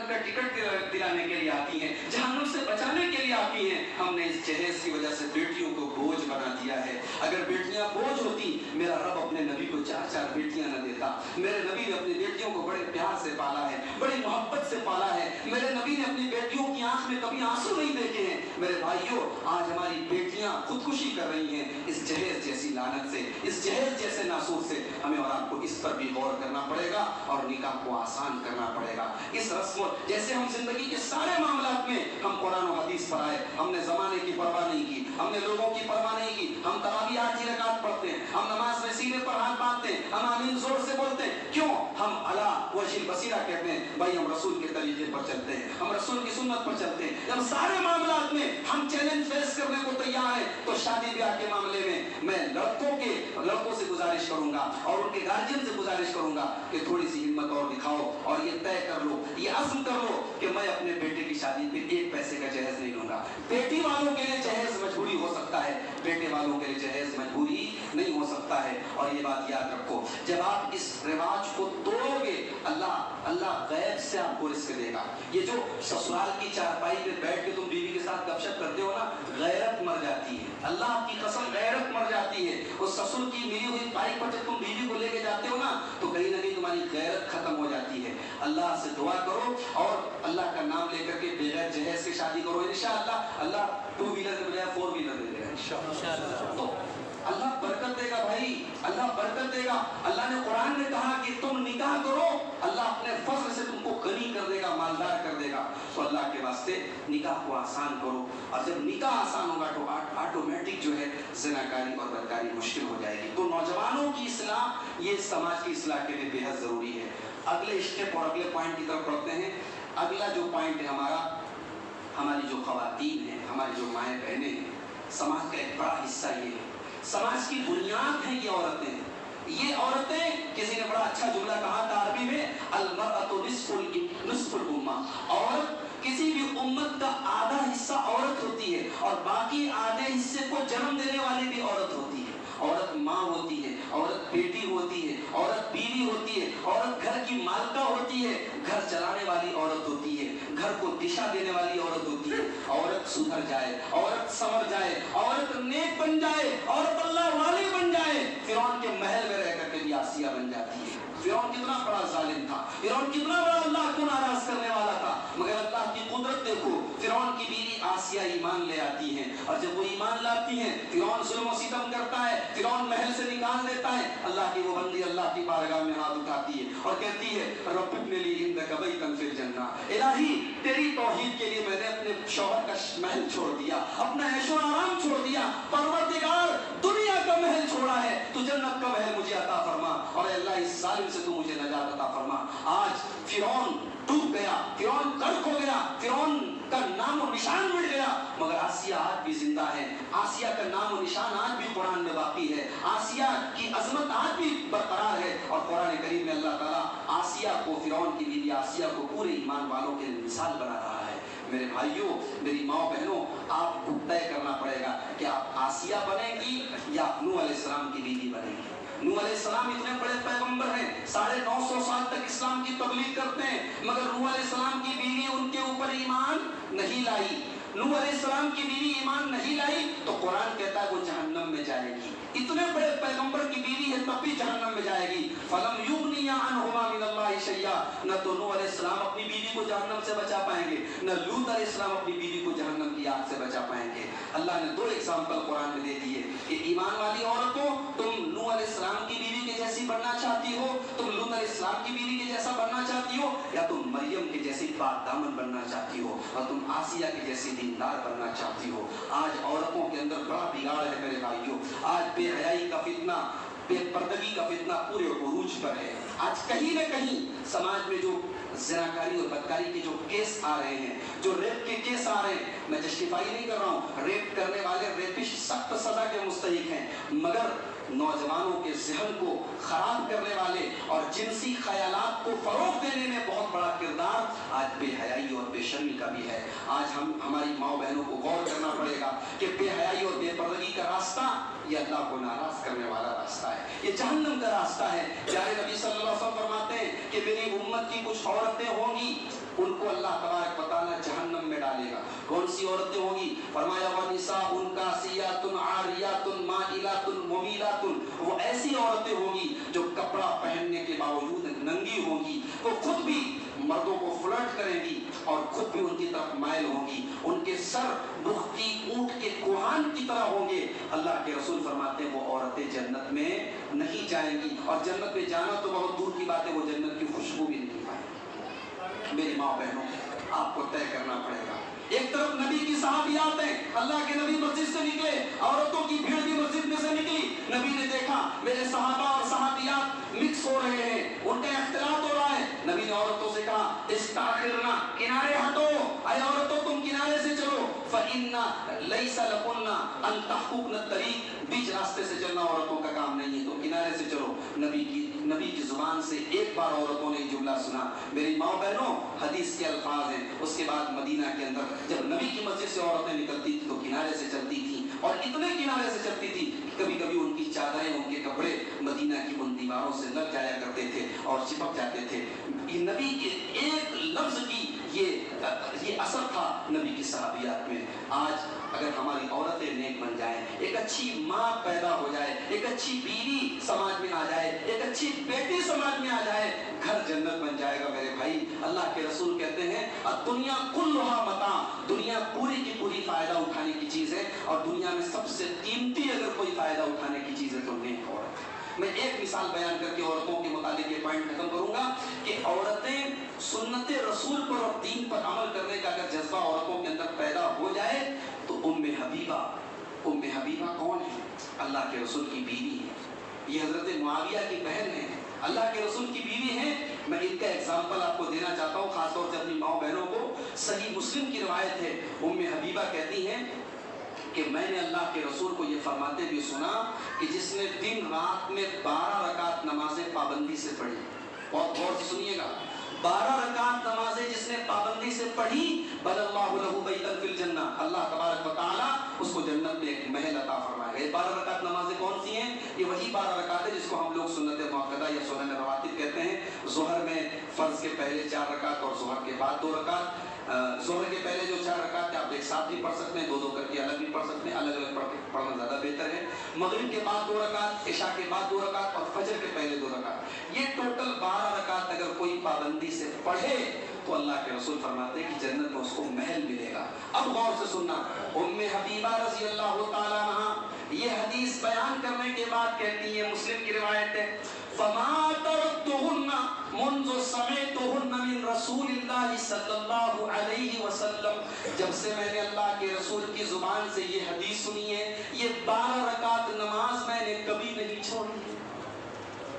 का टिकट दिलाने के लिए आती हैं, जहन्नुम से बचाने के लिए आती हैं। हमने इस जहेज की वजह से बेटियों को बोझ बना दिया है। अगर बेटियां बोझ होती, मेरा रब अपने नबी को 4-4 बेटियां न देता। मेरे नबी ने अपनी बेटियों को बड़े प्यार से पाला है, बड़ी मोहब्बत से पाला है। मेरे नबी ने अपनी बेटियों की आंख में कभी आंसू नहीं देखे हैं। मेरे भाइयों, आज हमारी बेटियां खुदकुशी कर रही हैं इस जहेज जैसी लानत से, इस जहेज जैसे नासूर से। हमें और आपको इस पर भी गौर करना पड़ेगा और निकाह को आसान करना पड़ेगा। इस रस्म जैसे हम जिंदगी के सारे मामलात में हम कुरान और हदीस पर आए, हमने जमाने की परवाह नहीं की, हमने लोगों की परवाह नहीं की। हम तरावी 8 ही रकात पढ़ते हैं, हम नमाज में सीने पर हाथ बांधते हैं, हम आमीन जोर से बोलते हैं। क्यों? हम अला वजील बसीरा कहते हैं, भाई हम रसूल के तरीके पर चलते हैं, हम रसूल की सुन्नत पर चलते हैं। जब सारे मामलात में हम चैलेंज फेस करने को तैयार हैं, तो शादी ब्याह के मामले में मैं लड़कों से गुजारिश करूंगा और उनके गार्जियन से गुजारिश करूंगा कि थोड़ी सी हिम्मत और दिखाओ और ये तय कर लो, ये अज़्म कर लो कि मैं अपने बेटे की शादी पे 1 पैसे का जहेज नहीं लूंगा। बेटी वालों के लिए जहेज मजबूरी हो सकता है, बेटे वालों के लिए जहेज मजबूरी नहीं हो सकता है। और ये बात याद रखो, जब आप इस रिवाज को तोड़ोगे, अल्लाह गैब से आपको रिस्क देगा। ये जो ससुराल की चारपाई पे बैठ के तुम बीवी के साथ गपशप करते हो ना, गैरत मर जाती है। अल्लाह की कसम, गैरत मर जाती है। उस ससुर की मिली हुई बाइक पर जब तुम बीवी को लेके जाते हो ना, तो कहीं ना कहीं तुम्हारी गैरत खत्म हो जाती है। अल्लाह से दुआ करो और अल्लाह का नाम लेकर के बगैर जहेज की शादी करो। इंशाअल्लाह अल्लाह 2 व्हीलर के बजाय 4 व्हीलर दे देगा इंशाअल्लाह। तो अल्लाह बरकत देगा भाई, अल्लाह बरकत देगा। अल्लाह ने कुरान में कहा कि तुम निकाह करो, अल्लाह अपने फजल से तुमको गनी कर देगा, मालदार कर देगा। तो अल्लाह के वास्ते निकाह को आसान करो, और जब निकाह आसान होगा तो ऑटोमेटिक जो है ज़िनाकारी और बदकारी मुश्किल हो जाएगी। तो नौजवानों की इस्लाह, ये समाज की इस्लाह के लिए बेहद जरूरी है। अगले स्टेप और अगले पॉइंट की तरफ बढ़ते हैं। अगला जो पॉइंट है हमारी जो खवातीन है, हमारी जो माएँ बहनें हैं, समाज का एक बड़ा हिस्सा ये है, समाज की बुनियाद है ये औरतें। ये औरतें, किसी ने बड़ा अच्छा जुमला कहा था अरबी में, अल-मरअतु निस्फुल उम्मा। औरत किसी भी उम्मत का आधा हिस्सा औरत होती है, और बाकी आधे हिस्से को जन्म देने वाली भी औरत होती है। औरत माँ होती है, औरत बेटी होती है, औरत बीवी होती है, औरत घर की मालका होती है, घर चलाने वाली औरत होती है, घर को दिशा देने वाली औरत होती है। औरत सुधर जाए, औरत संवर जाए, औरत नेक बन जाए, औरत अल्लाह वाली बन जाए। फिरौन के महल में रह करके भी आसिया बन जाती है। फिरौन कितना बड़ा जालिम था, फिरौन कितना बड़ा अल्लाह को नाराज करने वाला था, मगर अल्लाह की कुदरत देखो, फिरौन की बीवी आसिया ईमान ले आती है, और जब वो ईमान लाती है, फिरौन जुल्म और सितम करता है, फिरौन महल से निकाल देता है। अल्लाह की वो बंदी अल्लाह की बारगाह में हाथ उठाती है और कहती है, रब्बिब्नि ली इंदका बैतन फिल जन्नह, इलाही तेरी तौहीद के लिए मैंने अपने शौहर का महल छोड़ दिया, अपना ऐशो आराम छोड़ दिया, परवरदिगार दुनिया का महल छोड़ा है, तू जन्नत का महल मुझे अता फरमा, और अल्लाह इस जालिम से तू मुझे नजात अता फरमा। आज फिरौन डूब गया, फिरौन गर्क हो गया, फिरौन का नाम और निशान मिट गया, मगर आसिया आज भी जिंदा है। आसिया का नाम और निशान आज भी कुरान में बाकी है, आसिया की अजमत आज भी बरकरार है। और कुरान करीम में अल्लाह ताला आसिया को, फिरौन की बीवी आसिया को पूरे ईमान वालों के मिसाल बना रहा है। मेरे भाइयों, मेरी माँ बहनों, आपको तय करना पड़ेगा कि आप आसिया बनेंगी या नूह अलैहिस्सलाम की बीवी बनेंगी। नूह अलैहिस्सलाम इतने बड़े पैगंबर हैं, 950 साल तक इस्लाम की तबलीग करते हैं, मगर नूह अलैहिस्सलाम की बीवी उनके ऊपर ईमान नहीं लाई। नूह अलैहिस्सलाम की बीवी ईमान नहीं लाई तो कुरान कहता है वो जहन्नम में जाएगी। इतने बड़े पैगंबर की बीवी है तब भी जहन्नम में जाएगी। फलम युगनिया अन्हुमा मिनल्लाहि शैया, न तो नूह अलैहिस्सलाम अपनी बीवी को जहन्नम से बचा पाएंगे, न लूत अलैहिस्सलाम अपनी बीवी को जहन्नम की आग से बचा पाएंगे। अल्लाह ने 2 एग्जाम्पल कुरान में दे दिए कि ईमान वाली औरतों, तुम नूह अलैहिस्सलाम की बीवी के जैसी बनना चाहती हो, तुम लूत अलैहिस्सलाम की बीवी के जैसा बनना चाहती हो, या तुम मरियम के जैसी पाक दामन बनना चाहती हो, और तुम आसिया की जैसी दीनदार बनना चाहती हो। आज औरतों के अंदर बड़ा बिगाड़ है मेरे भाइयों। आज बेहयाई का फितना, बेपर्दगी का फितना पूरे उरूज पर है। आज कहीं न कहीं समाज में जो ज़िनाकारी और बदकारी के जो केस आ रहे हैं, जो रेप के केस आ रहे हैं, मैं जस्टिफाई नहीं कर रहा हूँ, रेप करने वाले रेपिस्ट सख्त सजा के मुस्तहिक हैं, मगर नौजवानों के ज़हन को खराब करने वाले और जिनसी ख्यालात को फरोग देने में बहुत बड़ा किरदार आज बेहयाई और बेशर्मी का भी है। आज हमारी माँ बहनों को गौर करना पड़ेगा कि बेहयाई और बेपर्दगी का रास्ता ये अल्लाह को नाराज करने वाला रास्ता है, ये जहन्नम का रास्ता है। प्यारे नबी सल्लल्लाहु अलैहि वसल्लम फरमाते हैं कि मेरी उम्मत की कुछ औरतें होंगी, उनको अल्लाह तबारक व तआला जहन्नम में डालेगा। कौन सी औरतें होंगी? फरमाया वनिसाउन कासियातुन आरियातुन माइलातुन मुमीलातुन, वो ऐसी औरतें होंगी जो कपड़ा पहनने के बावजूद नंगी होंगी, वो खुद भी मर्दों को उलट करेंगी और खुद भी उनकी तरफ माइल होंगी, उनके सर बुख्ती ऊंट के कोहान की तरह होंगे। अल्लाह के रसूल फरमाते हैं वो औरतें जन्नत में नहीं जाएंगी, और जन्नत में जाना तो बहुत दूर की बात है, वो जन्नत की खुशबू भी नहीं पाएंगी। मेरी माँ बहनों, आपको तय करना पड़ेगा। एक तरफ नबी की सहाबियात हैं, अल्लाह के नबी मस्जिद से निकले, औरतों की भीड़ भी मस्जिद में से निकली। नबी ने देखा मेरे सहाबा और सहाबियात मिक्स हो रहे हैं, उनका इख्तिलात हो रहा है। नबी ने औरतों से कहा इस्ताखिरना, किनारे हटो, अरे औरतों तुम किनारे से चलो, फइन्ना लैसा लकुन्ना अन तहकुकन तरीक, बीच रास्ते से चलना औरतों का काम नहीं है, तो किनारे से चलो। नबी की जुबान से एक बार औरतों ने जुमला सुना। मेरी माँ बहनों, हदीस के अल्फाज हैं। उसके बाद मदीना के अंदर जब नबी की मस्जिद से औरतें निकलती थी तो किनारे से चलती थी, और इतने किनारे से चलती थी कि कभी कभी उनकी चादरें, उनके कपड़े मदीना की उन दीवारों से लग जाया करते थे और चिपक जाते थे। नबी के एक लफ्ज की ये असर था नबी की सहाबियात में। आज अगर हमारी औरतें नेक बन जाएं, एक अच्छी माँ पैदा हो जाए, एक अच्छी बीवी समाज में आ जाए, एक अच्छी बेटी समाज में आ जाए, घर जन्नत बन जाएगा मेरे भाई। अल्लाह के रसूल कहते हैं दुनिया कुल्लुहा मता, दुनिया पूरी की पूरी फायदा उठाने की चीज है, और दुनिया में सबसे कीमती अगर कोई फायदा उठाने की चीज है तो नेक औरत है। मैं एक मिसाल बयान करके औरतों के मुतालिक ये पॉइंट खत्म करूंगा कि औरतें सुन्नते रसूल पर और दीन पर अमल करने का अगर जज्बा औरतों के अंदर पैदा हो जाए तो उम्मे हबीबा कौन है? अल्लाह के रसूल की बीवी है। ये हजरत मुआविया की बहन है, अल्लाह के रसूल की बीवी है। मैं इनका एग्जाम्पल आपको देना चाहता हूँ, खासतौर से अपनी माँ बहनों को। सही मुस्लिम की रिवायत है, उम्मे हबीबा कहती हैं कि मैंने अल्लाह के रसूल को ये फरमाते भी सुना कि जिसने दिन रात में 12 रकात नमाजें पाबंदी से पढ़ी, बहुत गौर से सुनिएगा, 12 रकात नमाजें जिसने पाबंदी से पढ़ी, बल्लल्लाहु लहू बैतन फिल जन्ना, अल्लाह तबारक व तआला उसको जन्नत में एक महल अता फरमाएगा। ये 12 रकात नमाजें कौन सी हैं? ये वही 12 रकात है जिसको हम लोग सुन्नत मुअक्कदा या सुनन रवातिब कहते हैं। ज़ोहर में फर्ज के पहले 4 रकात और ज़ोहर के बाद 2 रकात। ज़ोहर के पहले जो 4 रकात आप एक साथ भी पढ़ सकते हैं, 2-2 करके अलग भी पढ़ सकते हैं, अलग अलग पढ़ना ज्यादा बेहतर है। मगरिब के बाद 2 रकात, इशा के बाद 2 रकात और फजर के पहले 2 रकात। ये टोटल 12 रकात अगर कोई पाबंदी से पढ़े तो अल्लाह के रसूल फरमाते हैं कि जन्नत में उसको महल मिलेगा। अब गौर से सुनना, उम्मे हबीबा रज़ी अल्लाह तआला अन्हा ये हदीस बयान करने के बाद कहती है, मुस्लिम की रिवायत है, फमा तरक्तुहुन्ना मुन्ज़ु समिअतुहुन्ना मिन रसूलिल्लाहि सल्लल्लाहु अलैहि वसल्लम, जब से मैंने अल्लाह के रसूल की जुबान से ये हदीस सुनी है, ये 12 रकात नमाज मैंने कभी नहीं छोड़ी है।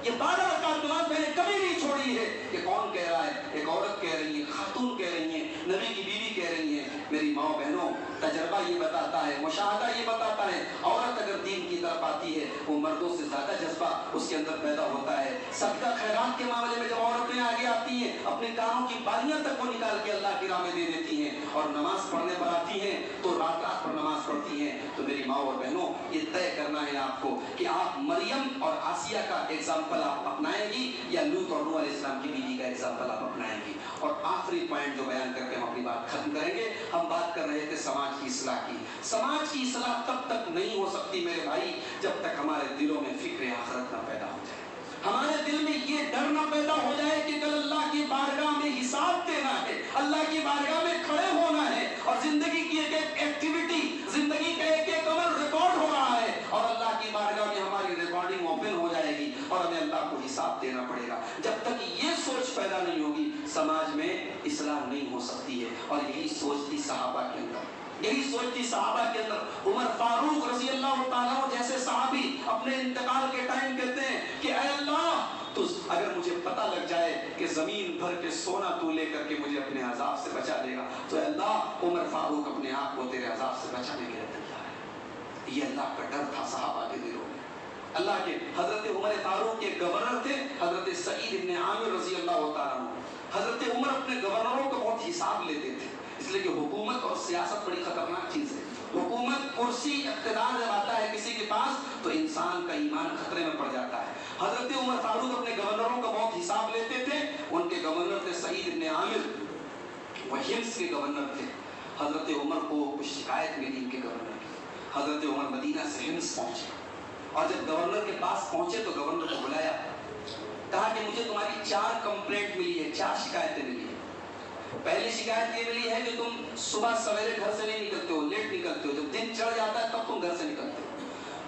ये 12 रकात नमाज मैंने कभी नहीं छोड़ी है। ये कौन कह रहा है? एक औरत कह रही है, खातून कह रही है, नबी की बीवी कह रही है। मेरी माँ बहनों, तजर्बा ये बताता है, मुशाहदा ये बताता है, औरत अगर दीन की तरफ आती है वो मर्दों से ज्यादा जज्बा उसके अंदर पैदा होता है। सबका खैरात के मामले में जब औरतें आगे आती हैं, अपने कानों की बालियां तक को निकाल के अल्लाह की राह में दे देती हैं, और नमाज पढ़ने पर आती हैं तो रात रात पर नमाज पढ़ती हैं। तो मेरी माँ और बहनों, ये तय करना है आपको कि आप मरियम और आसिया का एग्जाम्पल आप अपनाएंगी या लूत और नूह अलैहिस्सलाम की बीवी का एग्जाम्पल आप अपनाएंगी। और आखिरी पॉइंट जो बयान करके हम अपनी बात खत्म करेंगे, हम बात कर रहे थे समाज की इस्लाह की। समाज की इस्लाह तब तक नहीं हो सकती मेरे भाई जब तक हमारे दिलों में फिक्र आखिरत न पैदा हो जाए, हमारे दिल में ये डर न पैदा हो जाए कि कल अल्लाह की बारगाह में हिसाब देना है, अल्लाह की बारगाह में खड़े होना है, और जिंदगी की एक एक एक्टिविटी, जिंदगी का एक एक अमल रिकॉर्ड हो रहा है, और अल्लाह की बारगाह में हमारी रिकॉर्डिंग ओपन हो जाएगी और हमें अल्लाह को हिसाब देना पड़ेगा। जब तक ये सोच पैदा नहीं होगी, समाज में इस्लाह नहीं हो सकती है। और यही सोच थी सहाबा के अंदर, यही सोच थी सहाबा के अंदर। उमर फारूक रज़ी अल्लाह तआला जैसे सहाबी अपने इंतकाल के टाइम कहते हैं कि ऐ अल्लाह, तो अगर मुझे पता लग जाए कि जमीन भर के सोना तू लेकर के मुझे अपने अजाब से बचा देगा, तो अल्लाह, उमर फारूक अपने आप को तेरे अजाब से बचाने के लिए तैयार है। ये अल्लाह का डर था सहाबा के दिलों में। अल्लाह के हजरत उमर फारूक के गवर्नर थे हजरत सईद इब्न आमिर रज़ी अल्लाह तआला। हजरत उमर अपने गवर्नरों का बहुत हिसाब लेते थे, इसलिए कि हुकूमत और सियासत बड़ी खतरनाक चीज है। हुकूमत, कुर्सी, इख्तिदार जब आता है किसी के पास तो इंसान का ईमान खतरे में पड़ जाता है। हजरत उमर फारूक अपने गवर्नरों का बहुत हिसाब लेते थे। उनके गवर्नर थे सईद इब्न आमिर, वह हिम्स के गवर्नर थे। हजरत उमर को कुछ शिकायत मिली इनके गवर्नर की। हजरत उमर मदीना से हिम्स पहुंचे, और जब गवर्नर के पास पहुंचे तो गवर्नर को बुलाया, कहा कि मुझे तुम्हारी 4 कंप्लेंट मिली है, 4 शिकायतें मिली है। पहली शिकायत ये मिली है कि तुम सुबह सवेरे घर से नहीं निकलते हो, लेट निकलते हो, जब दिन चढ़ जाता है तब तुम घर से निकलते हो।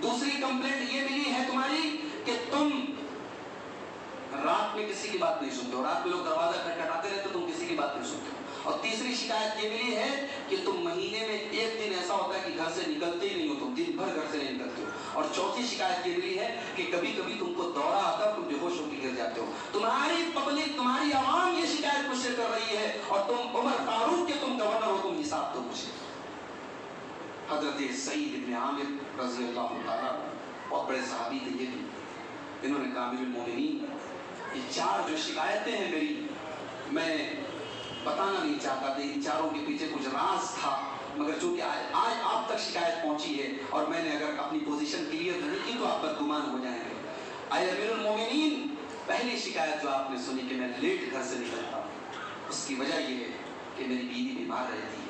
दूसरी कंप्लेंट ये मिली है तुम्हारी कि तुम रात में किसी की बात नहीं सुनते हो, रात में लोग दरवाजा खटखटाते रहते हो, तुम किसी की बात नहीं सुनते हो। और तीसरी शिकायत ये मिली है कि तुम महीने में एक दिन ऐसा होता है कि घर से निकलते ही नहीं हो, तुम दिन भर घर से नहीं निकलते हो। और चौथी शिकायत ये मिली है कि कभी कभी तुमको दौरा आता है, तुम बेहोश होकर गिर जाते हो। तुम्हारी पब्लिक, तुम्हारी आवाम ये शिकायत मुझसे कर रही है और तुम उमर फारूक के तुम गवर्नर हो, तुम हिसाब दो मुझे। हजरत सईद इब्न आमिर रज़ी अल्लाह ताला बहुत बड़े सहाबी थे, ये भी इन्होंने कहा अमीरुल मोमिनीन, ये चार जो शिकायतें हैं मेरी, मैं बताना नहीं चाहता था, इन चारों के पीछे कुछ राज था, मगर चूंकि आज आप तक शिकायत पहुंची है और मैंने अगर अपनी पोजीशन क्लियर नहीं की तो आप बदगुमान हो जाएंगे। आए अमीरुल मोमिनीन, पहली शिकायत जो आपने सुनी कि मैं लेट घर से निकलता हूँ, उसकी वजह ये है कि मेरी बीवी बीमार रहती है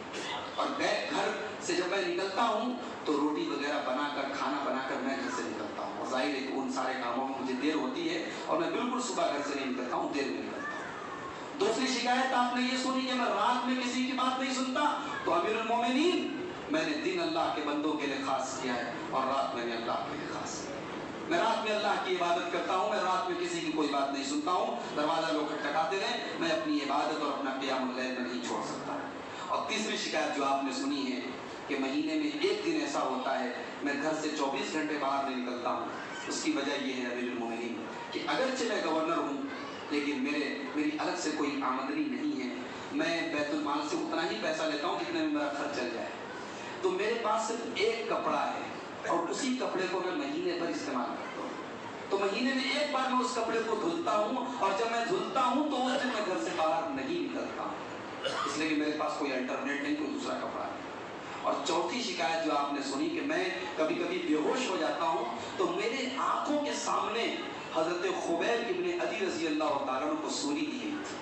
और मैं घर से जब मैं निकलता हूँ तो रोटी वगैरह बनाकर, खाना बनाकर मैं घर से निकलता हूँ। और जाहिर है कि उन सारे कामों में मुझे देर होती है और मैं बिल्कुल सुबह घर से नहीं निकलता हूँ, देर में निकलता हूँ। दूसरी शिकायत आपने ये सुनी कि मैं रात में किसी की बात नहीं सुनता, तो अमीरुल मोमिनीन, मैंने दिन अल्लाह के बंदों के लिए खास किया है और रात मैंने अल्लाह के लिए खास किया। मैं रात में अल्लाह की इबादत करता हूँ, मैं रात में किसी की कोई बात नहीं सुनता हूँ, दरवाजा लोग खटखटाते रहे, मैं अपनी इबादत और अपना क़ियामुल लैल नहीं छोड़ सकता। और तीसरी शिकायत जो आपने सुनी है कि महीने में एक दिन ऐसा होता है मैं घर से 24 घंटे बाहर नहीं निकलता हूँ, उसकी वजह यह है अमीरुल मोमिनीन कि अगरचे मैं गवर्नर हूँ लेकिन मेरी अलग से कोई आमदनी नहीं है, मैं बैतुल माल से उतना ही पैसा लेता हूँ जितने में मेरा खर्च चल जाए। तो मेरे पास सिर्फ एक कपड़ा है और उसी कपड़े को मैं महीने भर इस्तेमाल करता हूँ, तो महीने में एक बार मैं उस कपड़े को धुलता हूँ और जब मैं धुलता हूँ तो उस दिन मैं घर से बाहर नहीं निकलता हूँ, इसलिए कि मेरे पास कोई अल्टरनेट नहीं, कोई दूसरा कपड़ा नहीं। और चौथी शिकायत जो आपने सुनी कि मैं कभी कभी बेहोश हो जाता हूँ, तो मेरे आंखों के सामने हजरत खुबैब इब्न अदी रज़ी अल्लाह ताला अन्हु को सूली दी गई थी।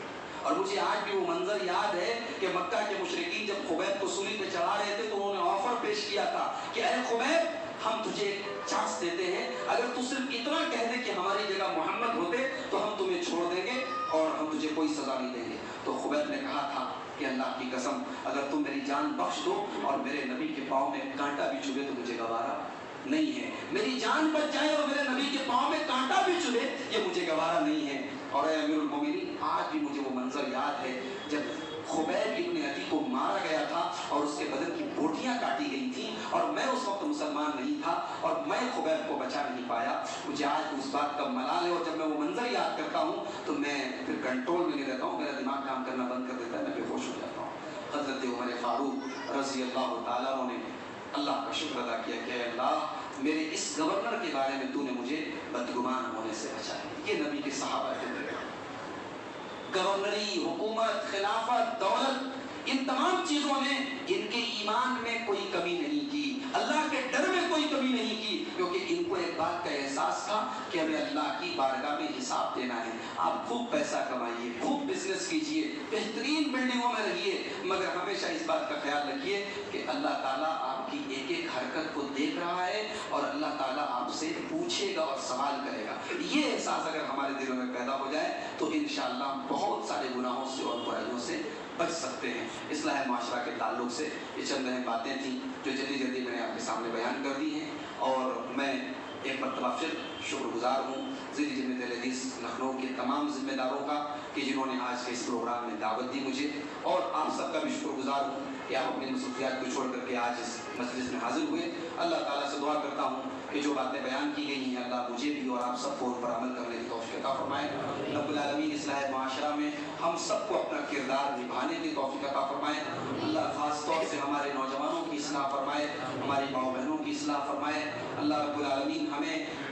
और मुझे आज भी वो मंजर याद है कि मक्का के मुशरिकीन जब खुबैब को सूली पे चढ़ा रहे थे तो उन्होंने ऑफर पेश किया था कि ऐ खुबैब, हम तुझे चांस देते हैं, अगर तू सिर्फ इतना कह दे कि हमारी जगह मोहम्मद होते तो हम तुम्हें छोड़ देंगे और हम तुझे कोई सजा नहीं देंगे। तो खुबैब ने कहा था कि अल्लाह की कसम, अगर तुम मेरी जान बख्श दो और मेरे नबी के पाँव में कांटा भी चुभे तो मुझे गवारा नहीं है, मेरी जान बच जाए और मेरे नबी के पाँव में कांटा भी चुभे ये मुझे गवारा नहीं है। और अमीरुल मोमिनीन, आज भी मुझे वो मंजर याद है जब खुबैब इब्न अदी को मारा गया था और उसके बदन की बोटियां काटी गई थी और मैं उस वक्त मुसलमान नहीं था और मैं खुबैब को बचा नहीं पाया। मुझे आज उस बात का मलाल है और जब मैं वो मंजर याद करता हूँ तो मैं फिर कंट्रोल में नहीं रहता हूँ, मेरा दिमाग काम करना बंद कर देता है, मैं बेहोश हो जाता हूँ। हजरत उमर फारूक रज़ी अल्लाह ताला अन्हु ने अल्लाह का शुक्र अदा किया कि अल्लाह, मेरे इस गवर्नर के बारे में तूने मुझे बदगुमान होने से बचाया। ये नबी के सहाबा थे। गवर्नरी, हुकूमत, खिलाफत, दौलत, इन तमाम चीजों ने इनके ईमान में कोई कमी नहीं की, अल्लाह के डर में कोई कमी नहीं की, क्योंकि इनको एक बात का एहसास था कि हमें अल्लाह की बारगाह में हिसाब देना है। आप खूब पैसा कमाइए, खूब बिजनेस कीजिए, बेहतरीन बिल्डिंगों में रहिए, मगर हमेशा इस बात का ख्याल रखिए कि अल्लाह ताला आपकी एक एक हरकत को देख रहा है और अल्लाह ताला आपसे पूछेगा और सवाल करेगा। ये एहसास अगर हमारे दिलों में पैदा हो जाए तो इंशाअल्लाह बहुत सारे गुनाहों से और बुराइयों से बच सकते हैं। इस्लाह माशरा के ताल्लुक से ये चंद अहम बातें थी जो जल्दी जल्दी मैंने आपके सामने बयान कर दी हैं और मैं एक मरतबा फिर शुक्रगुजार हूँ ज़िली जमीयत हदीस लखनऊ के तमाम जिम्मेदारों का कि जिन्होंने आज के इस प्रोग्राम में दावत दी मुझे, और आप सबका भी शुक्रगुजार हूँ कि आप अपनी मसरूफियात को छोड़ करके आज इस मजलिस में हाजिर हुए। अल्लाह ताला से दुआ करता हूँ कि जो बातें बयान की गई हैं अल्लाह मुझे भी और आप सबको उन पर अमल करने की तौफीक अता फरमाए। रब्बुल आलमीन इस्लाह माशरा में हम सबको अपना किरदार निभाने की तौफीक अता फरमाए। अल्लाह खास तौर से हमारे नौजवानों की इस्लाह फरमाए, हमारी माँ बहनों की इस्लाह फरमाए। अल्लाह रब्बुल आलमीन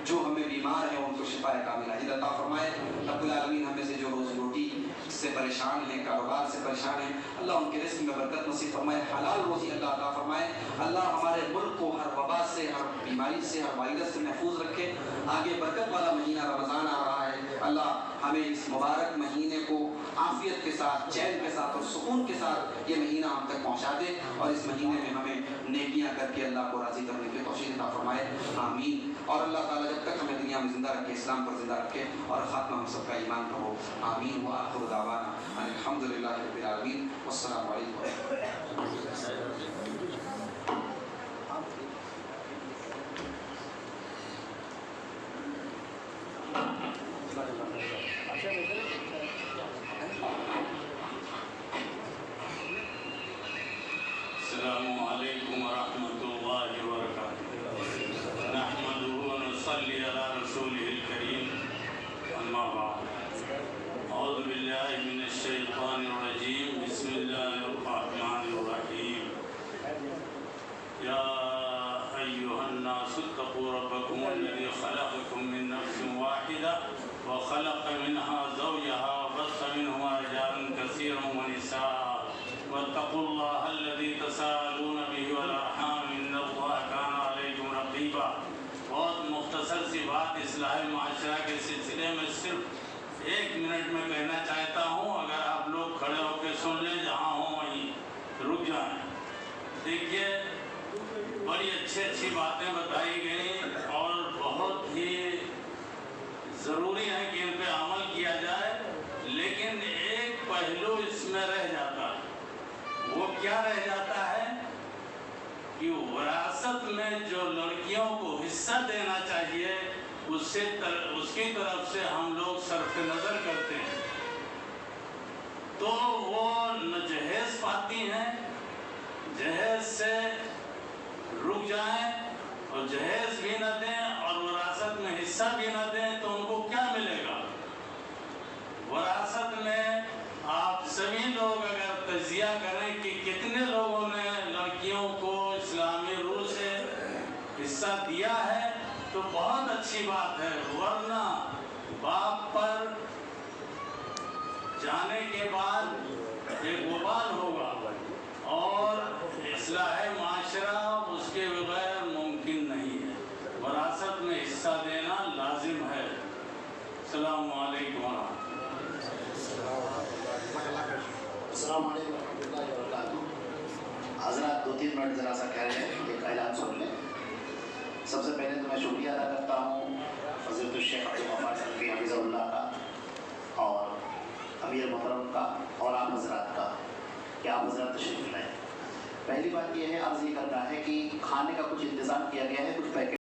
जो हमें बीमार है उनको शिफाए कामिला अता फरमाए। रब्बुल आलमीन हमें से जो रोजी रोटी से परेशान है, कारोबार से परेशान है, अल्लाह उनके रिस्क में बरकत नसीब फरमाए, हलाल रोजी अल्लाह अता फरमाए। अल्लाह हमारे मुल्क को हर वबा से, हर बीमारी से, हर वायरस से महफूज रखे। आगे बरकत वाला महीना रमज़ान आ रहा है, अल्लाह हमें इस मुबारक महीने को आफियत के साथ, चैन के साथ और सुकून के साथ ये महीना हम तक पहुँचा दे और इस महीने में हमें नेकियां करके अल्लाह को राज़ी करने की तौफीक अता फरमाए। आमीन। और अल्लाह ताला जब तक हमें दुनिया में जिंदा रखे, इस्लाम पर जिंदा रखे और खात्मा हम सबका ईमान पर हो। आमीन। व आखिर दावाना अनिल हम्दुलिल्लाहि रब्बिल आलमीन। अस्सलामु अलैकुम वरहमतुल्लाहि वबरकातुहू। नहमदुहू व नसल्ली अला रसूलिहिल करीम, अम्मा बाद। औज़ु बिल्लाहि मिनश शैतानिर रजीम, बिस्मिल्लाहिर रहमानिर रहीम। या अय्युहन नासु इत्तक़ू रब्बकुम अल्लज़ी खलक़कुम मिन नफ्सिन वाहिदा व खलक़ मिनहा ज़ौजहा व बस्स मिनहुमा रिजालन कसीरन व निसाअ वत्तक़ुल्लाह अल्लज़ी तसाअलून बिही वल अरहाम इन्नल्लाह काना अलैकुम रक़ीबा। बहुत मुख्तसर सी बात इस्लाह माशरा के सिलसिले में सिर्फ 1 मिनट में कहना चाहता हूँ। अगर आप लोग खड़े होकर सुन लें, जहाँ हो वहीं रुक जाएं। देखिए, बड़ी अच्छी बातें बताई गई और बहुत ही ज़रूरी है कि इन पे अमल किया जाए, लेकिन एक पहलू इसमें रह जाता है। वो क्या रह जाता है कि विरासत में जो लड़कियों को हिस्सा देना चाहिए उसकी तरफ से हम लोग सर्फ नज़र करते हैं, तो वो न जहेज पाती हैं, जहेज से रुक जाएं और जहेज भी न दें और विरासत में हिस्सा भी न दें, तो उनको क्या मिलेगा? विरासत में आप सभी लोग अगर तजिया करें कि कितने लोगों ने लड़कियों को इस्लामी रूह से हिस्सा दिया है, तो बहुत अच्छी बात है। वरना बाप पर जाने के बाद एक वबाल होगा और इस्लाह माशरा उसके बगैर मुमकिन नहीं है। विरासत में हिस्सा देना लाजिम है। अस्सलामु अलैकुम अस्सलाम वालेकुम रहमतुल्लाहि व बरकातुहू। हज़रात 2-3 मिनट ज़रा सा कह रहे हैं, एक ऐलान सुन लें। सबसे पहले तो मैं शुक्रिया अदा करता हूँ फ़ज़ीलतुल शेख अब्दुल गफ़्फ़ार सलफ़ी हफ़िज़हुल्लाह का और अमीर मोहतरम का और आप हज़रात का कि आप हज़रात तशरीफ़ लाए। पहली बात यह है, अर्ज़ ये करना है कि खाने का कुछ इंतज़ाम किया गया है, कुछ पैकेट